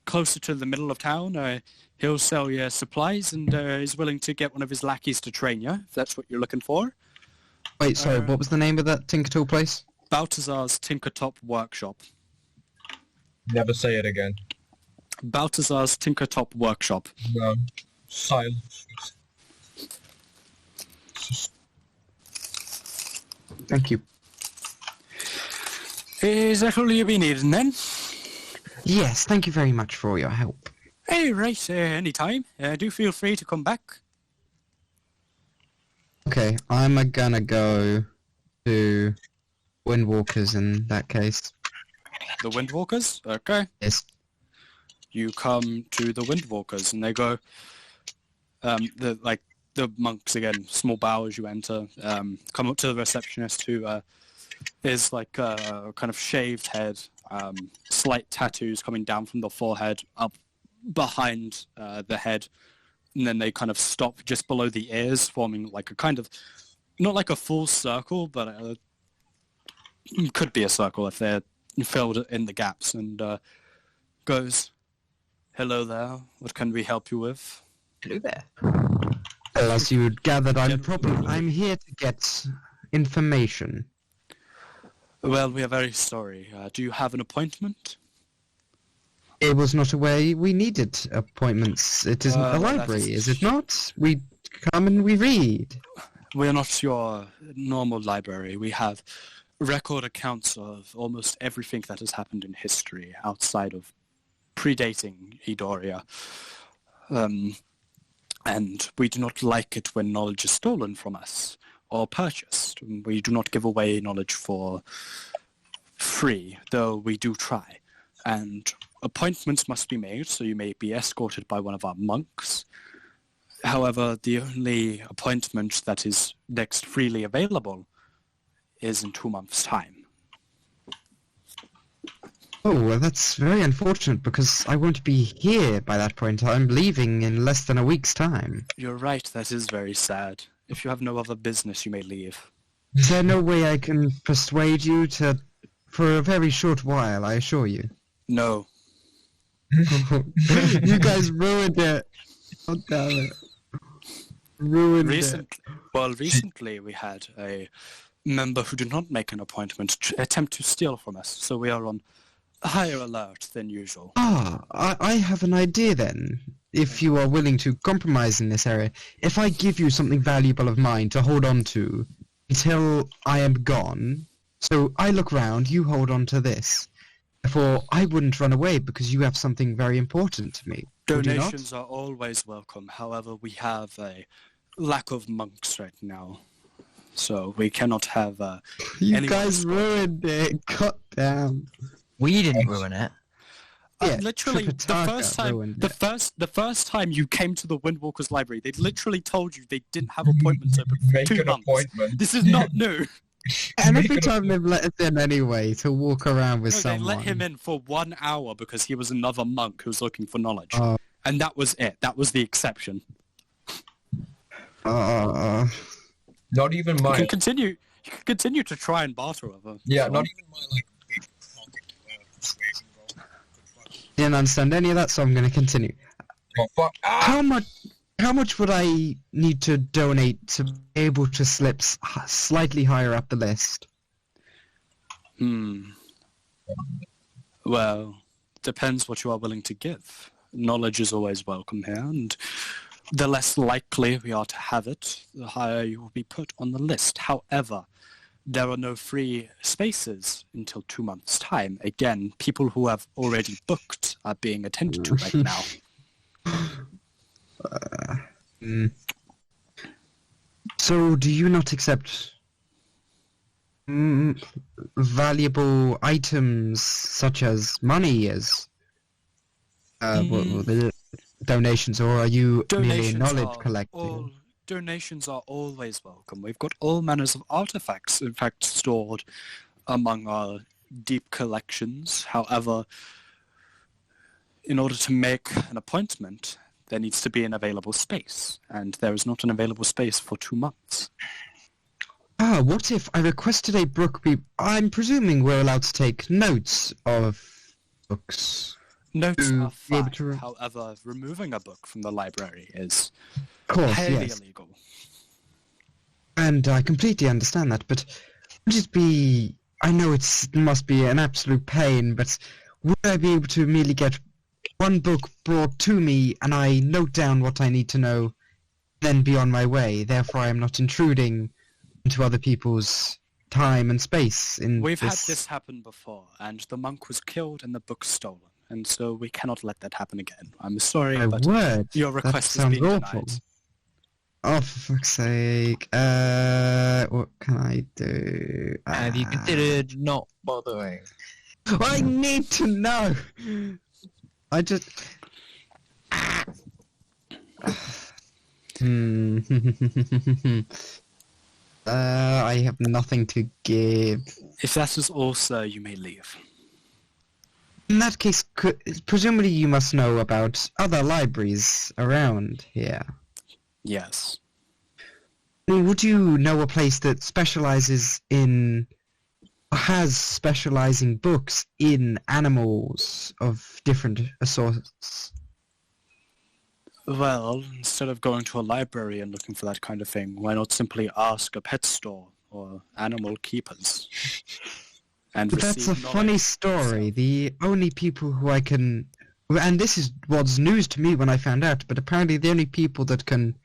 Closer to the middle of town. He'll sell you supplies and is willing to get one of his lackeys to train you, if that's what you're looking for. Wait, sorry, what was the name of that tinker tool place? Baltazar's Tinkertop Workshop. Never say it again. Baltazar's Tinkertop Workshop. No. Silence. Thank you. Is that all you'll be needing then? Yes, thank you very much for all your help. Hey, right, anytime. Do feel free to come back. Okay, I'm gonna go to Windwalkers in that case. The Windwalkers? Okay. Yes. You come to the Windwalkers and they go, the monks again, small bow as you enter, come up to the receptionist who is like a kind of shaved head, slight tattoos coming down from the forehead up behind the head, and then they kind of stop just below the ears, forming like a kind of, not like a full circle, but could be a circle if they're filled in the gaps, and goes, "Hello there, what can we help you with?" Hello there. Well, as you had gathered, I'm here to get information. Well, we are very sorry. Do you have an appointment? It was not a way we needed appointments. It isn't a library, is it not? We come and we read. We are not your normal library. We have record accounts of almost everything that has happened in history outside of predating Edorea. And we do not like it when knowledge is stolen from us or purchased. We do not give away knowledge for free, though we do try. And appointments must be made, so you may be escorted by one of our monks. However, the only appointment that is next freely available is in 2 months' time. Oh, well, that's very unfortunate because I won't be here by that point. I'm leaving in less than a week's time. You're right, that is very sad. If you have no other business, you may leave. Is there no way I can persuade you to... for a very short while, I assure you? No. You guys ruined it. God damn it. Ruined it. Well, recently we had a member who did not make an appointment attempt to steal from us, so we are on higher alert than usual. I have an idea then. If you are willing to compromise in this area, if I give you something valuable of mine to hold on to until I am gone, so I look round, you hold on to this. Therefore, I wouldn't run away because you have something very important to me. Donations are always welcome. However, we have a lack of monks right now, so we cannot have. You guys ruined it. God damn. We didn't ruin it. Yeah, literally, the first time you came to the Windwalkers library, they literally told you they didn't have appointments open for Make 2 an months. appointment. This is not new. And every time they've let us in anyway to walk around with someone. They let him in for 1 hour because he was another monk who was looking for knowledge. And that was it. That was the exception. Not even my... You can continue to try and barter with them. Yeah, not even my, like, big pocket persuasion roll. Didn't understand any of that, so I'm going to continue. Oh, fuck. How much would I need to donate to be able to slip slightly higher up the list? Well, depends what you are willing to give. Knowledge is always welcome here, and the less likely we are to have it, the higher you will be put on the list. However, there are no free spaces until 2 months' time. Again, people who have already booked are being attended to right now. So, do you not accept valuable items such as money as donations, or are you merely knowledge collecting? Donations are always welcome. We've got all manners of artifacts, in fact, stored among our deep collections. However, in order to make an appointment, there needs to be an available space, and there is not an available space for 2 months. What if I requested a book be... I'm presuming we're allowed to take notes of books. Notes are fine. However, removing a book from the library is highly illegal. And I completely understand that, but would it be... I know it must be an absolute pain, but would I be able to merely get one book brought to me and I note down what I need to know, then be on my way? Therefore, I am not intruding into other people's time and space. We've had this happen before, and the monk was killed and the book stolen. And so we cannot let that happen again. I'm sorry, but your request has been denied. Oh, for fuck's sake. What can I do? Have you considered not bothering? I need to know! I just... I have nothing to give. If that is all, sir, you may leave. In that case, presumably you must know about other libraries around here. Yes. Would you know a place that specializes in... has specializing books in animals of different sorts? Well, instead of going to a library and looking for that kind of thing, why not simply ask a pet store or animal keepers? And but that's a funny story. The only people who I can... And this was news to me when I found out, but apparently the only people that can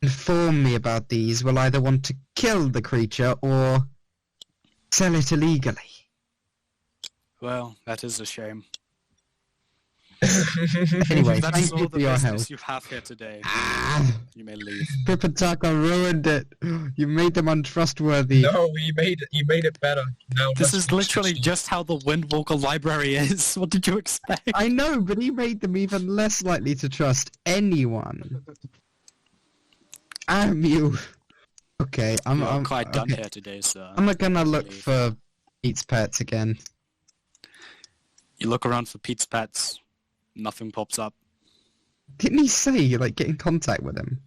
inform me about these will either want to kill the creature or sell it illegally. Well, that is a shame. Anyway, that's thank all you the for your help. business you have here today. You may leave. Tripitaka ruined it. You made them untrustworthy. No, you made it better. No, this is literally just how the Windwalker library is. What did you expect? I know, but he made them even less likely to trust anyone. Damn you. Okay, I'm quite done okay. here today, sir. I'm not gonna look for Pete's pets again. You look around for Pete's pets, nothing pops up. Didn't he say, like, get in contact with him?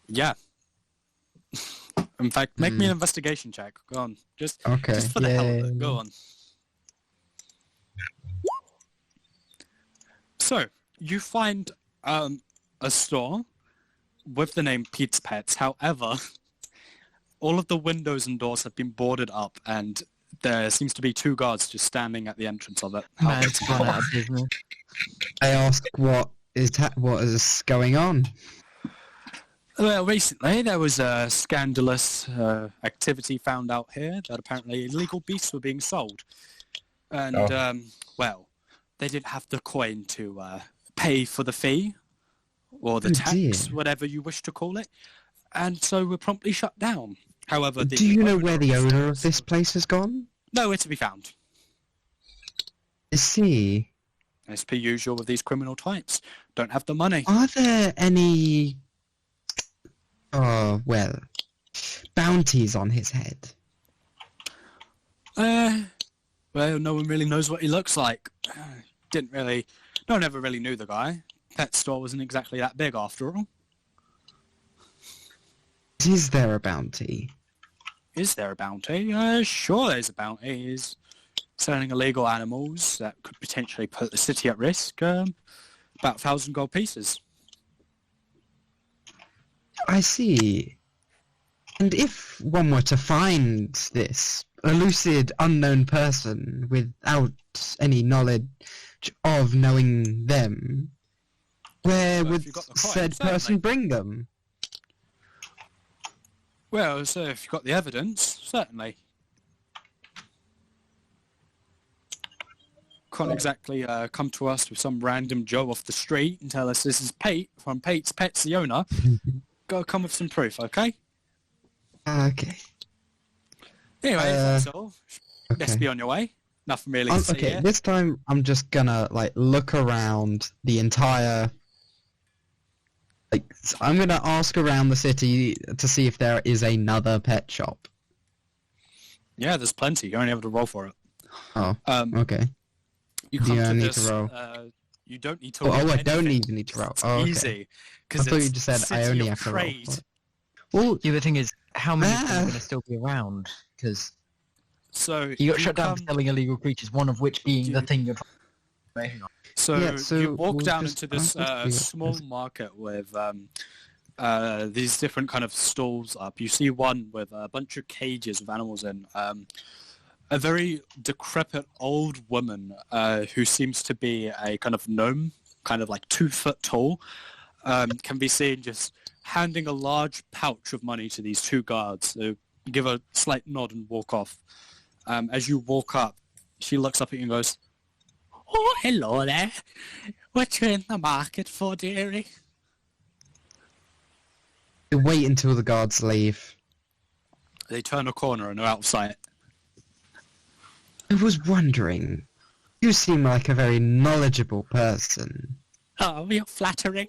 Yeah. In fact, make me an investigation check. Go on. Just for the hell of it. Go on. So, you find a store with the name Pete's Pets. However, all of the windows and doors have been boarded up, and there seems to be 2 guards just standing at the entrance of it. Man's gone out of business. I ask what is going on. Well, recently there was a scandalous activity found out here that apparently illegal beasts were being sold. And, well, they didn't have the coin to pay for the fee, or the tax, whatever you wish to call it, and so were promptly shut down. However, do you know where the owner of this place has gone? Nowhere to be found. Is he? As per usual with these criminal types. Don't have the money. Are there any... bounties on his head? Well, no one really knows what he looks like. No one ever really knew the guy. Pet store wasn't exactly that big after all. Is there a bounty? Is there a bounty? Sure there's a bounty. He's selling illegal animals that could potentially put the city at risk. About 1,000 gold pieces. I see. And if one were to find this elusive unknown person without any knowledge of knowing them, where would said person bring them? Well, so if you've got the evidence, certainly. Can't exactly come to us with some random Joe off the street and tell us this is Pete from Pete's Pets, the owner. Gotta come with some proof, okay? Okay. Anyway, that's all. Let's be on your way. Nothing really to see here. This time I'm just gonna, like, look around the entire... Like, I'm gonna ask around the city to see if there is another pet shop. Yeah, there's plenty. You only have to roll for it. Oh, okay. You come to need this, to roll? You don't need to roll. I don't even need to roll. It's okay. easy. I thought you just said I only have to roll. Well, yeah, the thing is, how many people are going to still be around? Because you got shut down for selling illegal creatures, one of which being the thing you're trying to... So you walk down into this small market with these different kind of stalls up. You see one with a bunch of cages with animals in. A very decrepit old woman who seems to be a kind of gnome, kind of like 2 foot tall, can be seen just handing a large pouch of money to these 2 guards who give a slight nod and walk off. As you walk up, she looks up at you and goes, "Oh, hello there. What you in the market for, dearie?" Wait until the guards leave. They turn a corner and are out of sight. I was wondering, you seem like a very knowledgeable person. Oh, you're flattering.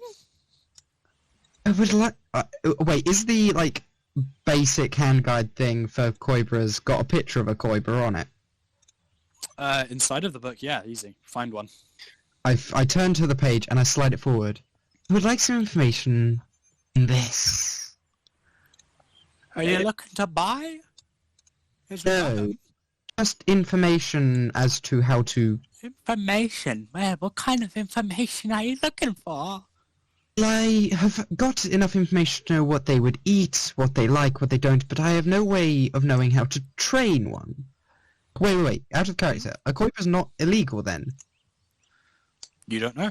I would like... wait, is the, like, basic hand guide thing for Koibras got a picture of a Koibra on it? Inside of the book, yeah, easy. Find one. I turn to the page and I slide it forward. I would like some information on this. Are you looking to buy? No. Just information as to how to... Information? Well, what kind of information are you looking for? I have got enough information to know what they would eat, what they like, what they don't, but I have no way of knowing how to train one. Wait, out of character. A Koipra's not illegal then? You don't know.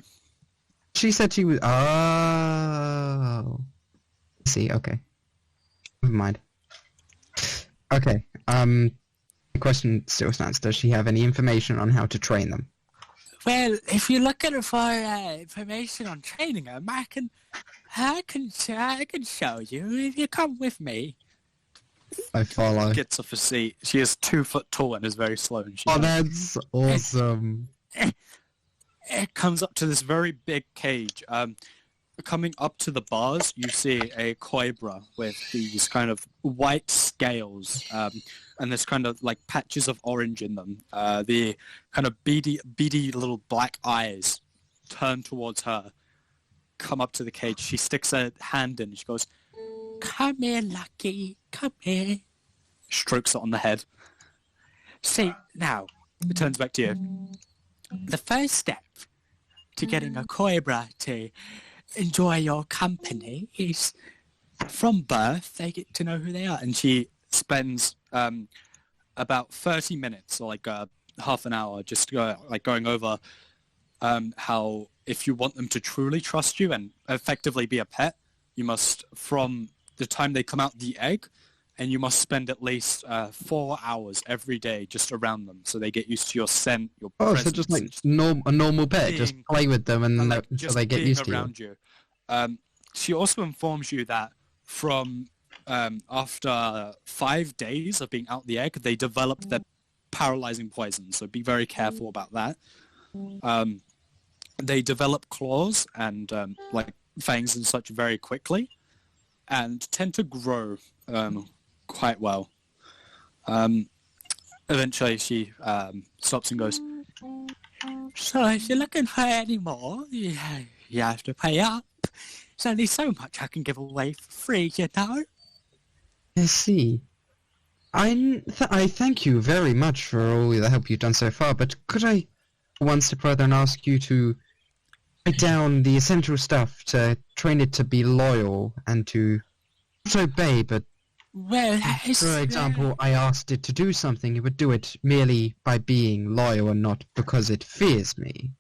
She said she was... Oh... See, okay. Never mind. Okay, the question still stands. Does she have any information on how to train them? Well, if you're looking for information on training them, I can show you if you come with me. I follow. Gets off a seat. She is 2 foot tall and is very slow. And that's awesome. It comes up to this very big cage. coming up to the bars, you see a cobra with these kind of white scales, and there's kind of like patches of orange in them. The kind of beady little black eyes turn towards her, come up to the cage. She sticks a hand in and she goes, "Come here, Lucky, come here." Strokes it on the head. See, now, it turns back to you. The first step to getting a cobra to enjoy your company is from birth, they get to know who they are. And she spends about 30 minutes, or like half an hour, just going over how if you want them to truly trust you and effectively be a pet, you must, from the time they come out the egg, and you must spend at least 4 hours every day just around them, so they get used to your scent, your presence. So just like a normal pet, just play with them and like, so they get used to around you. She also informs you that from after 5 days of being out the egg, they develop their paralyzing poison, so be very careful about that. They develop claws and like fangs and such very quickly, and tend to grow quite well. Eventually she stops and goes, "So if you're looking for any more, you have to pay up. There's only so much I can give away for free, you know." I see. I thank you very much for all the help you've done so far, but could I one step further and ask you to write down the essential stuff to train it to be loyal and to not obey, but well, for example, I asked it to do something, it would do it merely by being loyal and not because it fears me.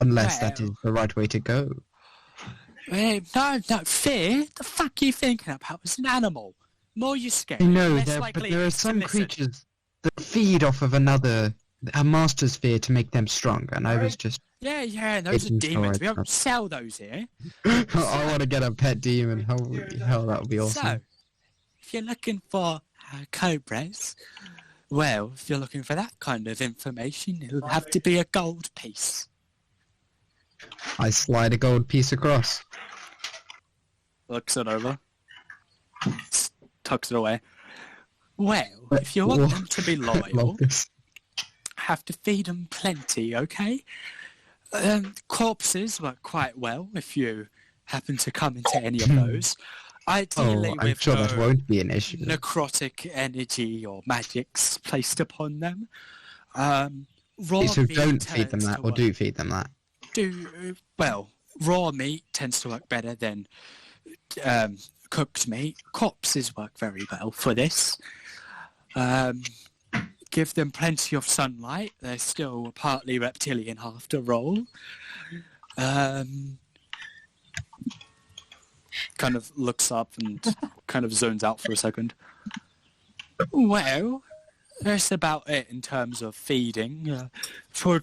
Unless that is the right way to go. No, fear? The fuck are you thinking about? It's an animal. More you're scared. I know, but there are some creatures that feed off of a master's fear to make them stronger, and I was just... Yeah, those are demons. We don't sell those here. I want to get a pet demon. Holy hell, that would be awesome. So, if you're looking for cobras, well, if you're looking for that kind of information, it'll have to be a gold piece. I slide a gold piece across. Looks it over. Tucks it away. Well, if you want them to be loyal, have to feed them plenty, okay? Corpses work quite well if you happen to come into any of those. Ideally I'm sure that won't be an issue. Necrotic energy or magics placed upon them. Raw so meat don't feed them that, or do feed them that? Well, raw meat tends to work better than cooked meat. Corpses work very well for this. Give them plenty of sunlight. They're still partly reptilian after all. Kind of looks up and kind of zones out for a second. Well, that's about it in terms of feeding. For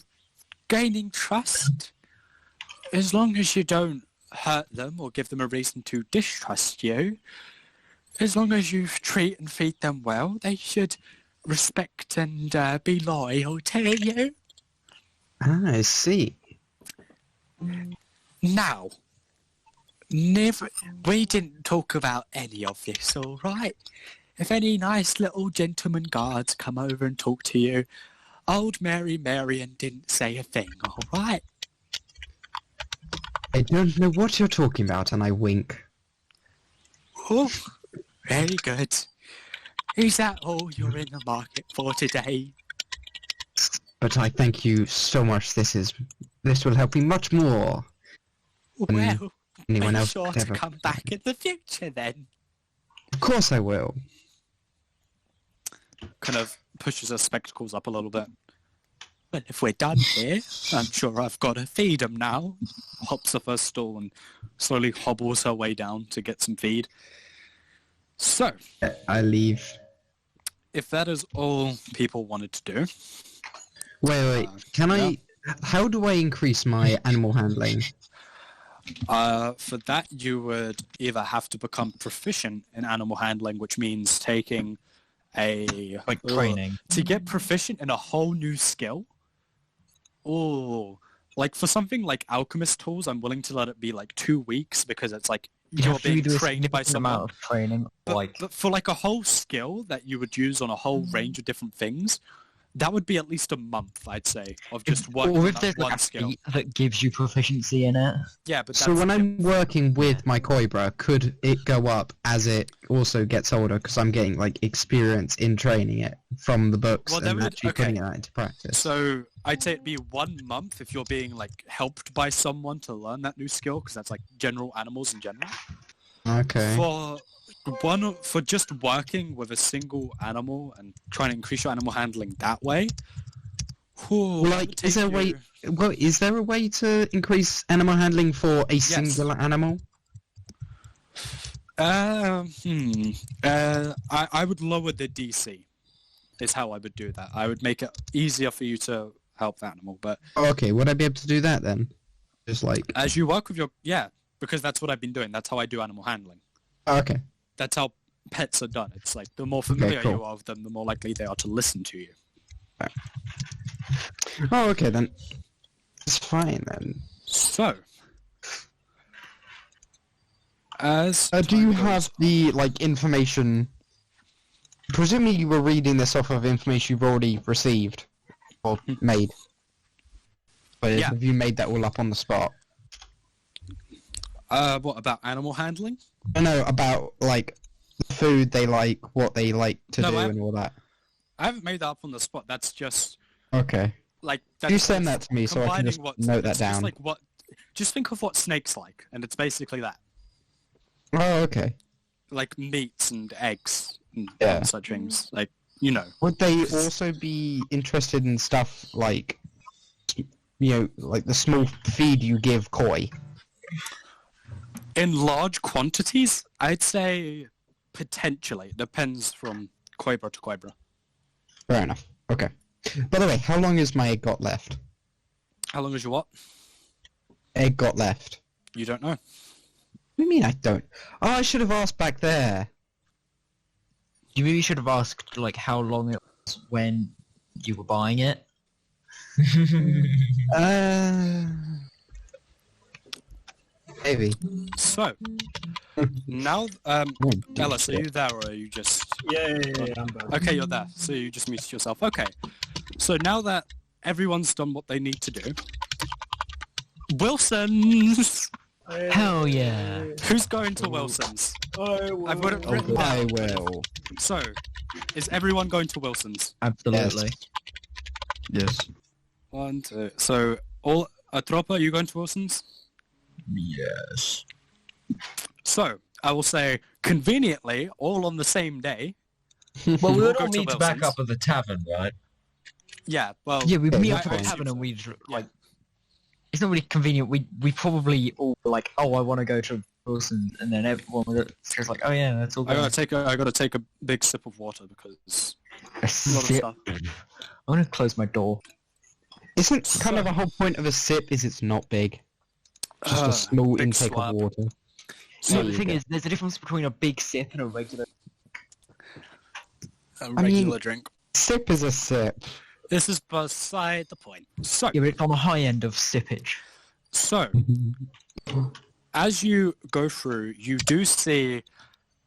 gaining trust, as long as you don't hurt them or give them a reason to distrust you, as long as you treat and feed them well, they should respect and be loyal to you. I see. Now, we didn't talk about any of this, all right? If any nice little gentleman guards come over and talk to you, old Mary Marian didn't say a thing, all right? I don't know what you're talking about, and I wink. Oh, very good. Is that all you're in the market for today? But I thank you so much. This will help me much more. Well, anyone be else sure to come back in the future then. Of course I will. Kind of pushes her spectacles up a little bit. Well, if we're done here, I'm sure I've got to feed him now. Hops off her stool and slowly hobbles her way down to get some feed. So, I leave. If that is all people wanted to do... Wait, how do I increase my animal handling? For that, you would either have to become proficient in animal handling, which means taking training. To get proficient in a whole new skill, like for something like alchemist tools, I'm willing to let it be like 2 weeks because it's like you're being trained by someone. Amount of training, but for like a whole skill that you would use on a whole range of different things, that would be at least a month, I'd say, of just working or on if there's that one like a skill. feat that gives you proficiency in it. Yeah, but So when I'm working with my Koibra, could it go up as it also gets older? Because I'm getting like experience in training it from the books and actually putting it out into practice. So I'd say it'd be 1 month if you're being like helped by someone to learn that new skill, because that's like general animals in general. Okay. For just working with a single animal and trying to increase your animal handling that way. Like, is there a way to increase animal handling for a singular animal? I would lower the DC. Is how I would do that. I would make it easier for you to help the animal, but Okay, would I be able to do that then? Just like as you work with your because that's what I've been doing. That's how I do animal handling. okay. That's how pets are done. It's like the more familiar you are with them, the more likely they are to listen to you. Oh, okay then. It's fine then. So, as do you have the like information? Presumably, you were reading this off of information you've already received or made. But have you made that all up on the spot? What about animal handling? No, about like the food they like, what they like to do, and all that. I haven't made that up on the spot. That's just okay. Like you send that to me so I can just note that down. Just think of what snakes like, and it's basically that. Oh, okay. Like meats and eggs and such things. Like, you know. Would they also be interested in stuff like, like the small feed you give koi? In large quantities, I'd say potentially. It depends from Koibra to Koibra. Fair enough. Okay. By the way, how long has my egg got left? How long is your what? Egg got left. You don't know. What do you mean I don't? Oh, I should have asked back there. You maybe should have asked like how long it was when you were buying it. Maybe. So, now, Ellis, are you there or are you just... Yeah, I'm back. Okay, you're there. So you just muted yourself. Okay. So now that everyone's done what they need to do, Wilson's! Hell yeah. Who's going to Wilson's? I've got it written down. I will. So, is everyone going to Wilson's? Absolutely. Yes. 1, 2... So, Tropa, are you going to Wilson's? Yes. So, I will say, conveniently, all on the same day. Well, we would go all to meet back Wilson's. up at the tavern, right? Yeah, well... Yeah, we meet up that's at the fine. tavern and we'd like... It's not really convenient. We probably all were like, oh, I want to go to Wilson, and then everyone was just like, oh yeah, that's all I good. gotta take a big sip of water because A a lot of sip. stuff. I'm gonna close my door. Isn't kind of a whole point of a sip is it's not big? Just a small big intake slab. of water. So There the you thing go. is, there's a difference between a big sip and a regular. A regular drink. Sip is a sip. This is beside the point. So, Yeah, but it's on the high end of sippage. so as you go through, you do see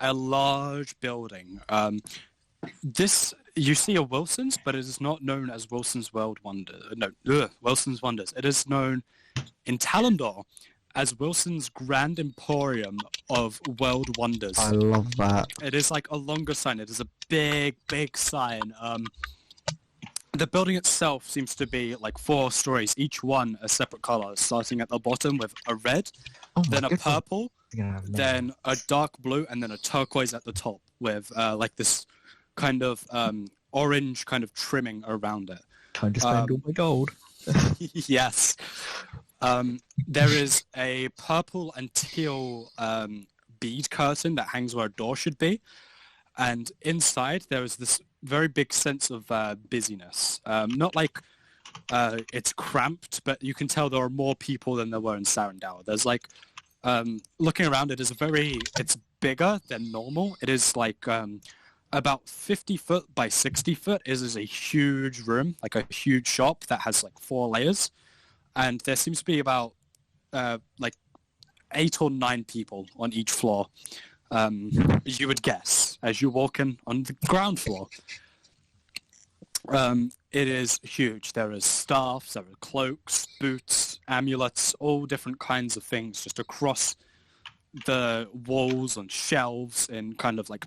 a large building. You see a Wilson's, but it is not known as Wilson's World Wonder. No, Wilson's Wonders. It is known in Talendor as Wilson's Grand Emporium of World Wonders. I love that. It is like a longer sign. It is a big, big sign. The building itself seems to be like 4 stories, each one a separate color, starting at the bottom with a red, then a purple, then a dark blue, and then a turquoise at the top with like this kind of orange kind of trimming around it. Time to spend all my gold. Yes. There is a purple and teal bead curtain that hangs where a door should be. And inside there is this very big sense of busyness. Not like it's cramped, but you can tell there are more people than there were in Sarandow. There's like, looking around, it's bigger than normal. It is like about 50 foot by 60 foot. It is a huge room, like a huge shop that has like 4 layers. and there seems to be about like 8 or 9 people on each floor. You would guess as you walk in on the ground floor. It is huge. There is staffs, there are cloaks, boots, amulets, all different kinds of things just across the walls and shelves in kind of like,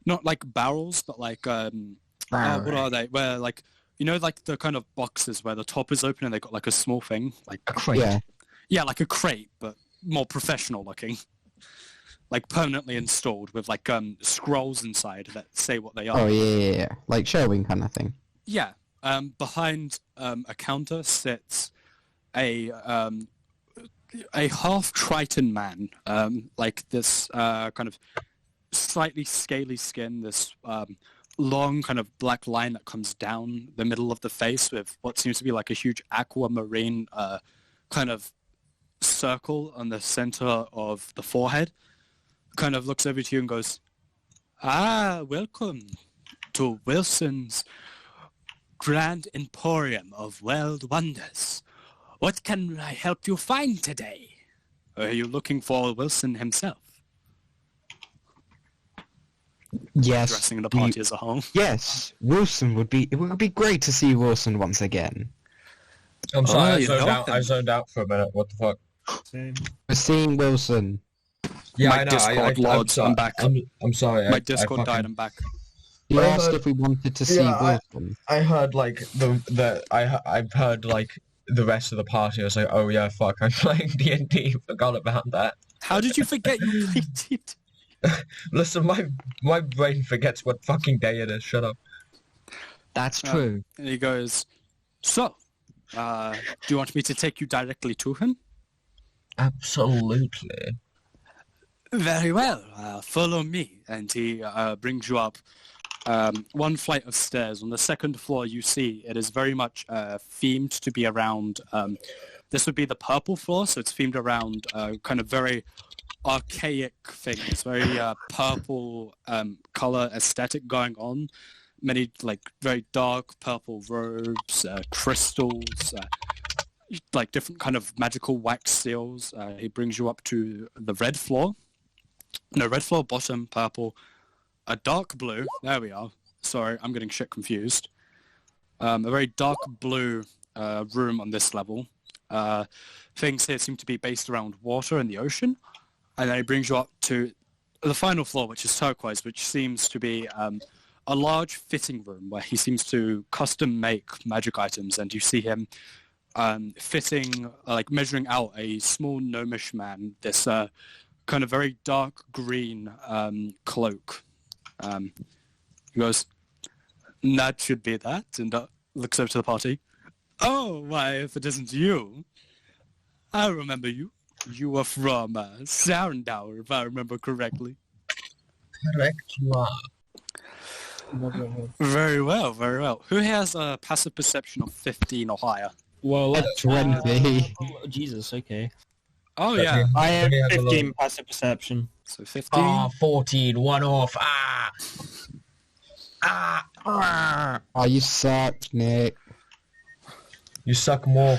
not like barrels, but like, what are they? Where like, you know, like the kind of boxes where the top is open and they got like a small thing, like A crate. yeah, like a crate, but more professional looking. Like permanently installed with like scrolls inside that say what they are. Oh yeah. Like showing kind of thing. Yeah. Behind a counter sits a half Triton man, like this kind of slightly scaly skin, this long kind of black line that comes down the middle of the face with what seems to be like a huge aquamarine kind of circle on the center of the forehead. Kind of looks over to you and goes, welcome to Wilson's Grand Emporium of World Wonders. What can I help you find today? Are you looking for Wilson himself? Yes. Addressing the party as a whole. Yes, Wilson would be. It would be great to see Wilson once again. I'm sorry, you know him. I zoned out for a minute. What the fuck? Same. We're seeing Wilson. Yeah, My I know. Discord loads, I'm back. I'm sorry. My Discord died, I'm back. He I asked heard- if we wanted to see Yeah, Wilson. I heard like I've heard like the rest of the party. I was like, oh yeah, fuck, I'm playing D&D. Forgot about that. How did you forget you played it? Listen, my brain forgets what fucking day it is. Shut up. That's true. And he goes, so, do you want me to take you directly to him? Absolutely. Very well. Follow me. And he brings you up one flight of stairs. On the second floor, you see it is very much themed to be around... this would be the purple floor, so it's themed around kind of very archaic things, very purple color aesthetic going on. Many like very dark purple robes, crystals, like different kind of magical wax seals. He brings you up to the red floor. No, red floor, bottom, purple, a dark blue. There we are. Sorry, I'm getting shit confused. A very dark blue room on this level. Things here seem to be based around water and the ocean. And then he brings you up to the final floor, which is turquoise, which seems to be a large fitting room where he seems to custom make magic items. And you see him fitting, like measuring out a small gnomish man, this kind of very dark green cloak. He goes, that should be that, and looks over to the party. Oh, why, if it isn't you, I remember you. You were from Sarandauer, if I remember correctly. Correct, you are. Very well, very well. Who has a passive perception of 15 or higher? Well, At 20. Oh, Jesus, okay. Oh, yeah. I have Let me have a 15 look. passive perception. So 15. 14, one off. Oh, you suck, Nick. You suck more.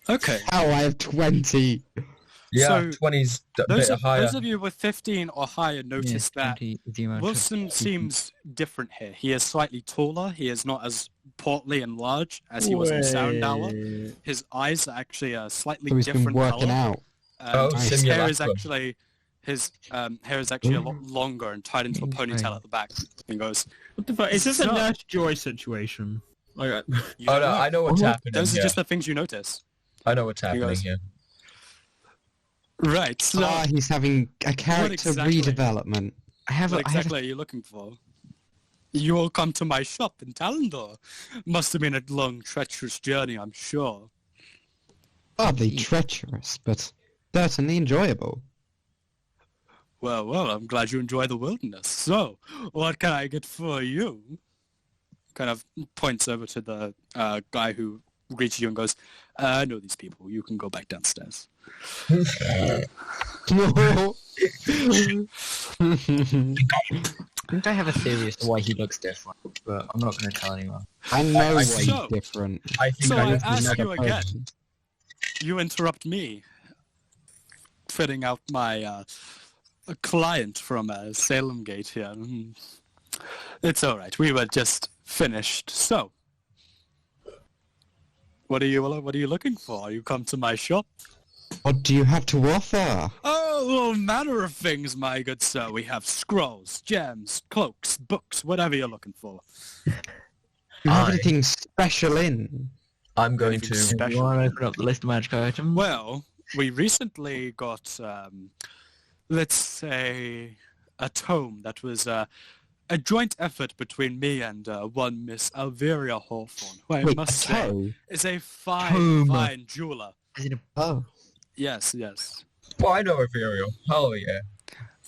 Okay. How I have 20. Yeah, So, 20's a bit higher. Those of you with 15 or higher notice that 20 is the amount of- Wilson seems different here. He is slightly taller. He is not as portly and large as he was in Sarandauer. His eyes are actually a slightly So he's been different working color. out. Oh, His hair is simulacrum. actually a lot longer and tied into a ponytail at the back. And goes, What the fuck? Is this a So- Nurse Joy situation? Like, you Oh don't no, know. I know what's happening Those are here. just the things you notice. I know what's happening goes- here. Right. So, He's having a character exactly? redevelopment. what exactly are you looking for? You all come to my shop in Talendor. Must have been a long, treacherous journey, I'm sure. Hardly treacherous, but certainly enjoyable. Well, I'm glad you enjoy the wilderness. So, what can I get for you? Kind of points over to the guy who greets you and goes, I know these people. You can go back downstairs. I think I have a theory as to why he looks different, but I'm not going to tell anyone. I know why he's So- different. I think So I I just ask Another you again, person. you interrupt me fitting out my a client from Salem Gate here. It's all right. We were just finished. So, what are you looking for? You come to my shop. What do you have to offer? Oh, all manner of things, my good sir. We have scrolls, gems, cloaks, books, whatever you're looking for. Do you have anything special in? I'm going to... Special. You want to open up the list of magic items? Well, we recently got, let's say, a tome that was a joint effort between me and one Miss Alveria Hawthorne, who I must say is a fine jeweler. Is it a Yes, yes. Well, I know Ethereal. Oh, yeah.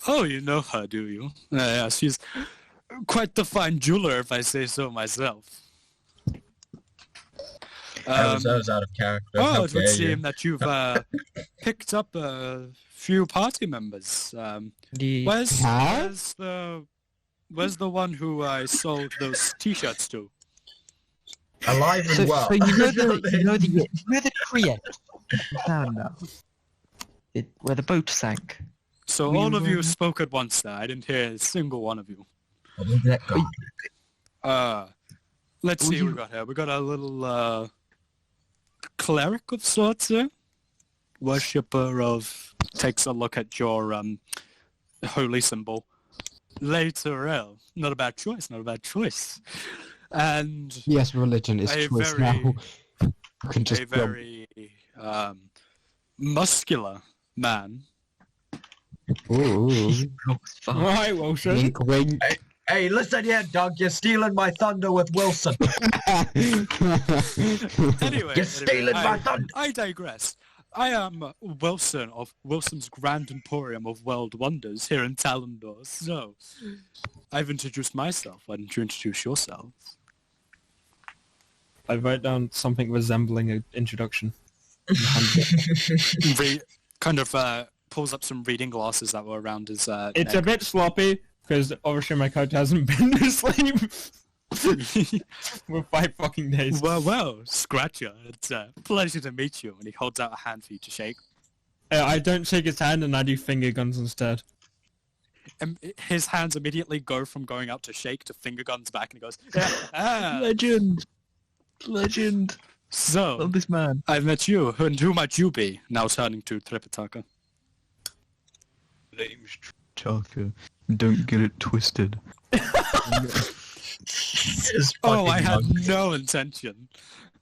Oh, you know her, do you? Yeah, she's quite the fine jeweler, if I say so myself. That was out of character. Oh, it would seem that you've picked up a few party members. Where's the one who I sold those T-shirts to? Alive and well. So you know the Krieg down now, where the boat sank. So all of you spoke at once there. I didn't hear a single one of you. Let's see what we got here. We got a little cleric of sorts here. Worshipper of... Takes a look at your holy symbol. Later, not a bad choice, not a bad choice. And... Yes, religion is choice now. You can just very muscular man. Ooh. Right, Wilson. Wink, wink. Hey, listen here, Doug. You're stealing my thunder with Wilson. Anyway, You're stealing my thunder. I digress. I am Wilson of Wilson's Grand Emporium of World Wonders here in Talendor. So, I've introduced myself. Why don't you introduce yourself? I write down something resembling an introduction. Kind of pulls up some reading glasses that were around his It's neck. a bit sloppy, because obviously my coach hasn't been to sleep for 5 fucking days. Well, Scratcher, it's a pleasure to meet you. And he holds out a hand for you to shake. I don't shake his hand, and I do finger guns instead. And his hands immediately go from going out to shake to finger guns back, and he goes, Legend. So, Love this man. I've met you, and who might you be? Now turning to Tripitaka. Name's Tripitaka. Don't get it twisted. I had no intention.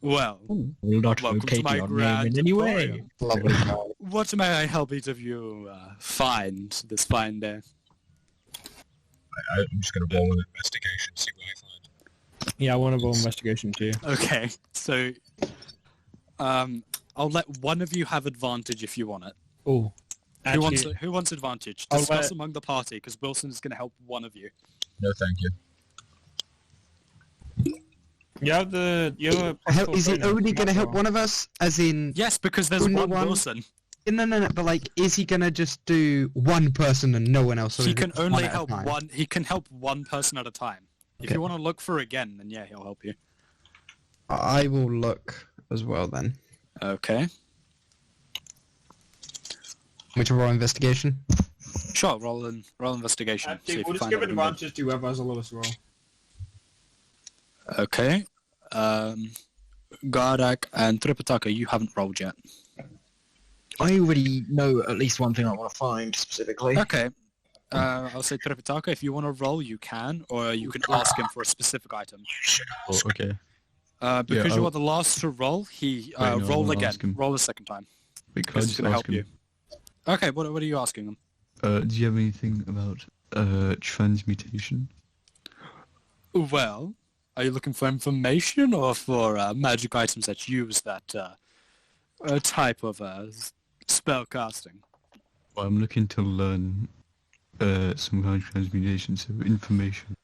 Well, Not welcome to locate my your name grand in any way. emporium. Lovely guy. What may I help each of you find this fine day? I'm just going to roll an investigation, see what I find. Yeah, I want to roll investigation too. Okay, so I'll let one of you have advantage if you want it. Oh. Who wants advantage? Discuss among the party, because Wilson is going to help one of you. No, thank you. Is it only going to help one of us? As in... Yes, because there's Only one one? Wilson. No, but like, is he going to just do one person and no one else? Or He is can it only one at a help time? one. He can help one person at a time. If you want to look for again, then yeah, he'll help you. I will look as well then. Okay. Which roll investigation? Sure, roll investigation. Actually, See if we'll you just find give anything advantage to whoever has the lowest roll. good. Okay. Gardak and Tripitaka, you haven't rolled yet. I already know at least one thing I want to find specifically. Okay. I'll say Tripitaka, if you want to roll, you can, or you can ask him for a specific item. Oh, okay. Because Yeah, you are the last to roll, he Wait, no, roll I'll again. ask him. Roll a second time. Wait, can I Because it's just going to ask help you. him? Okay, what are you asking him? Do you have anything about transmutation? Well, are you looking for information or for magic items that use that type of spell casting? Well, I'm looking to learn some kind of transmutation, so information.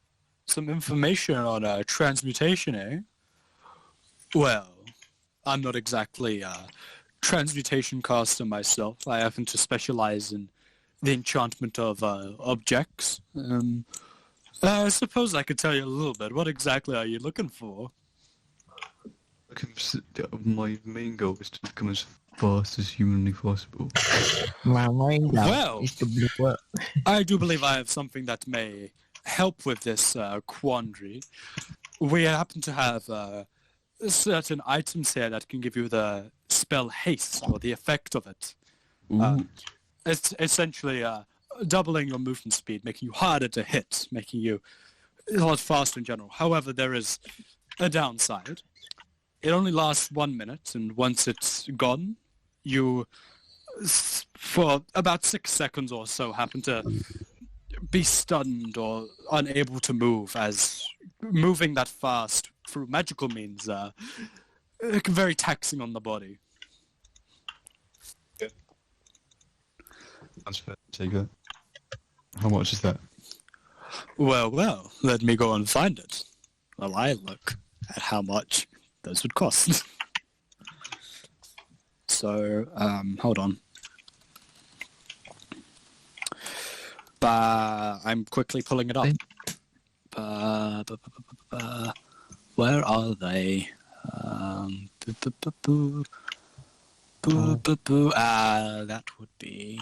Some information on transmutation, eh? Well, I'm not exactly a transmutation caster myself. I happen to specialize in the enchantment of objects. I suppose I could tell you a little bit. What exactly are you looking for? My main goal is to become as fast as humanly possible. Well, I do believe I have something that may help with this quandary. We happen to have certain items here that can give you the spell haste, or the effect of it. It's essentially doubling your movement speed, making you harder to hit, making you a lot faster in general. However, there is a downside. It only lasts 1 minute, and once it's gone, you, for about 6 seconds or so, happen to be stunned or unable to move, as moving that fast through magical means very taxing on the body. That's fair. Take that. How much is that? Well, let me go and find it while I look at how much those would cost. So, hold on. I'm quickly pulling it up. Where are they? That would be...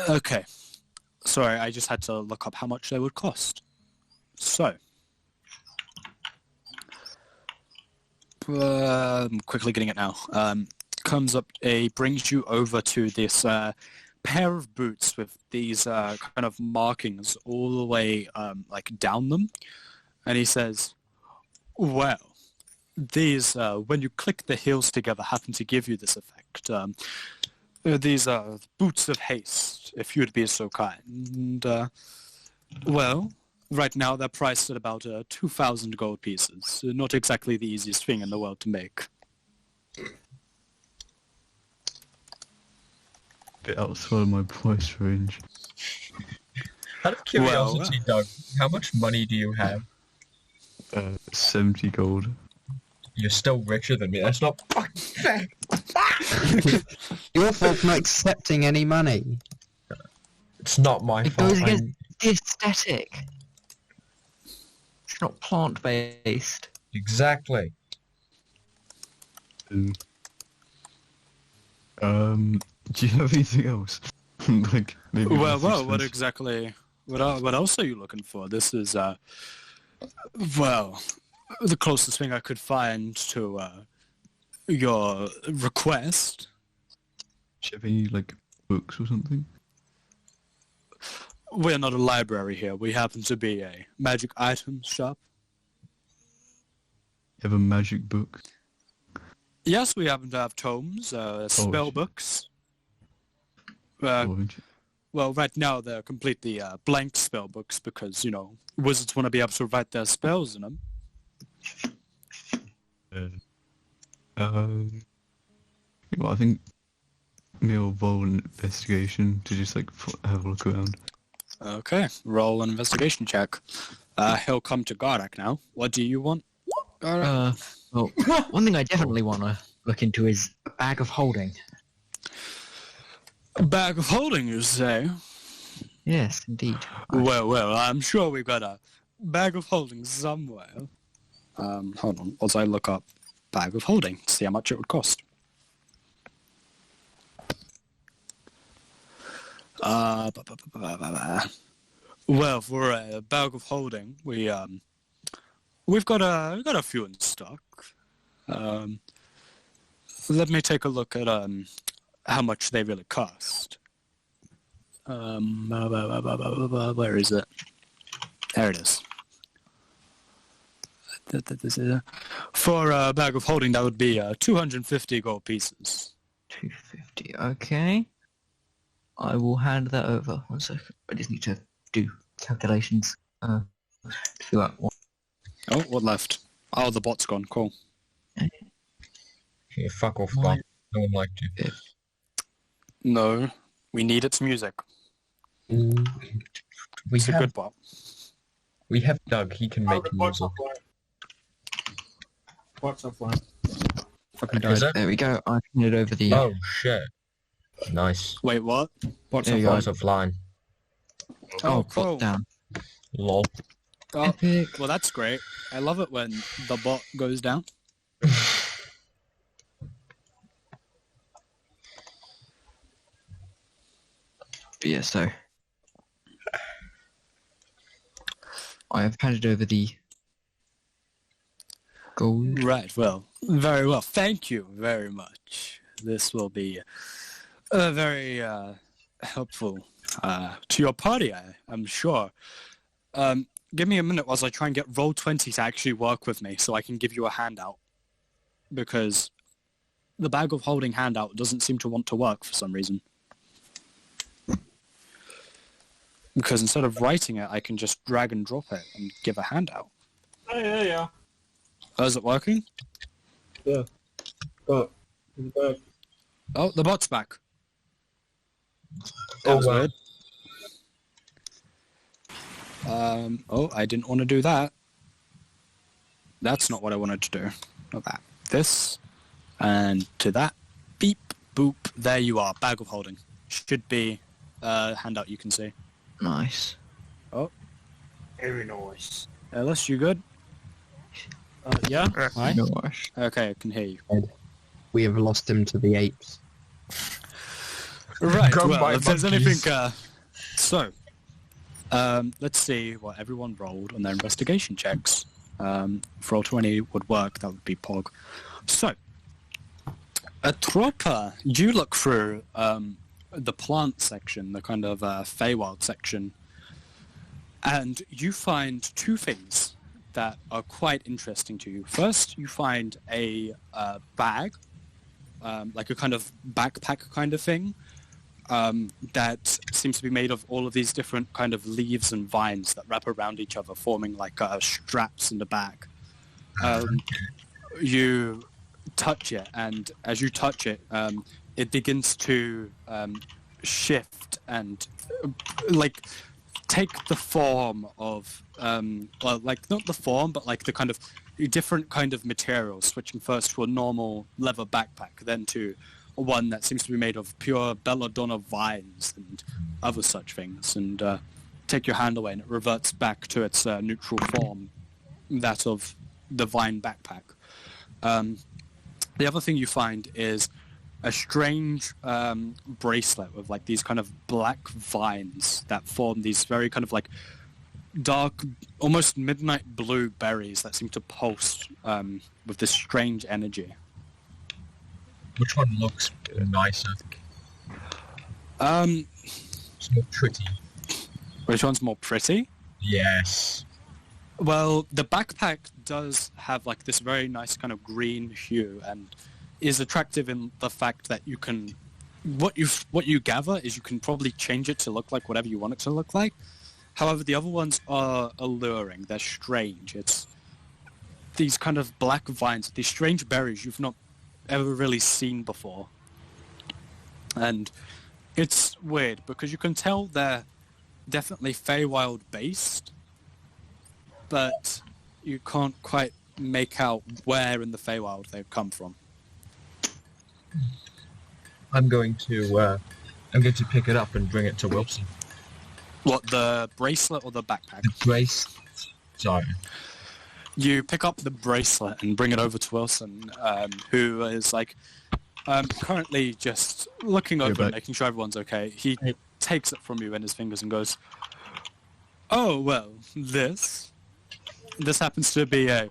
okay. Sorry, I just had to look up how much they would cost. So... I'm quickly getting it now. Comes up, brings you over to this pair of boots with these kind of markings all the way like down them, and he says, "Well, these when you click the heels together, happen to give you this effect. These are boots of haste, if you'd be so kind. And well." Right now, they're priced at about 2,000 gold pieces. Not exactly the easiest thing in the world to make. Bit outside of my price range. Out of curiosity, Doug, how much money do you have? 70 gold. You're still richer than me. That's not fucking fair. Your fault for not accepting any money. It's not my It fault. goes against the aesthetic. It's not plant-based. Exactly. Do you have anything else? Like maybe. Well, what exactly? What else are you looking for? This is well, the closest thing I could find to your request. Do you have any like books or something? We're not a library here. We happen to be a magic items shop. You have a magic book? Yes, we happen to have tomes, spell books. Well, right now they're completely blank spell books because, you know, wizards want to be able to write their spells in them. Well, I think maybe I'll roll an investigation to just like have a look around. Okay, roll an investigation check. He'll come to Gardak now. What do you want? Well, one thing I definitely want to look into is a bag of holding. A bag of holding, you say? Yes, indeed. Well, I'm sure we've got a bag of holding somewhere. Hold on, as I look up bag of holding to see how much it would cost. Well, for a bag of holding, we've got a few in stock. Let me take a look at how much they really cost. Where is it? There it is. For a bag of holding, that would be 250 gold pieces. 250, okay. I will hand that over. 1 second. I just need to do calculations. Fill out one. Oh, what left? Oh, the bot's gone. Cool. Yeah, fuck off, bot. No one liked you. No, we need its music. It's a good bot. We have Doug. He can make music. What's offline? Fucking died. There we go. I handed over the... Oh, shit. Nice. Wait, what? What's There you offline? What's offline? Oh, bot cool. down. Lol. Oh, Epic. well, that's great. I love it when the bot goes down. But yeah, so I have handed over the gold. Right, well, very well. Thank you very much. This will be very helpful to your party, I'm sure. Give me a minute whilst I try and get Roll20 to actually work with me so I can give you a handout. Because the bag of holding handout doesn't seem to want to work for some reason. Because instead of writing it, I can just drag and drop it and give a handout. Oh, yeah. Oh, is it working? Yeah. But, oh, the bot's back. That was weird. Oh, I didn't want to do that. That's not what I wanted to do. Not that. This, and to that. Beep, boop. There you are. Bag of holding. Should be a handout you can see. Nice. Oh. Very nice. Ellis, you good? yeah? Hi? Nice. Okay, I can hear you. We have lost him to the apes. Right, Go well, by if there's monkeys. anything... let's see what everyone rolled on their investigation checks. If Roll20 would work, that would be Pog. So, Atropa, you look through the plant section, the kind of Feywild section, and you find two things that are quite interesting to you. First, you find a bag, like a kind of backpack kind of thing, that seems to be made of all of these different kind of leaves and vines that wrap around each other, forming like straps in the back. You touch it, and as you touch it, it begins to shift and like take the form of well, like not the form, but like the kind of different kind of materials, switching first to a normal leather backpack, then to one that seems to be made of pure belladonna vines and other such things, and take your hand away and it reverts back to its neutral form, that of the vine backpack. The other thing you find is a strange bracelet with like these kind of black vines that form these very kind of like dark, almost midnight blue berries that seem to pulse with this strange energy. Which one looks nicer? It's more pretty. Which one's more pretty? Yes. Well, the backpack does have like this very nice kind of green hue and is attractive in the fact that you can, what you gather is you can probably change it to look like whatever you want it to look like. However, the other ones are alluring. They're strange. It's these kind of black vines, these strange berries you've not ever really seen before. And it's weird because you can tell they're definitely Feywild based, but you can't quite make out where in the Feywild they've come from. I'm going to pick it up and bring it to Wilson. What, the bracelet or the backpack? The brace. Sorry. You pick up the bracelet and bring it over to Wilson, who is like currently just looking over and making sure everyone's okay. He takes it from you in his fingers and goes, "Oh well, this happens to be a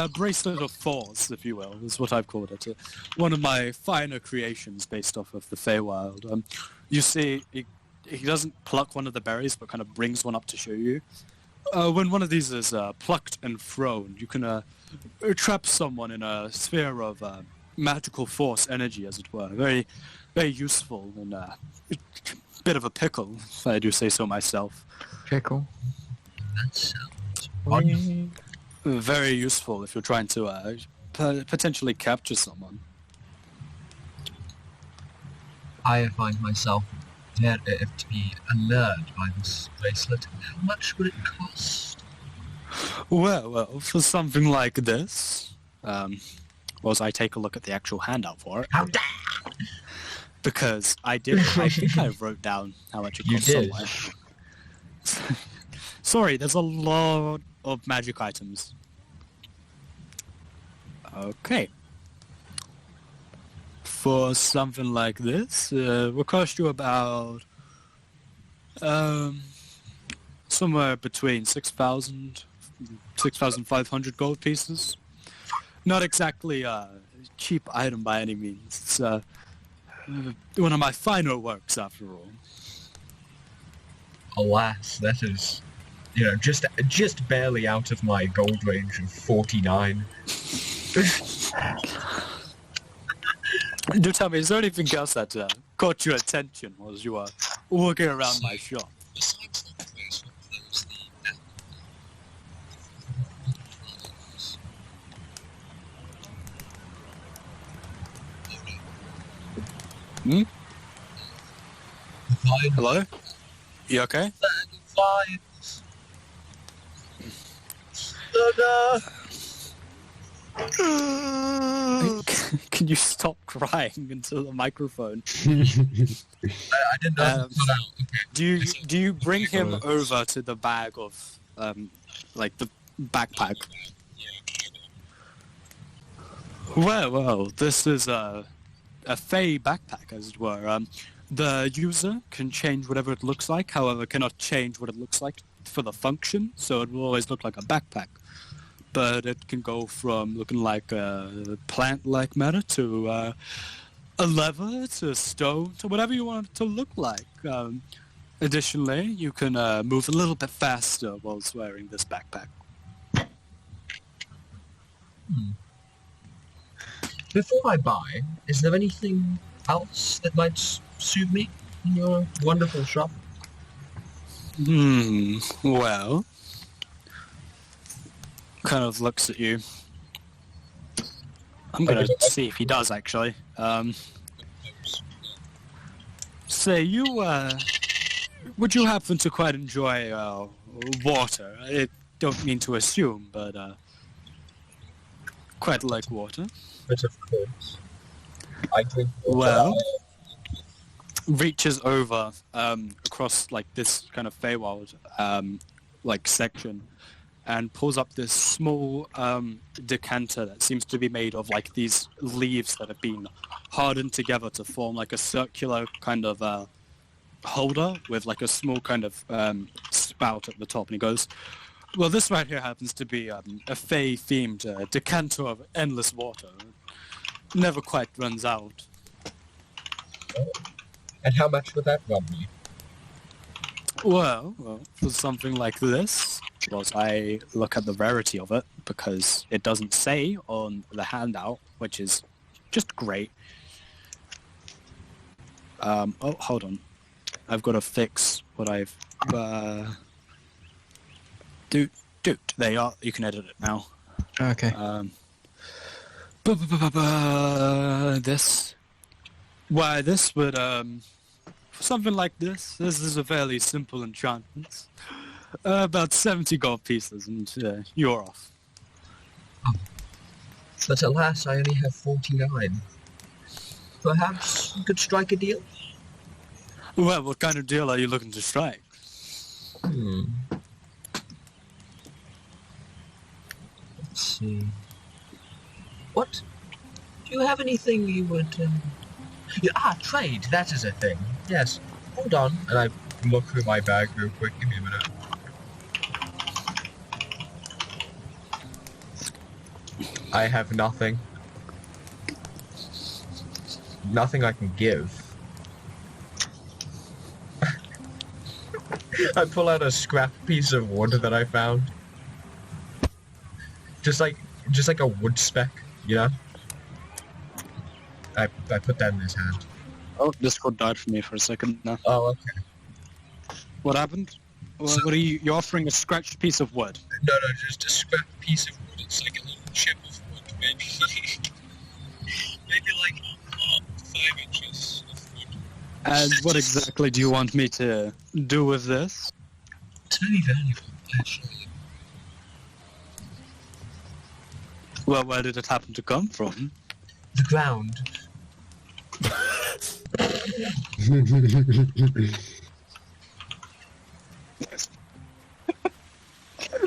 bracelet of force, if you will, is what I've called it. One of my finer creations based off of the Feywild. You see, he doesn't pluck one of the berries, but kind of brings one up to show you. When one of these is plucked and thrown, you can trap someone in a sphere of magical force energy, as it were. Very, very useful and a bit of a pickle, if I do say so myself. Pickle. That sounds wonderful. Very useful if you're trying to potentially capture someone. I find myself to be allured by this bracelet. How much would it cost? Well, for something like this, was I take a look at the actual handout for it? How dare! Because I think I wrote down how much it cost somewhere. Sorry, there's a lot of magic items. Okay. For something like this, will cost you about Somewhere between 6,500 gold pieces. Not exactly a cheap item by any means. It's one of my finer works, after all. Alas, that is, just barely out of my gold range of 49. Do tell me, is there anything else that caught your attention while you were walking around my shop? Hmm? Hello? You okay? Can you stop crying into the microphone? I didn't know. Do you bring him over to the bag of like the backpack? Well, this is a Fey backpack, as it were. The user can change whatever it looks like, however, cannot change what it looks like for the function, so it will always look like a backpack. But it can go from looking like a plant-like matter to a leather to stone to whatever you want it to look like. Additionally, you can move a little bit faster whilst wearing this backpack. Before I buy, is there anything else that might suit me in your wonderful shop? Well, kind of looks at you. I'm gonna see if he does, actually. Say, would you happen to quite enjoy water? I don't mean to assume, but quite like water. But of course, I drink water. Well, reaches over across like this kind of Feywild like section and pulls up this small decanter that seems to be made of like these leaves that have been hardened together to form like a circular kind of holder with like a small kind of spout at the top. And he goes, well, this right here happens to be a Fey-themed decanter of endless water. Never quite runs out. And how much would that run me? Well, for something like this, I look at the rarity of it, because it doesn't say on the handout, which is just great. Oh, hold on. I've got to fix what I've... Dude, there you are. You can edit it now. Okay. This... Why, this would, something like this is a fairly simple enchantment. About 70 gold pieces, and you're off. But alas, I only have 49. Perhaps you could strike a deal? Well, what kind of deal are you looking to strike? Let's see. What? Do you have anything you would... trade, that is a thing. Yes. Hold on. And I look through my bag real quick. Give me a minute. I have nothing. Nothing I can give. I pull out a scrap piece of wood that I found. Just like a wood speck, you know? I put that in his hand. Oh, Discord died for me for a second now. Oh, okay. What happened? What are you... You're offering a scratched piece of wood? No, just a scrap piece of wood. It's like a little chip of wood, maybe like 5 inches of wood. And what exactly do you want me to do with this? It's very valuable, actually. Well, where did it happen to come from? The ground.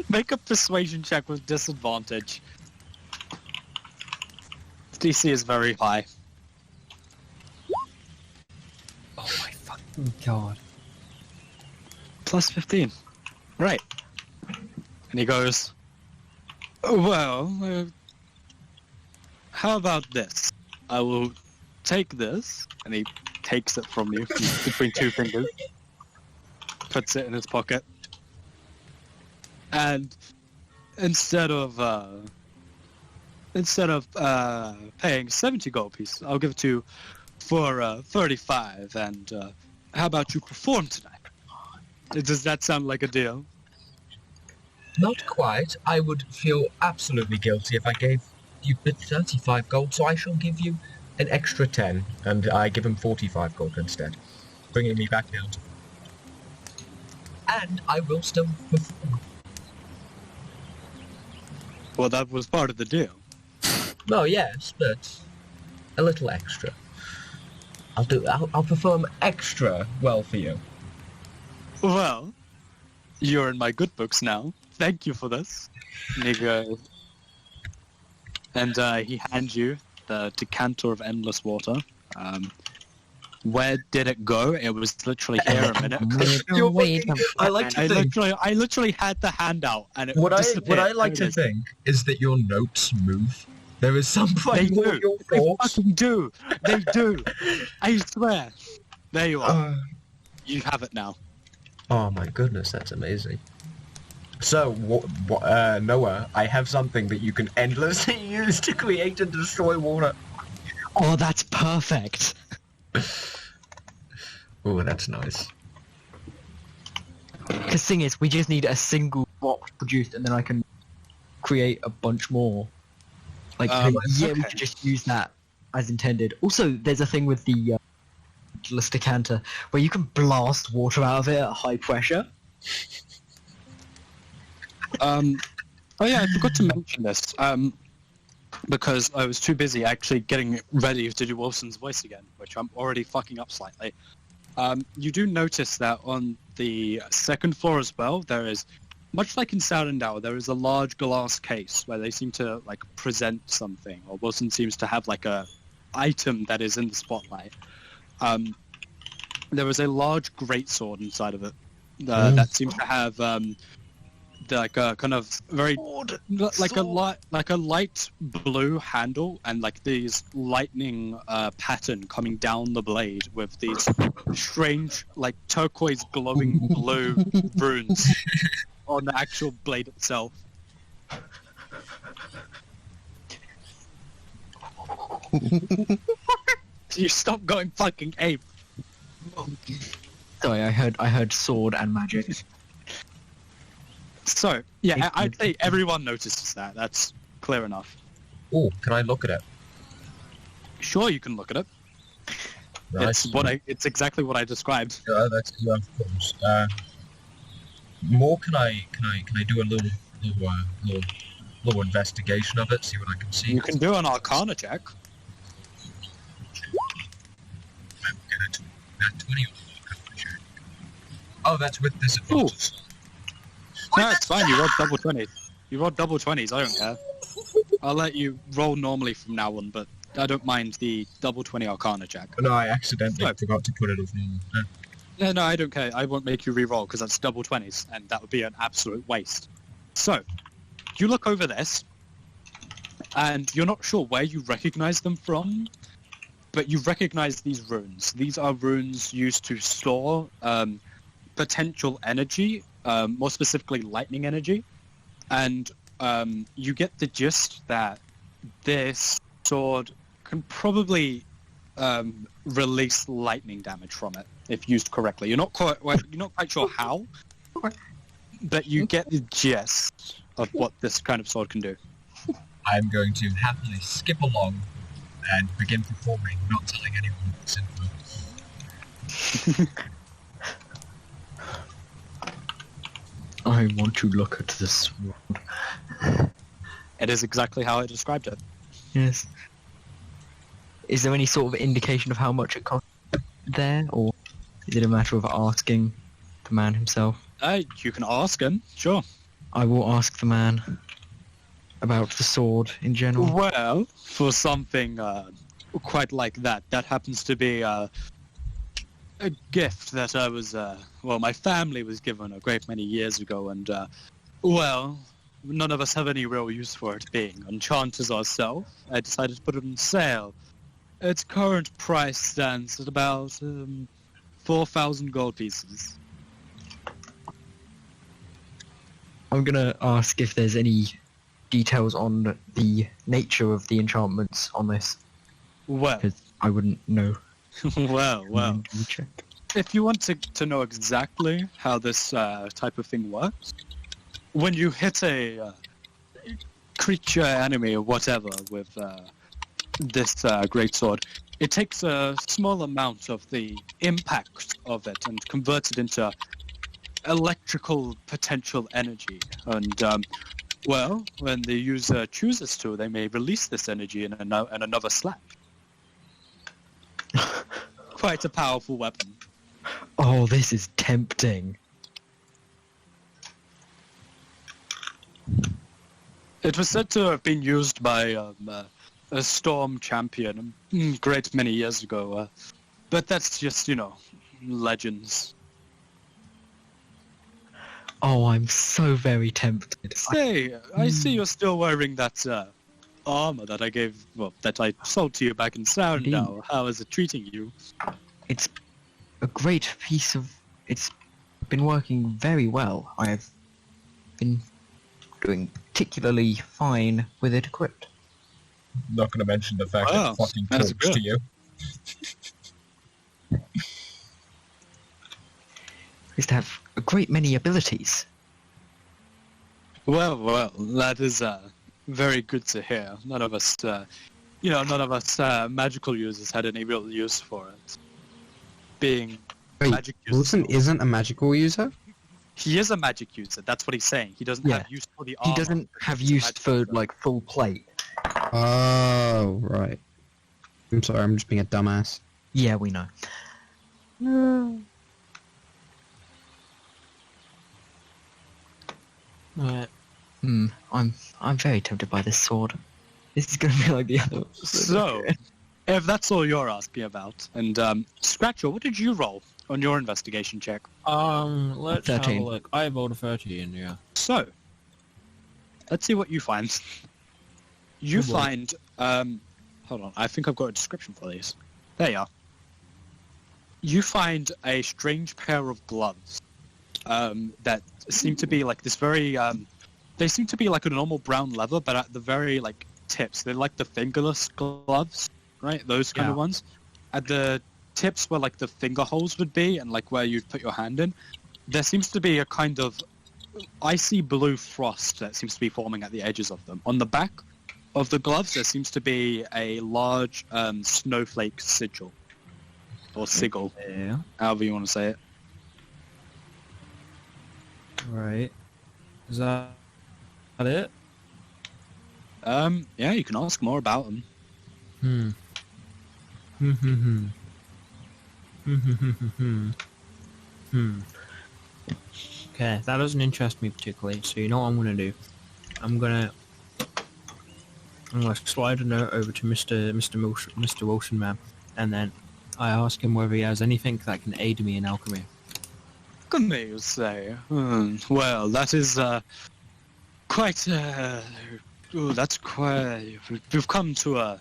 Make a persuasion check with disadvantage. DC is very high. Oh my fucking god. Plus 15. Right. And he goes, well, how about this? I will take this, and he takes it from you between two fingers, puts it in his pocket, and instead of paying 70 gold pieces, I'll give it to you for 35. And how about you perform tonight? Does that sound like a deal? Not quite. I would feel absolutely guilty if I gave you 35 gold, so I shall give you an extra 10, and I give him 45 gold instead, bringing me back down to... And I will still perform. Well, that was part of the deal. No, yes, but a little extra. I'll perform extra well for you. Well, you're in my good books now. Thank you for this. And he goes, and he hands you the decanter of endless water. Where did it go? It was literally here a minute. I like to think. I literally had the handout, and it What disappeared. I like to think is that your notes move. There is some They point more do. your They thoughts. fucking do. They do. I swear. There you are. You have it now. Oh my goodness, that's amazing. So, Noah, I have something that you can endlessly use to create and destroy water. Oh, that's perfect. Oh, that's nice. Because thing is, we just need a single box produced, and then I can create a bunch more. Like, yeah, we could just use that as intended. Also, there's a thing with the decanter where you can blast water out of it at high pressure. Oh yeah, I forgot to mention this. Because I was too busy actually getting ready to do Wilson's voice again, which I'm already fucking up slightly. You do notice that on the second floor as well, there is, much like in Sourdough, there is a large glass case where they seem to like present something, or Wilson seems to have like a item that is in the spotlight. There is a large greatsword inside of it that seems to have like a kind of very like a light blue handle and like these lightning pattern coming down the blade with these strange like turquoise glowing blue runes on the actual blade itself. You stop going fucking ape. Sorry, I heard sword and magic. So, yeah, I'd say everyone notices that. That's clear enough. Oh, can I look at it? Sure, you can look at it. Nice. It's exactly what I described. Yeah, that's of course. More? Can I do a little investigation of it? See what I can see. You can do an Arcana check. Oh, that's with disadvantage. No, it's fine. You rolled double 20s. You rolled double 20s. I don't care. I'll let you roll normally from now on, but I don't mind the double 20 Arcana check. No, I accidentally forgot to put it as normal. No, I don't care. I won't make you re-roll because that's double 20s, and that would be an absolute waste. So, you look over this, and you're not sure where you recognize them from, but you recognize these runes. These are runes used to store potential energy, more specifically lightning energy, and you get the gist that this sword can probably release lightning damage from it if used correctly. You're not quite sure how, but you get the gist of what this kind of sword can do. I'm going to happily skip along and begin performing, not telling anyone this info. I want to look at this sword. It is exactly how I described it. Yes. Is there any sort of indication of how much it costs there, or is it a matter of asking the man himself? You can ask him, sure. I will ask the man about the sword in general. Well, for something quite like that, that happens to be a gift that I was, my family was given a great many years ago, and, none of us have any real use for it, being enchanters ourselves. I decided to put it on sale. Its current price stands at about 4,000 gold pieces. I'm gonna ask if there's any details on the nature of the enchantments on this. Well, because I wouldn't know. well. Check. If you want to know exactly how this type of thing works, when you hit a creature, enemy, or whatever with this greatsword, it takes a small amount of the impact of it and converts it into electrical potential energy. And, when the user chooses to, they may release this energy in another slap. Quite a powerful weapon. Oh, this is tempting. It was said to have been used by a storm champion a great many years ago, but that's just, legends. Oh, I'm so very tempted. Say, I see you're still wearing that armor that I sold to you back in Sound now. How is it treating you? It's a great piece of... It's been working very well. I've been doing particularly fine with it equipped. Not going to mention the fact that it fucking talks to you. Is to have a great many abilities. Well, that is very good to hear. None of us magical users had any real use for it. Being magic users. Wilson isn't a magical user? He is a magic user, that's what he's saying. He doesn't have use for the armor. He doesn't have use for, full plate. Oh, right. I'm sorry, I'm just being a dumbass. Yeah, we know. Right. I'm very tempted by this sword. This is going to be like the other. So, if that's all you're asking about, and Scratcher, what did you roll on your investigation check? Let's 13. have a look. I rolled a 13, yeah. So, let's see what you find. You find, hold on, I think I've got a description for these. There you are. You find a strange pair of gloves that seem to be like this very, they seem to be like a normal brown leather, but at the very, tips, they're like the fingerless gloves, right? Those kind of ones. At the tips where, the finger holes would be, and, where you'd put your hand in, there seems to be a kind of icy blue frost that seems to be forming at the edges of them. On the back of the gloves, there seems to be a large snowflake sigil. Or sigil. Yeah. However you want to say it. Right. Is that it? Yeah, you can ask more about them. Okay, that doesn't interest me particularly, so you know what I'm gonna do? I'm gonna slide a note over to Mr. Wilson man, and then I ask him whether he has anything that can aid me in alchemy. Alchemy, you say? Well, that is quite. That's quite. We've come to a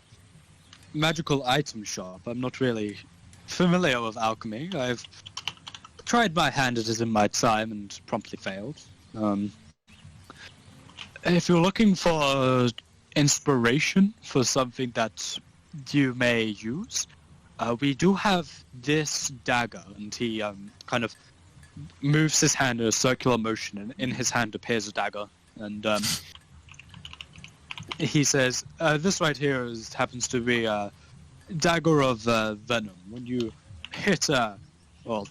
magical item shop. I'm not really familiar with alchemy. I've tried my hand at it in my time and promptly failed. If you're looking for inspiration for something that you may use, we do have this dagger, and he kind of moves his hand in a circular motion, and in his hand appears a dagger, and he says, this right here happens to be a dagger of venom. When you hit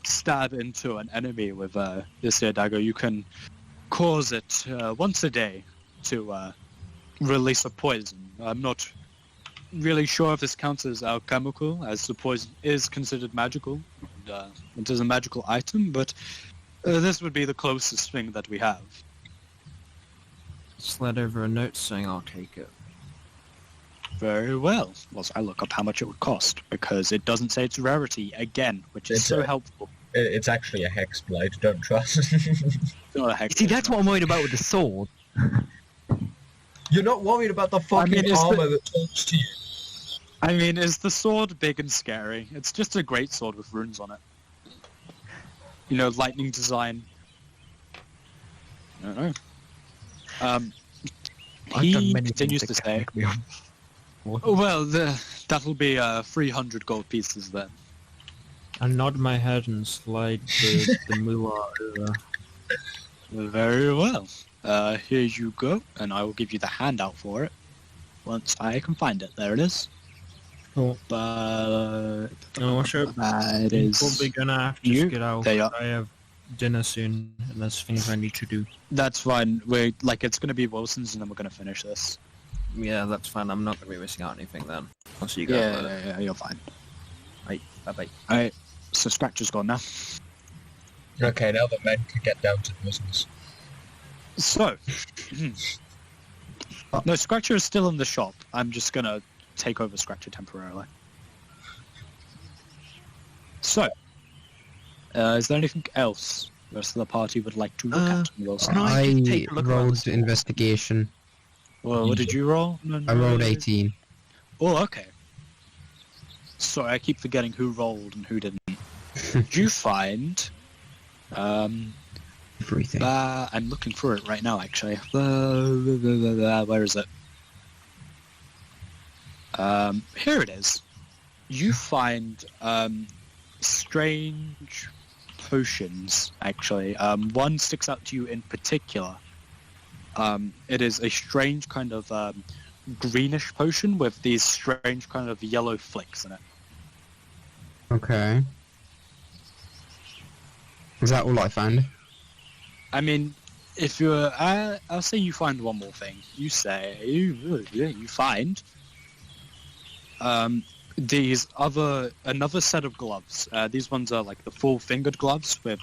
stab into an enemy with this here dagger, you can cause it once a day to release a poison. I'm not really sure if this counts as alchemical, as the poison is considered magical. It is a magical item, but this would be the closest thing that we have. Slide over a note saying I'll take it. Very well. Well, I look up how much it would cost, because it doesn't say its rarity again, which is so helpful. It's actually a hex blade, don't trust. Not a hex See, blade, that's what I'm worried about with the sword. You're not worried about the fucking armor that talks to you. I mean, is the sword big and scary? It's just a great sword with runes on it. You know, lightning design. I don't know. I've done many continues things to that say, make me on- well, that'll be 300 gold pieces then. I nod my head and slide the moolah over. Very well. Here you go, and I will give you the handout for it once I can find it. There it is. Cool. But That is probably gonna have to you. get out. I have dinner soon, and there's things I need to do. That's fine. It's gonna be Wilson's, and then we're gonna finish this. Yeah, that's fine. I'm not gonna be missing out anything then. I'll see you guys later. Yeah, you're fine. Right, bye-bye. Alright, so Scratcher's gone now. Okay, now the men can get down to business. So, no, Scratcher is still in the shop. I'm just gonna take over Scratcher temporarily. So, is there anything else the rest of the party would like to look at? Wilson? Can I just take a look around the rolled store? investigation. Well, what did you roll? I rolled 18. Oh, okay. Sorry, I keep forgetting who rolled and who didn't. Did you find... Everything. I'm looking for it right now, actually. Where is it? Here it is. You find strange potions, actually. One sticks out to you in particular. It is a strange kind of greenish potion with these strange kind of yellow flicks in it. Okay. Is that all I found? I mean, if you're... I'll say you find one more thing. You say... You find... another set of gloves. These ones are like the full-fingered gloves with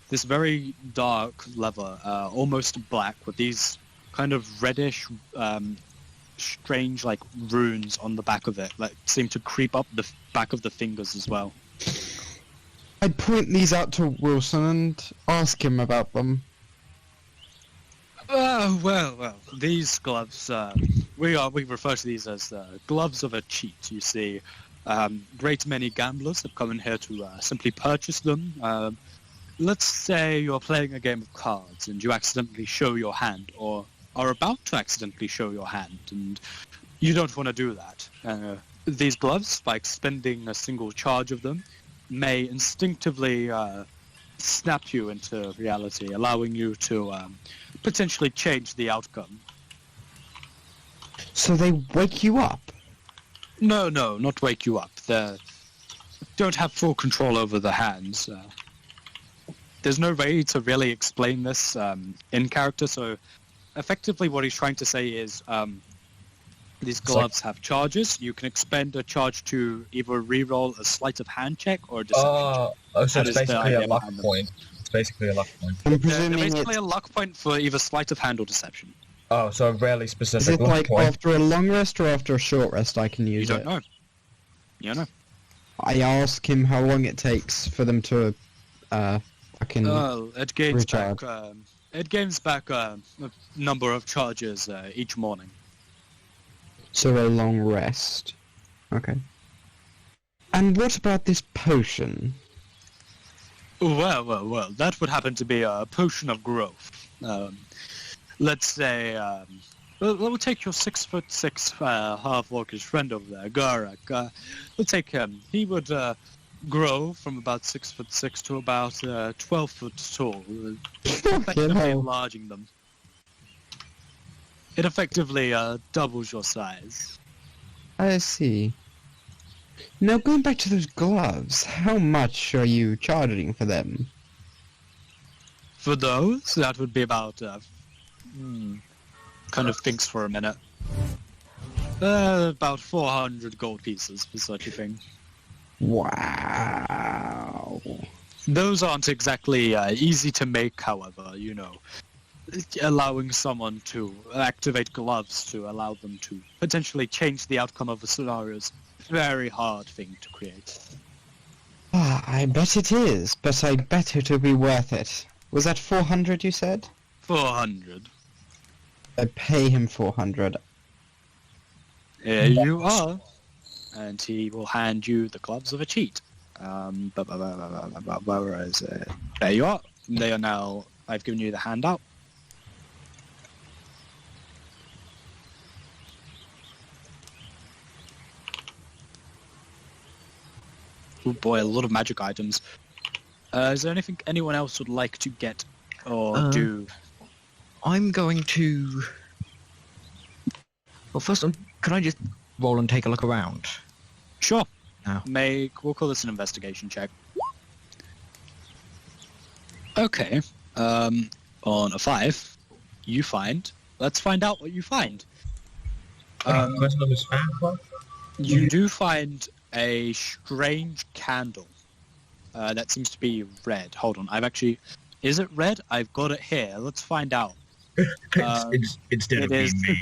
this very dark leather, almost black, with these kind of reddish, strange like runes on the back of it that seem to creep up the back of the fingers as well. I'd point these out to Wilson and ask him about them. Well, these gloves, we refer to these as gloves of a cheat, you see. Great many gamblers have come in here to simply purchase them. Let's say you're playing a game of cards and you accidentally show your hand, or are about to accidentally show your hand, and you don't want to do that. These gloves, by expending a single charge of them, may instinctively snap you into reality, allowing you to potentially change the outcome. So they wake you up? No, not wake you up. They don't have full control over the hands. There's no way to really explain this in character, so effectively what he's trying to say is these gloves have charges. You can expend a charge to either reroll a sleight of hand check or a deception check. So it's basically a luck point. It's basically a luck point. I'm They're presuming basically it's... a luck point for either sleight of hand or deception. Oh, so a really Is specific it luck like point. after a long rest or after a short rest I can use You it? don't know. You don't know. I ask him how long it takes for them to fucking It gains recharge. back. It gains back a number of charges each morning. So a long rest. Okay. And what about this potion? Well. That would happen to be a potion of growth. Let's say, we'll take your 6'6" half-orcish friend over there, Garak. We'll take him. He would grow from about 6'6" to about 12 foot tall, effectively enlarging them. It effectively doubles your size. I see. Now going back to those gloves, how much are you charging for them? For those, that would be about... kind of thinks for a minute. About 400 gold pieces for such a thing. Wow. Those aren't exactly easy to make, however, you know. allowing someone to activate gloves to allow them to potentially change the outcome of a scenario is a very hard thing to create. I bet it is, but I bet it'll be worth it. Was that 400 you said? 400. I pay him 400. Here you are. And he will hand you the gloves of a cheat. Where is it? There you are. They are now... I've given you the handout. Oh boy, a lot of magic items. Is there anything anyone else would like to get or do? I'm going to... Well, first, can I just roll and take a look around? Sure. No. We'll call this an investigation check. Okay. On a 5, you find... Let's find out what you find. You do find a strange candle that seems to be red. Hold on, is it red? I've got it here. Let's find out. Instead of being made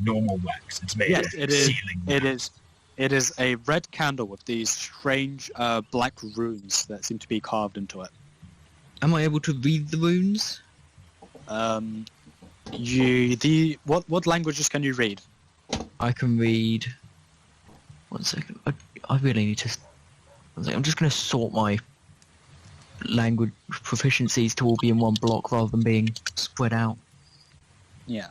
normal wax, it's made of ceiling wax. It is a red candle with these strange black runes that seem to be carved into it. Am I able to read the runes? What languages can you read? I can read... 1 second. I really need to... I'm just going to sort my language proficiencies to all be in one block rather than being spread out. Yeah.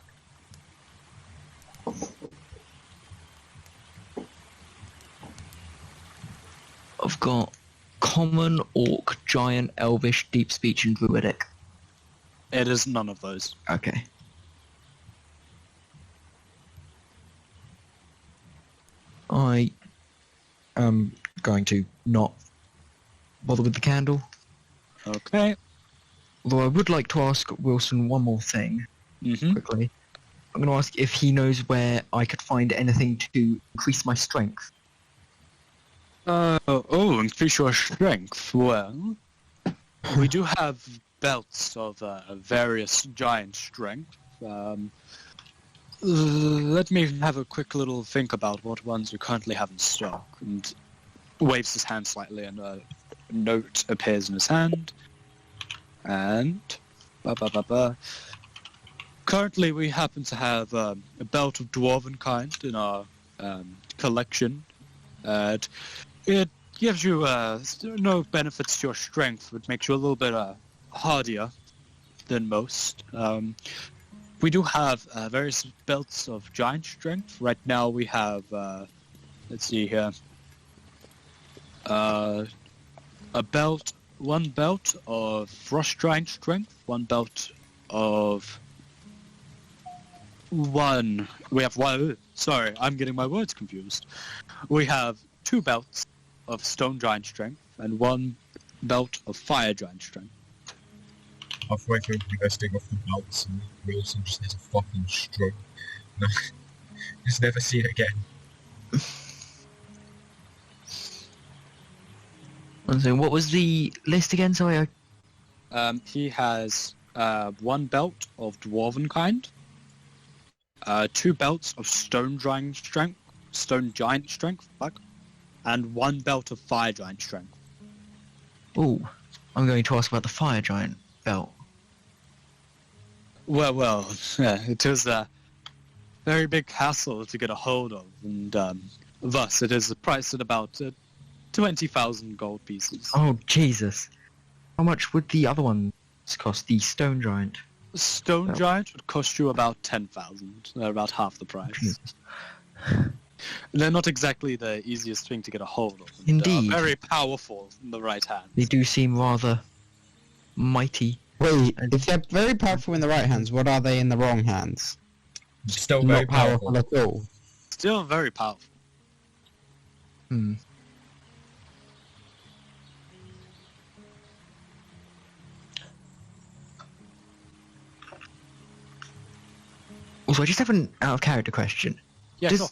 I've got Common, Orc, Giant, Elvish, Deep Speech, and Druidic. It is none of those. Okay. I am going to not bother with the candle. Okay. Although I would like to ask Wilson one more thing, quickly. I'm going to ask if he knows where I could find anything to increase my strength. Increase your strength. Well, we do have belts of various giant strength. Let me have a quick little think about what ones we currently have in stock. And waves his hand slightly, and a note appears in his hand. And currently, we happen to have a belt of dwarven kind in our collection. It gives you no benefits to your strength, but makes you a little bit hardier than most. We do have various belts of giant strength. Right now we have, let's see here, one belt of frost giant strength, one belt of sorry, I'm getting my words confused. We have 2 belts of stone giant strength and 1 belt of fire giant strength. Halfway through investing off the belts, and Wilson just has a fucking stroke. Just never see it again. So what was the list again? Sorry. He has 1 belt of dwarven kind, 2 belts of stone giant strength, and 1 belt of fire giant strength. Oh, I'm going to ask about the fire giant belt. Well, yeah, it is a very big hassle to get a hold of, and thus it is priced at about 20,000 gold pieces. Oh, Jesus. How much would the other ones cost, the stone giant? Stone giant would cost you about 10,000. They're about half the price. Jesus. They're not exactly the easiest thing to get a hold of. Indeed. Very powerful in the right hand. They do seem rather mighty. Wait, if they're very powerful in the right hands, what are they in the wrong hands? Still very not powerful at all. Still very powerful. Also, I just have an out-of-character question. Yeah, sure.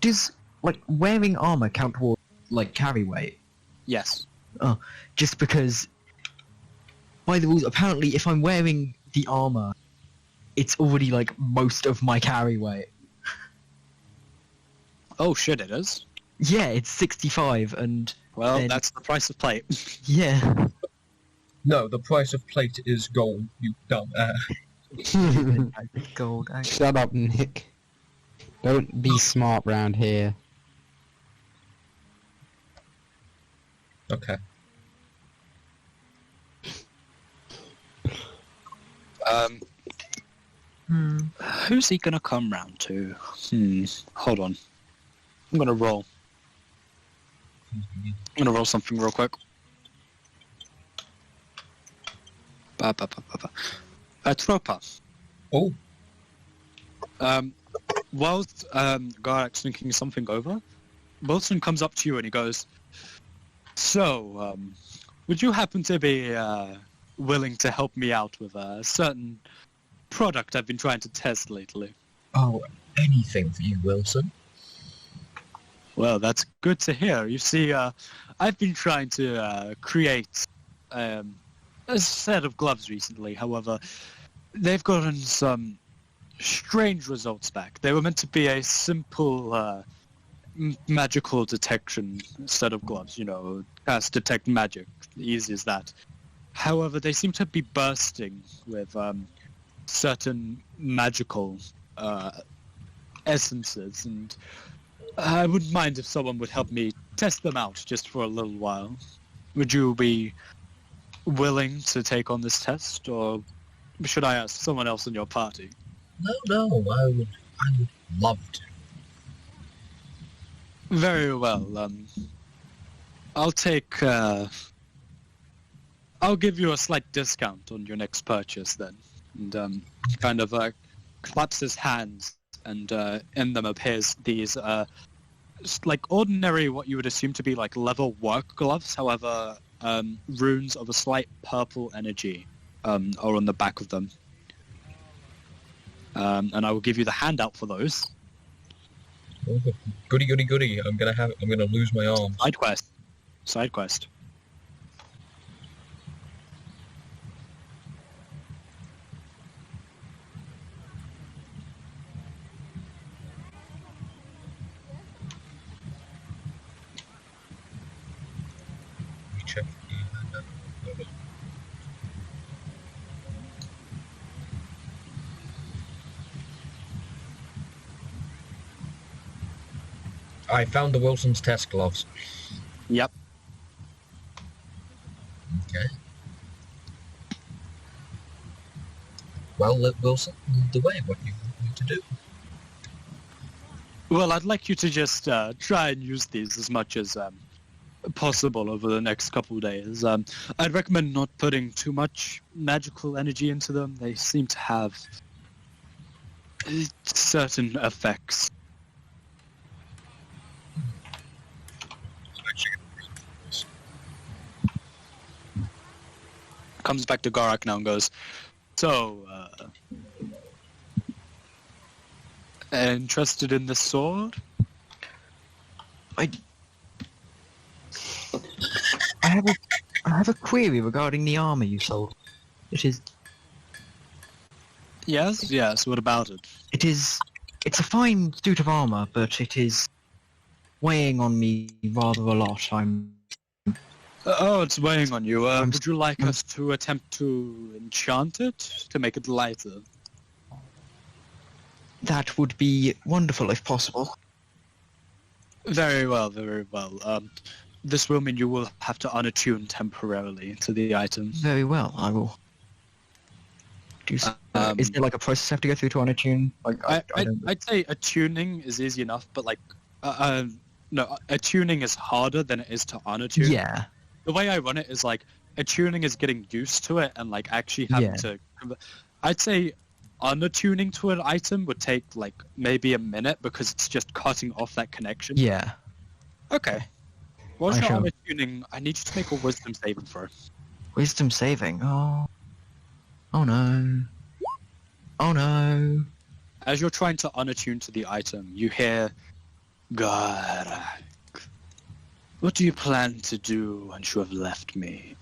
Does, like, wearing armor count towards, like, carry weight? Yes. Oh, just because, by the rules, apparently, if I'm wearing the armor it's already like most of my carry weight. Oh shit, it is? Yeah, it's 65, and Well, then, that's the price of plate. yeah. No, the price of plate is gold, you dumb ass. Gold. Shut up, Nick. Don't be smart round here. Okay. Who's he gonna come round to? Hold on. I'm gonna roll. I'm gonna roll something real quick. Tropa. Oh. Whilst Garak's thinking something over, Wilson comes up to you and he goes, "So, would you happen to be willing to help me out with a certain product I've been trying to test lately?" Oh, anything for you, Wilson. Well, that's good to hear. You see, I've been trying to create a set of gloves recently. However, they've gotten some strange results back. They were meant to be a simple magical detection set of gloves, you know, cast detect magic, easy as that. However, they seem to be bursting with certain magical essences, and I wouldn't mind if someone would help me test them out just for a little while. Would you be willing to take on this test, or should I ask someone else in your party? No, I would love to. Very well. I'll give you a slight discount on your next purchase then. And kind of claps his hands, and in them appears these like ordinary, what you would assume to be like level work gloves. However, runes of a slight purple energy are on the back of them. And I will give you the handout for those. Oh, goody. I'm gonna lose my arm. Side quest. Check. I found the Wilson's test gloves. Yep. Okay. Well, Wilson, lead the way. What do you want me to do? Well, I'd like you to just try and use these as much as possible over the next couple of days. I'd recommend not putting too much magical energy into them. They seem to have certain effects. Comes back to Garak now and goes, "So, interested in the sword?" I have a query regarding the armor you sold. It is. Yes. What about it? It's a fine suit of armor, but it is weighing on me rather a lot. It's weighing on you. Would you like us to attempt to enchant it to make it lighter? That would be wonderful if possible. Very well. This will mean you will have to unattune temporarily to the item. Very well, I will. Is there like a process I have to go through to unattune? Like, I'd say attuning is easy enough, but like, no, attuning is harder than it is to unattune. Yeah. The way I run it is like, attuning is getting used to it and like actually having to. I'd say unattuning to an item would take like maybe a minute because it's just cutting off that connection. Yeah. Okay. While you're unattuning, I need you to make a wisdom saving throw. Wisdom saving? Oh no. As you're trying to unattune to the item, you hear, "Garak, what do you plan to do once you have left me?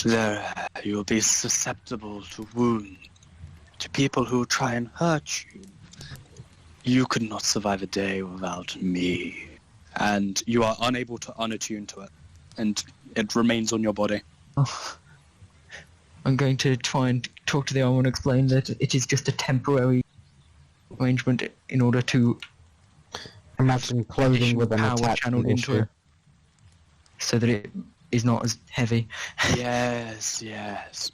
There, you will be susceptible to wound, to people who try and hurt you. You could not survive a day without me, and you are unable to unattune to it, and it remains on your body. Oh. I'm going to try and talk to the armor and explain that it is just a temporary arrangement in order to imagine clothing with an power channeled into it, so that it is not as heavy. Yes,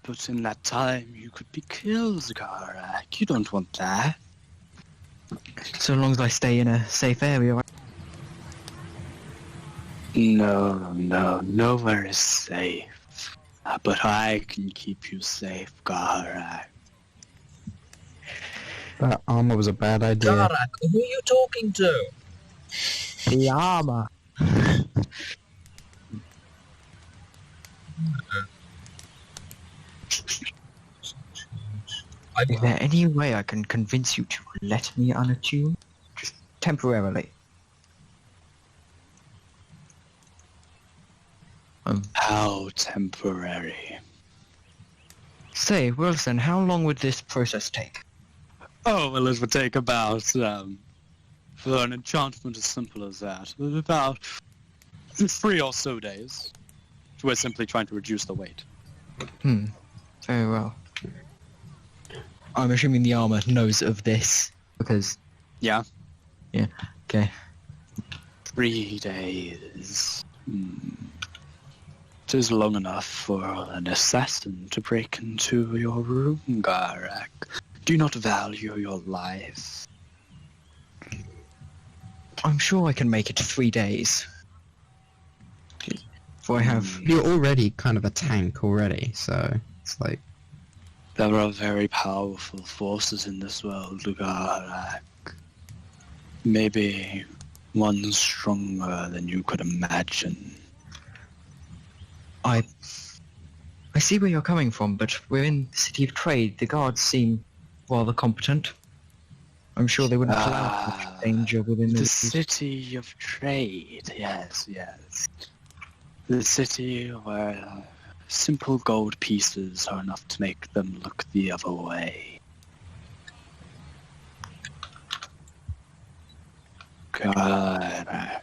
but in that time you could be killed, Garak. You don't want that. So long as I stay in a safe area, right? No, nowhere is safe. But I can keep you safe, Garak. That armor was a bad idea. Garak, who are you talking to? The armor. Is there any way I can convince you to let me unattune? Just temporarily. How temporary? Say, Wilson, how long would this process take? Oh, well, it would take about, for an enchantment as simple as that, about 3 or so days. We're simply trying to reduce the weight. Very well. I'm assuming the armor knows of this, because... Yeah. Yeah, okay. 3 days. It is long enough for an assassin to break into your room, Garak. Do you not value your life? I'm sure I can make it 3 days. For I have... You're already kind of a tank already, so it's like... There are very powerful forces in this world, Garak. Maybe one stronger than you could imagine. I see where you're coming from, but we're in the City of Trade. The guards seem rather competent. I'm sure they wouldn't allow much danger within the City of Trade, yes. The city where simple gold pieces are enough to make them look the other way. God,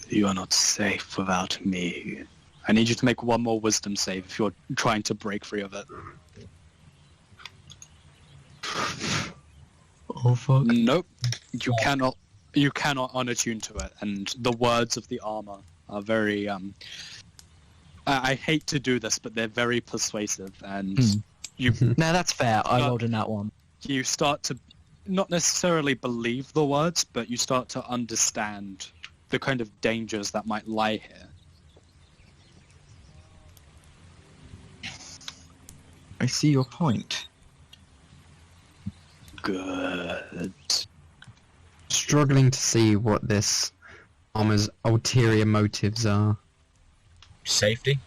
you are not safe without me. I need you to make one more wisdom save if you're trying to break free of it. Oh fuck. Nope. You cannot unattune to it, and the words of the armor are very I hate to do this, but they're very persuasive, and you No, that's fair. I rolled in that one. You start to not necessarily believe the words, but you start to understand the kind of dangers that might lie here. I see your point. Good. Struggling to see what this armor's ulterior motives are. Safety?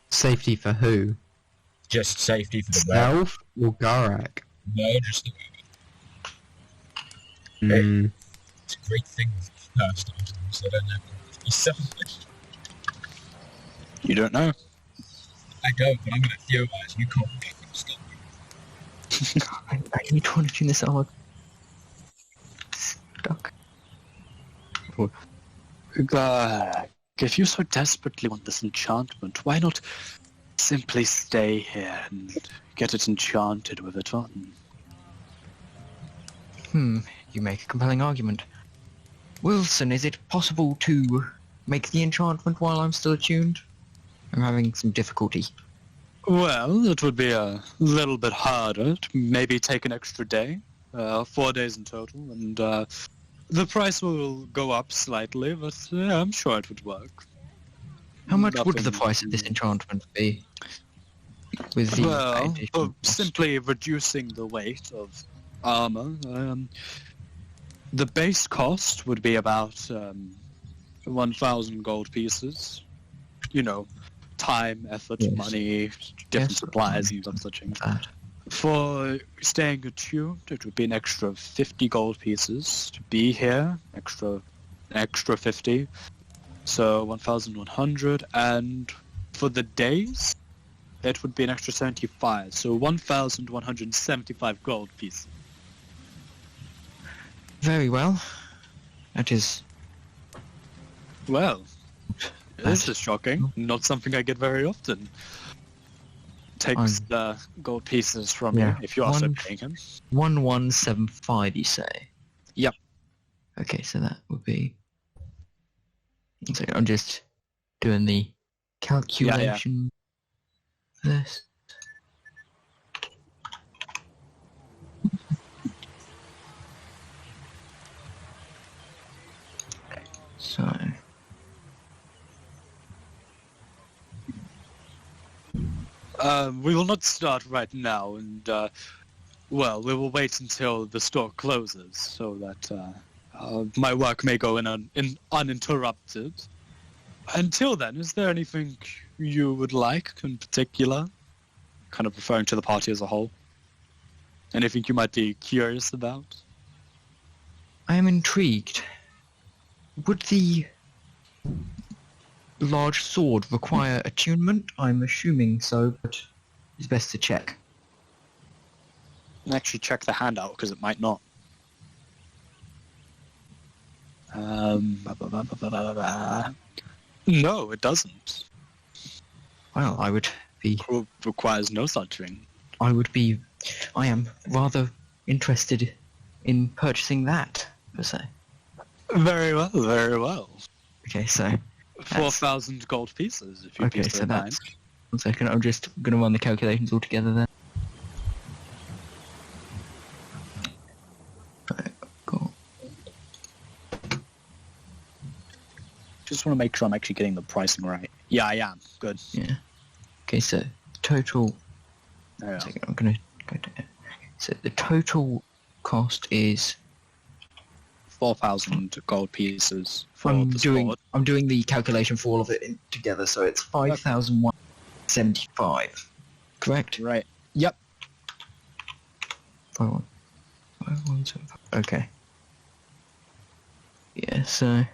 Safety for who? Just safety for the wearer. Self or Garak? No, just the wearer. It's a great thing with cursed items. I don't know. Be selfish. You don't know? I don't, but I'm going to theorize. You can't stop me. God, I need to unattune this armor. Stuck. God, if you so desperately want this enchantment, why not simply stay here and get it enchanted with it on? You make a compelling argument. Wilson, is it possible to make the enchantment while I'm still attuned? I'm having some difficulty. Well, it would be a little bit harder to maybe take an extra day, 4 days in total, and the price will go up slightly, but I'm sure it would work. How much would the price of this enchantment be? With the well, simply reducing the weight of armor, the base cost would be about 1,000 gold pieces. You know, time, effort, money, different supplies and such things. For staying attuned, it would be an extra 50 gold pieces. To be here, extra 50. So 1,100. And for the days, it would be an extra 75, so 1,175 gold pieces. Very well. That is... Well, this is shocking. Not something I get very often. Takes the gold pieces from you, if you're also paying him. 1175, you say? Yep. Okay, so that would be... One second, I'm just doing the calculation for this. So... we will not start right now, and, well, we will wait until the store closes, so that, my work may go in uninterrupted. Until then, is there anything you would like in particular? Kind of referring to the party as a whole. Anything you might be curious about? I am intrigued. Would the large sword require attunement? I'm assuming so, but it's best to check. Actually check the handout, because it might not. No, it doesn't. Well, I would be... It requires no such thing. I am rather interested in purchasing that, per se. Very well, very well. Okay, so... 4,000 gold pieces, if you okay, so that's... One second, I'm just going to run the calculations all together then. Cool. Just want to make sure I'm actually getting the pricing right. Yeah, I am. Good. Yeah. Okay, so total... Yeah. Second, I'm going to go to... So the total cost is... 4,000 gold pieces for I'm the doing sword. I'm doing the calculation for all of it together, so it's 5,175. Correct? Right. Yep. 5,175. Okay. Yeah, so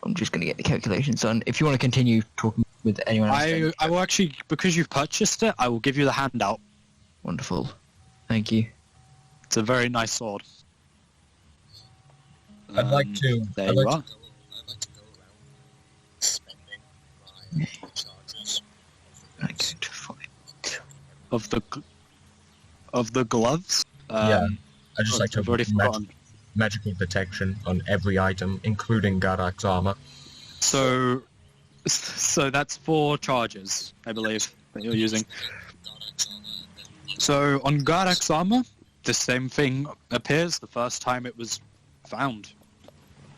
I'm just gonna get the calculations done. If you want to continue talking with anyone else, I will actually, because you've purchased it, I will give you the handout. Wonderful. Thank you. It's a very nice sword. I'd like to. There I'd you like are. to go around spending my charges. Okay, to find. Of the gloves. Yeah, I just like to I've already forgotten. magical detection on every item, including Garak's armor. So that's 4 charges, I believe, that you're using. So on Garak's armor, the same thing appears the first time it was found.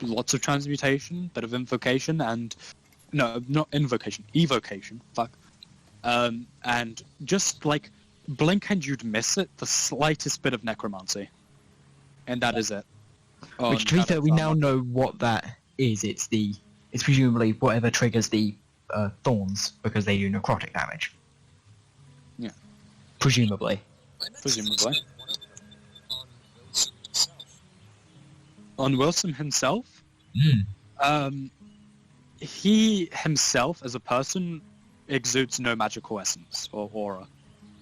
Lots of transmutation, bit of invocation, and... No, not invocation, evocation, fuck. And just, like, blink and you'd miss it, the slightest bit of necromancy. And that is it. Which, to be fair, we now know what that is. It's presumably whatever triggers the thorns, because they do necrotic damage. Yeah. Presumably. Presumably. On Wilson himself? He himself, as a person, exudes no magical essence or aura.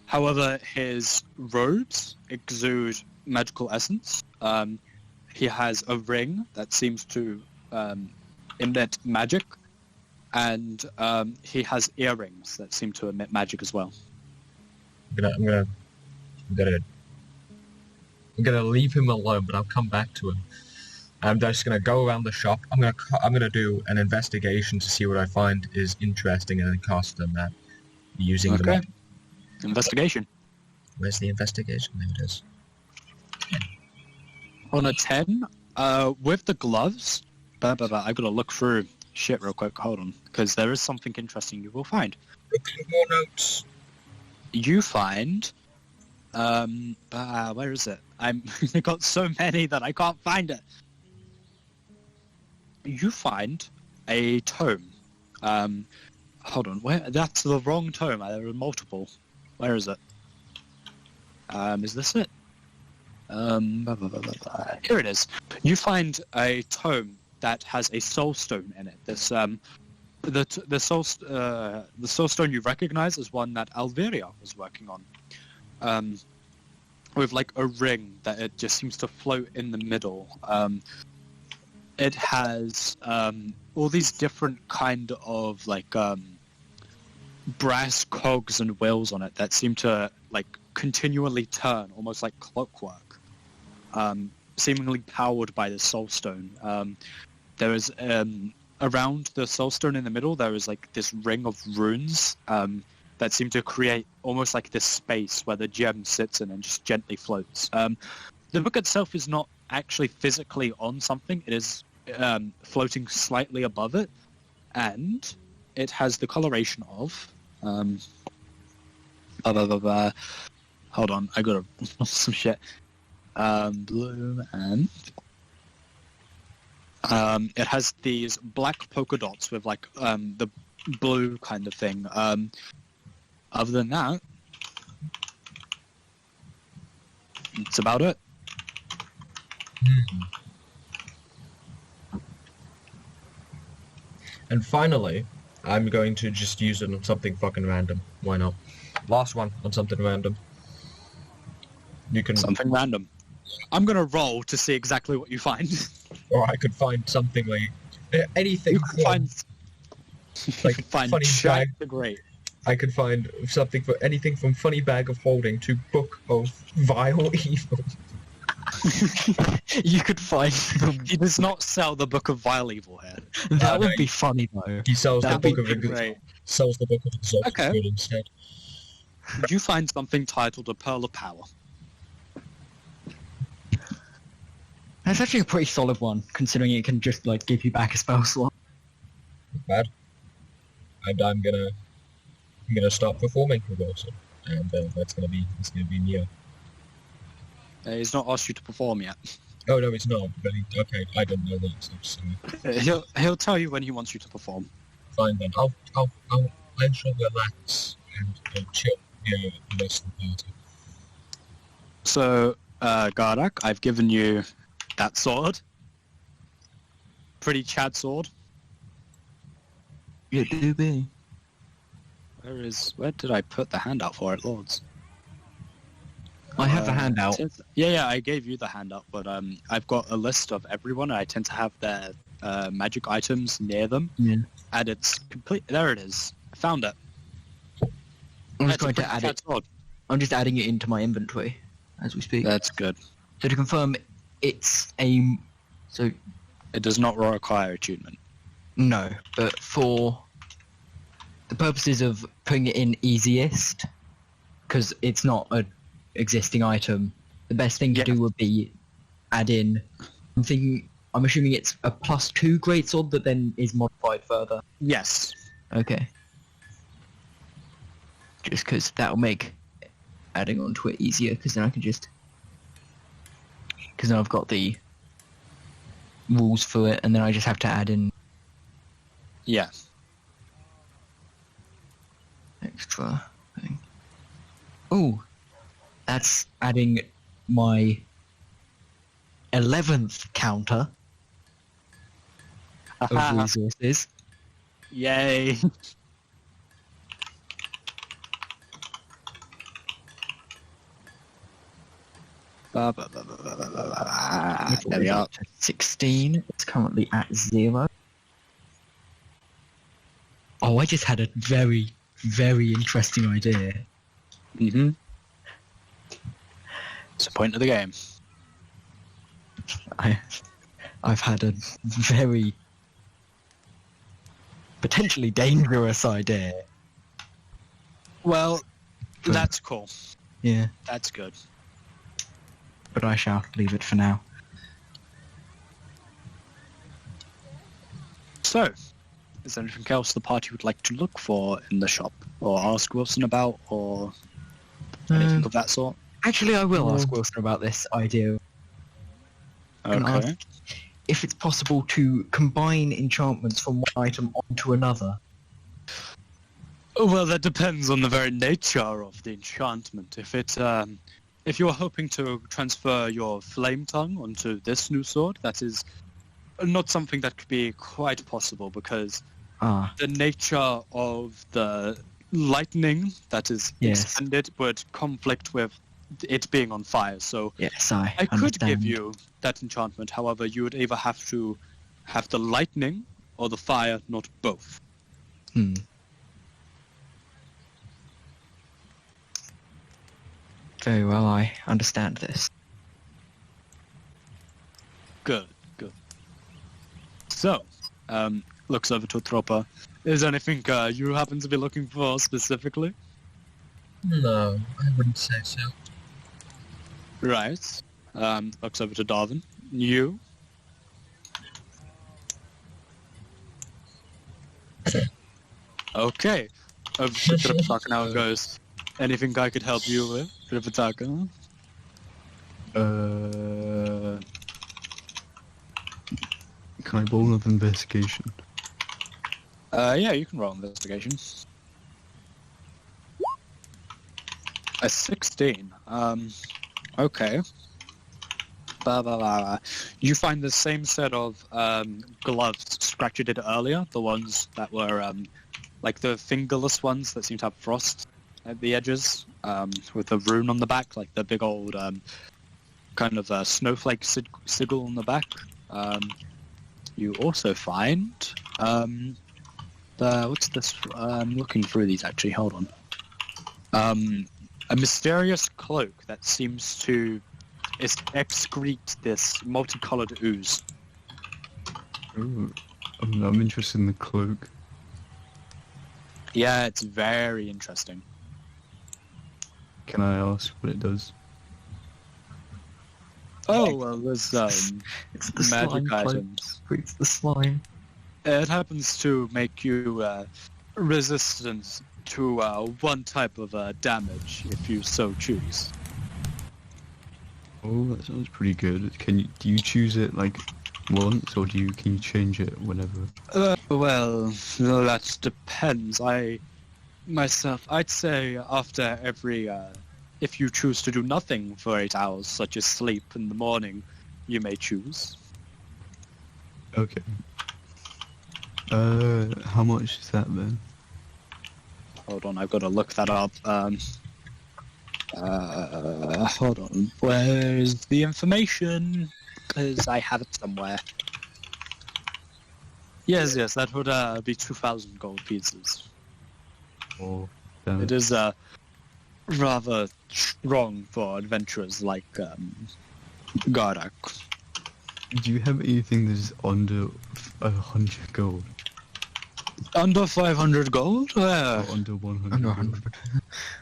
However, his robes exude magical essence. He has a ring that seems to emit magic, and he has earrings that seem to emit magic as well. I'm gonna leave him alone, but I'll come back to him. I'm just gonna go around the shop. I'm gonna do an investigation to see what I find is interesting, and then cast them at using the map. Investigation. Where's the investigation? There it is. On a 10, with the gloves, I gotta look through shit real quick. Hold on, because there is something interesting you will find. More notes. You find, where is it? I got so many that I can't find it. You find a tome. Hold on, where? That's the wrong tome. There are multiple. Where is it? Is this it? Here it is. You find a tome that has a soul stone in it. This the soul stone you recognize is one that Alveria was working on, with like a ring that it just seems to float in the middle. It has all these different kind of like brass cogs and wheels on it that seem to like continually turn, almost like clockwork, seemingly powered by the soul stone. There is around the soul stone in the middle, there is like this ring of runes that seem to create almost like this space where the gem sits in and just gently floats. The book itself is not actually physically on something; it is floating slightly above it, and it has the coloration of. Hold on, I gotta some shit. Blue and. It has these black polka dots with like the blue kind of thing. Other than that, that's about it. And finally, I'm going to just use it on something fucking random. Why not? Last one on something random. You can something random. I'm gonna roll to see exactly what you find. Or I could find something like anything. You could find like funny bag. Great. I could find something for anything from funny bag of holding to book of vile evil. You could find. He does not sell the book of vile evil here. That would be funny though. He sells the book of great. Sells the book of exotic Okay. good instead. Did you find something titled A Pearl of Power? That's actually a pretty solid one, considering it can just like give you back a spell slot. Not bad. And I'm gonna start performing with also, and it's gonna be Neo. He's not asked you to perform yet. Oh no, it's not. But okay, I don't know that. So He'll tell you when he wants you to perform. Fine then. I'll shall relax and chill. Yeah, the rest of the party. So, Gardak, I've given you that sword. Pretty Chad sword. Yeah, do be. Where did I put the handout for it, Lords? I have the handout. Yeah, I gave you the handout, but I've got a list of everyone, and I tend to have their magic items near them. Yeah. And it's complete. There it is. I found it. I'm just It's a going to pretty add Chad it. sword. I'm just adding it into my inventory as we speak. That's good. So to confirm, it's a. So It does not require attunement. no, but for the purposes of putting it in easiest, because it's not an existing item, the best thing to do would be add in. I'm assuming it's a +2 greatsword that then is modified further. Yes. Okay. Just because that'll make adding onto it easier, because then I can just. Because then I've got the rules for it, and then I just have to add in Yeah. extra thing. Oh, that's adding my 11th counter of resources. Yay. There we are. 16. It's currently at 0. Oh, I just had a very, very interesting idea. Mm-hmm. It's the point of the game. I've had a very potentially dangerous idea. Well, that's cool. Yeah, That's good. but I shall leave it for now. So, is there anything else the party would like to look for in the shop, or ask Wilson about, or anything of that sort? Actually, I will ask Wilson about this idea. And Okay. ask if it's possible to combine enchantments from one item onto another. Well, that depends on the very nature of the enchantment. If you're hoping to transfer your flame tongue onto this new sword, that is not something that could be quite possible, because the nature of the lightning that is expended would conflict with it being on fire. So yes, I could understand. give you that enchantment. However, you would either have to have the lightning or the fire, not both. Very well, I understand this. Good. So, looks over to Tropa. Is there anything you happen to be looking for specifically? No, I wouldn't say so. Right. Looks over to Darwin. You? Okay. Over to Tripitaka now it goes. Anything I could help you with, Tripitaka? Can I roll another investigation? Yeah, you can roll investigation. A 16. Okay. You find the same set of gloves Scratcher did earlier, the ones that were like the fingerless ones that seem to have frost at the edges, with a rune on the back, like the big old kind of snowflake sigil on the back. You also find what's this? I'm looking through these actually. Hold on. A mysterious cloak that seems to excrete this multicolored ooze. Ooh, I'm interested in the cloak. Yeah, it's very interesting. Can I ask what it does? Oh, well, there's It's the slime magic cloak. items. It's the slime. It happens to make you resistant to one type of damage, if you so choose. Oh, that sounds pretty good. Do you choose it like once, or can you change it whenever? Well, that depends. I'd say after every, if you choose to do nothing for 8 hours, such as sleep in the morning, you may choose. Okay. How much is that then? Hold on, I've got to look that up. Hold on. Where's the information? Because I have it somewhere. Yes, that would be 2,000 gold pieces. Oh, damn It is rather strong for adventurers like Gardak. Do you have anything that is under 100 gold? Under 500 gold? Or under 100? Under gold? 100.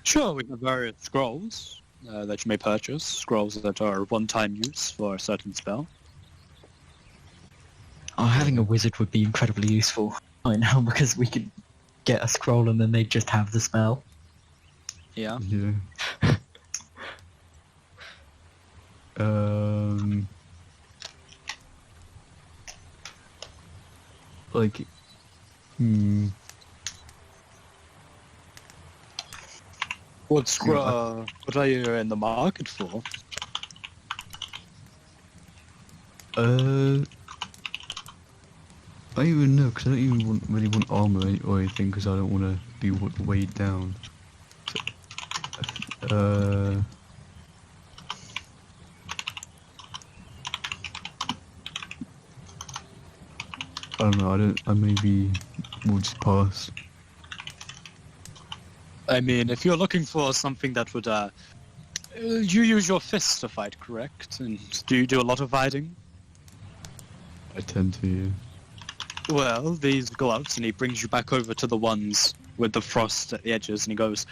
Sure, we have various scrolls that you may purchase. Scrolls that are one-time use for a certain spell. Oh, having a wizard would be incredibly useful right now because we could get a scroll and then they just have the spell. Yeah. Yeah. Like, What are you in the market for? I don't even know, because I don't even really want armor or anything, because I don't want to be weighed down. So, I don't know, I maybe will just pass. I mean, if you're looking for something that would, you use your fists to fight, correct? And do you do a lot of fighting? I tend to, yeah. Well, these gloves, and he brings you back over to the ones with the frost at the edges, and he goes,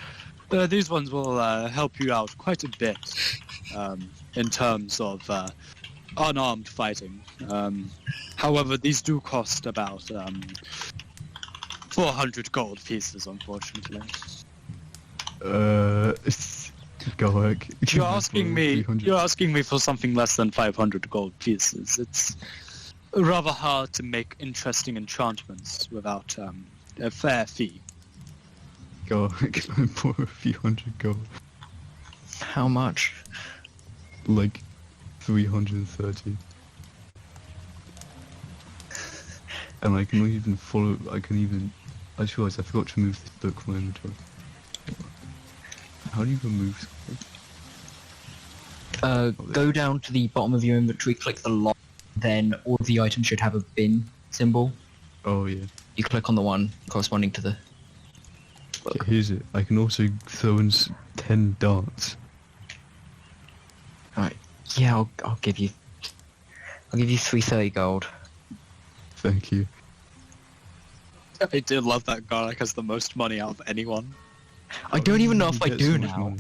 these ones will help you out quite a bit in terms of unarmed fighting. However, these do cost about 400 gold pieces, unfortunately. Go work. You're asking me for something less than 500 gold pieces. It's rather hard to make interesting enchantments without a fair fee. Go can I pour a few hundred gold? How much? Like 330. And I can even follow. I just realised I forgot to move this book from my inventory. How do you remove? Go down to the bottom of your inventory, click the lock, then all of the items should have a bin symbol. Oh yeah. You click on the one corresponding to the book. Okay, here's it. I can also throw in 10 darts. Alright. Yeah, I'll give you 330 gold. Thank you. I do love that Garlic has the most money out of anyone. I don't even know if I Get do so much now. money.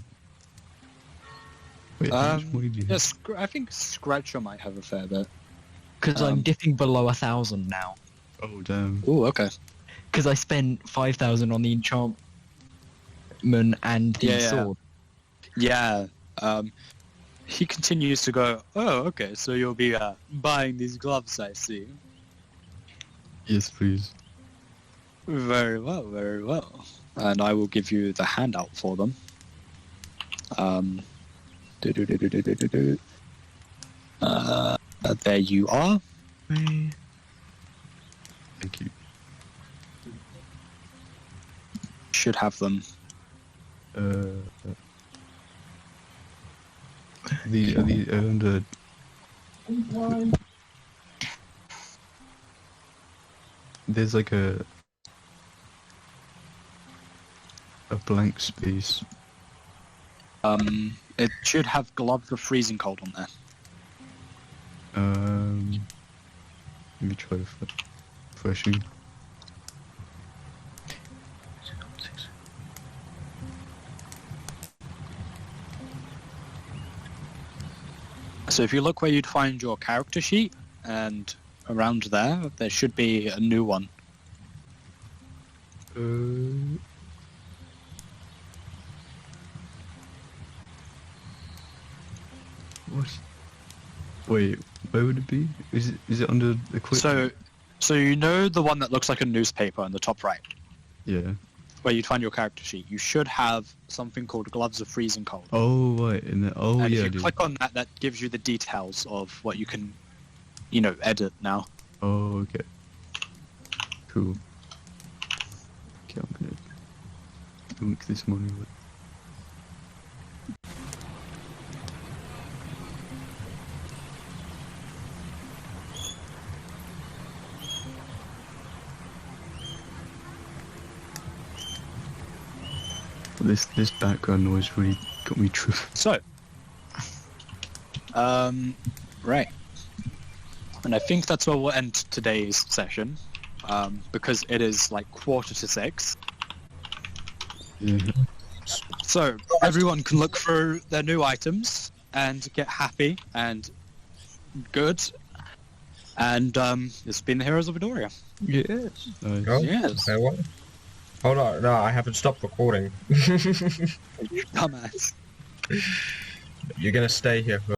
Wait, how much money do you have? Yes, I think Scratcher might have a fair bit. Because I'm dipping below 1,000 now. Oh damn. Oh, okay. Because I spent 5,000 on the enchantment and the sword. Yeah. He continues to go, oh, okay, so you'll be buying these gloves, I see. Yes, please. Very well, very well. And I will give you the handout for them. There you are. Thank you. Should have them. Under. There's like a blank space. It should have gloves of freezing cold on there. Let me try refreshing. So if you look where you'd find your character sheet, and around there should be a new one. What? Wait, where would it be? Is it under equipment? So you know the one that looks like a newspaper on the top right, Yeah. where you'd find your character sheet. You should have something called gloves of freezing cold. Oh right, oh And yeah. if you click on that, that gives you the details of what you can, edit now. Oh okay. Cool. Okay, I'm gonna drink this money. This background noise really got me tripped. So, right. And I think that's where we'll end today's session, because it is like 5:45. Yeah. So, everyone can look through their new items and get happy and good. And it's been the Heroes of Edorea. Yes. Nice. Oh, Yes. farewell. Hold on, no, I haven't stopped recording. Dumbass. You're gonna stay here for